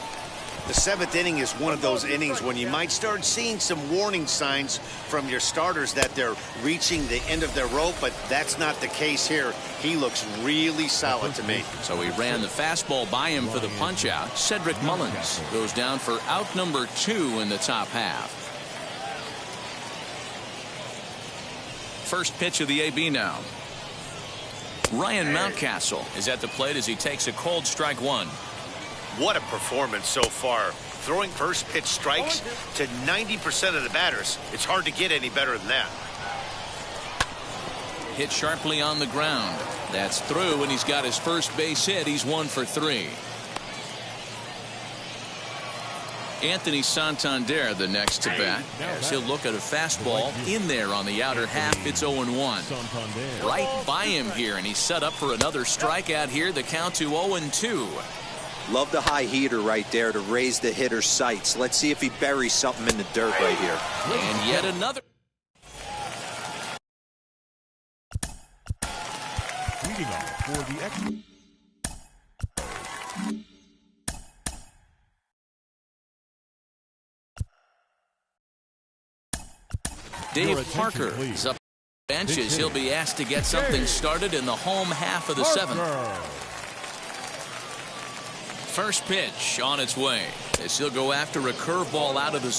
The 7th inning is one of those innings when you might start seeing some warning signs from your starters that they're reaching the end of their rope, but that's not the case here. He looks really solid to me. So he ran the fastball by him for the punch out. Cedric Mullins goes down for out number 2 in the top half. First pitch of the AB now. Ryan Mountcastle is at the plate as he takes a cold strike 1. What a performance so far. Throwing first pitch strikes to 90% of the batters. It's hard to get any better than that. Hit sharply on the ground. That's through, and he's got his first base hit. He's 1-for-3. Anthony Santander the next to bat as he'll look at a fastball in there on the outer half. It's 0-1. Right by him here, and he's set up for another strikeout here. The count to 0-2. Love the high heater right there to raise the hitter's sights. Let's see if he buries something in the dirt right here. And yet another. Leading off for the extra. Dave Parker is up benches. He'll be asked to get something started in the home half of the 7th. First pitch on its way as he'll go after a curveball out of the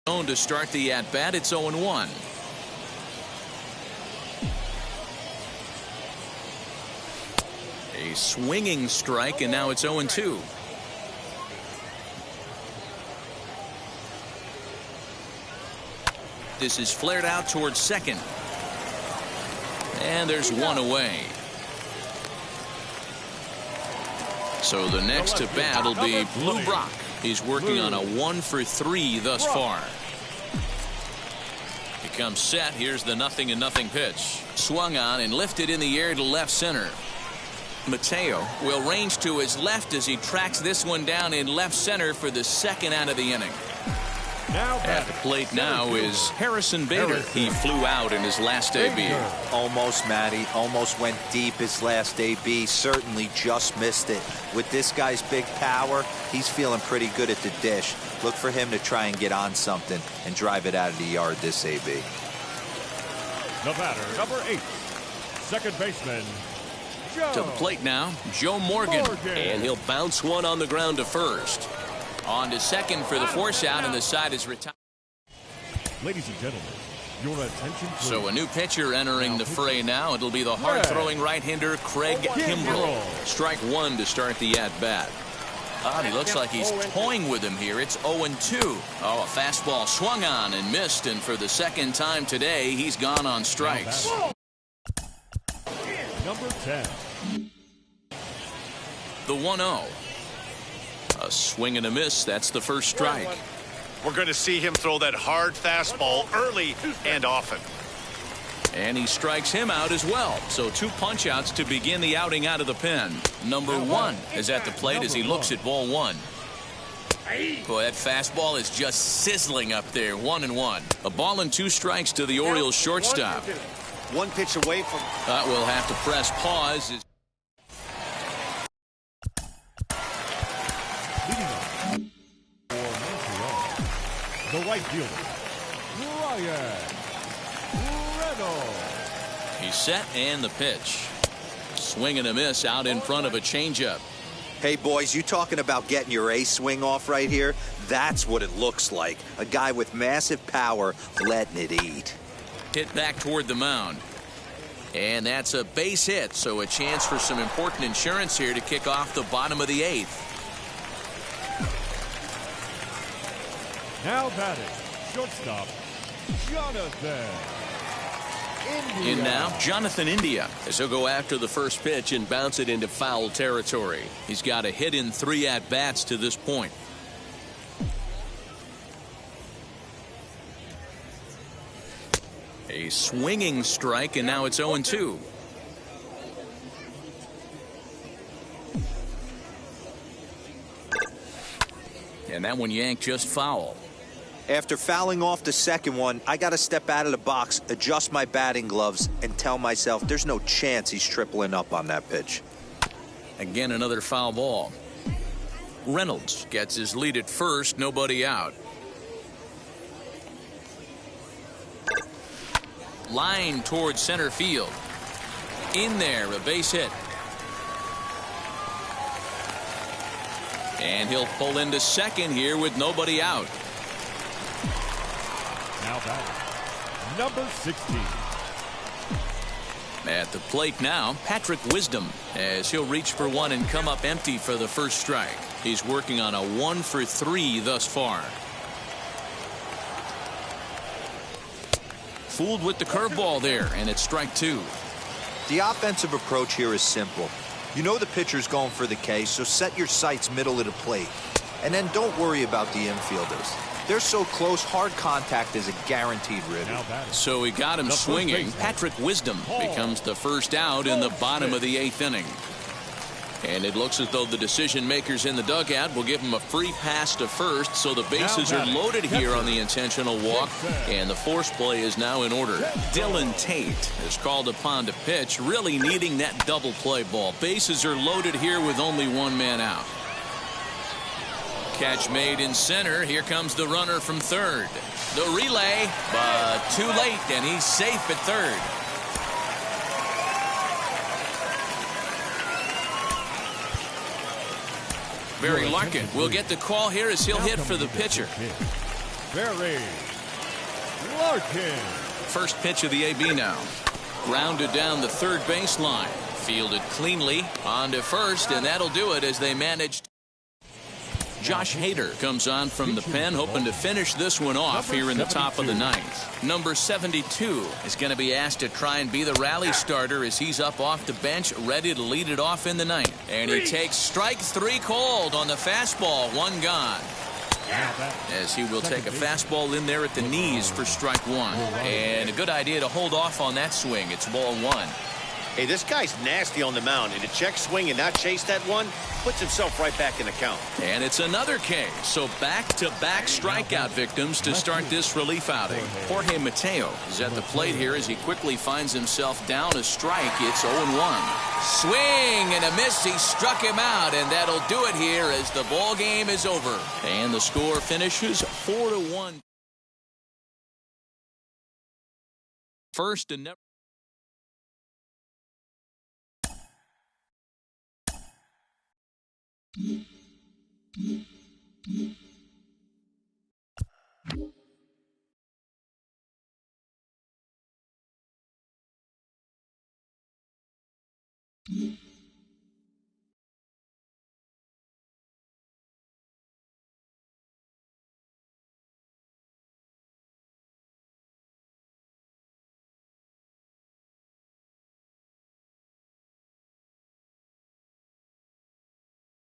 zone to start the at-bat. It's 0-1. A swinging strike, and now it's 0-2. This is flared out towards second. And there's one away. So the next to bat will be Lou Brock. He's working on a 1-for-3 thus far. He comes set. Here's the 0-0 pitch. Swung on and lifted in the air to left center. Mateo will range to his left as he tracks this one down in left center for the second out of the inning. At the plate now is Harrison Bader. He flew out in his last AB. Almost, Matty. Almost went deep his last AB. Certainly just missed it. With this guy's big power, he's feeling pretty good at the dish. Look for him to try and get on something and drive it out of the yard this AB. The batter, number 8, second baseman, Joe. To the plate now, Joe Morgan. And he'll bounce one on the ground to first. On to second for the force out, and the side is retired. Ladies and gentlemen, your attention please. So a new pitcher entering the fray now. It'll be the hard-throwing right-hander Craig Kimbrell. Strike 1 to start the at-bat. He looks like he's toying with him here. It's 0-2. Oh, a fastball swung on and missed, and for the second time today, he's gone on strikes. Number 10. The 1-0. A swing and a miss. That's the first strike. We're going to see him throw that hard fastball early and often. And he strikes him out as well. So 2 punch-outs to begin the outing out of the pen. Number 1 is at the plate as he looks at ball 1. Boy, that fastball is just sizzling up there. 1-1. A ball and 2 strikes to the Orioles shortstop. One pitch away from. We'll have to press pause. Leading up for Montreal, the right fielder, Ryan Reynolds. He's set and the pitch. Swing and a miss out in front of a changeup. Hey, boys, you talking about getting your ace swing off right here? That's what it looks like. A guy with massive power letting it eat. Hit back toward the mound. And that's a base hit, so a chance for some important insurance here to kick off the bottom of the 8th. Now batting, shortstop, Jonathan India. In now, Jonathan India, as he'll go after the first pitch and bounce it into foul territory. He's got a hit in 3 at-bats to this point. A swinging strike, and now it's 0-2. And that one yanked just foul. After fouling off the second one, I got to step out of the box, adjust my batting gloves, and tell myself there's no chance he's tripling up on that pitch. Again, another foul ball. Reynolds gets his lead at first, nobody out. Line towards center field. In there, a base hit. And he'll pull into second here with nobody out. Now batting, number 16. At the plate now, Patrick Wisdom, as he'll reach for one and come up empty for the first strike. He's working on a 1 for 3 thus far. Fooled with the curveball there, and it's strike 2. The offensive approach here is simple. You know the pitcher's going for the K, so set your sights middle of the plate. And then don't worry about the infielders. They're so close, hard contact is a guaranteed ribby. So he got him swinging. Patrick Wisdom becomes the first out in the bottom of the 8th inning. And it looks as though the decision makers in the dugout will give him a free pass to first, so the bases are loaded here on the intentional walk, and the force play is now in order. Dylan Tate is called upon to pitch, really needing that double play ball. Bases are loaded here with only 1 man out. Catch made in center. Here comes the runner from third. The relay, but too late, and he's safe at third. Barry Larkin will get the call here as he'll hit for the pitcher. Barry Larkin. First pitch of the AB now. Grounded down the third baseline. Fielded cleanly on to first, and that'll do it as they managed. Josh Hader comes on from the pen, hoping to finish this one off here in the top of the 9th. Number 72 is going to be asked to try and be the rally starter as he's up off the bench, ready to lead it off in the 9th. And he takes strike 3 called on the fastball, 1 gone. As he will take a fastball in there at the knees for strike 1. And a good idea to hold off on that swing. It's ball 1. Hey, this guy's nasty on the mound, and to check swing and not chase that one puts himself right back in the count. And it's another K. So back-to-back strikeout victims to start this relief outing. Jorge Mateo is at the plate here as he quickly finds himself down a strike. It's 0-1. Swing and a miss. He struck him out, and that'll do it here as the ball game is over. And the score finishes 4-1. First and never.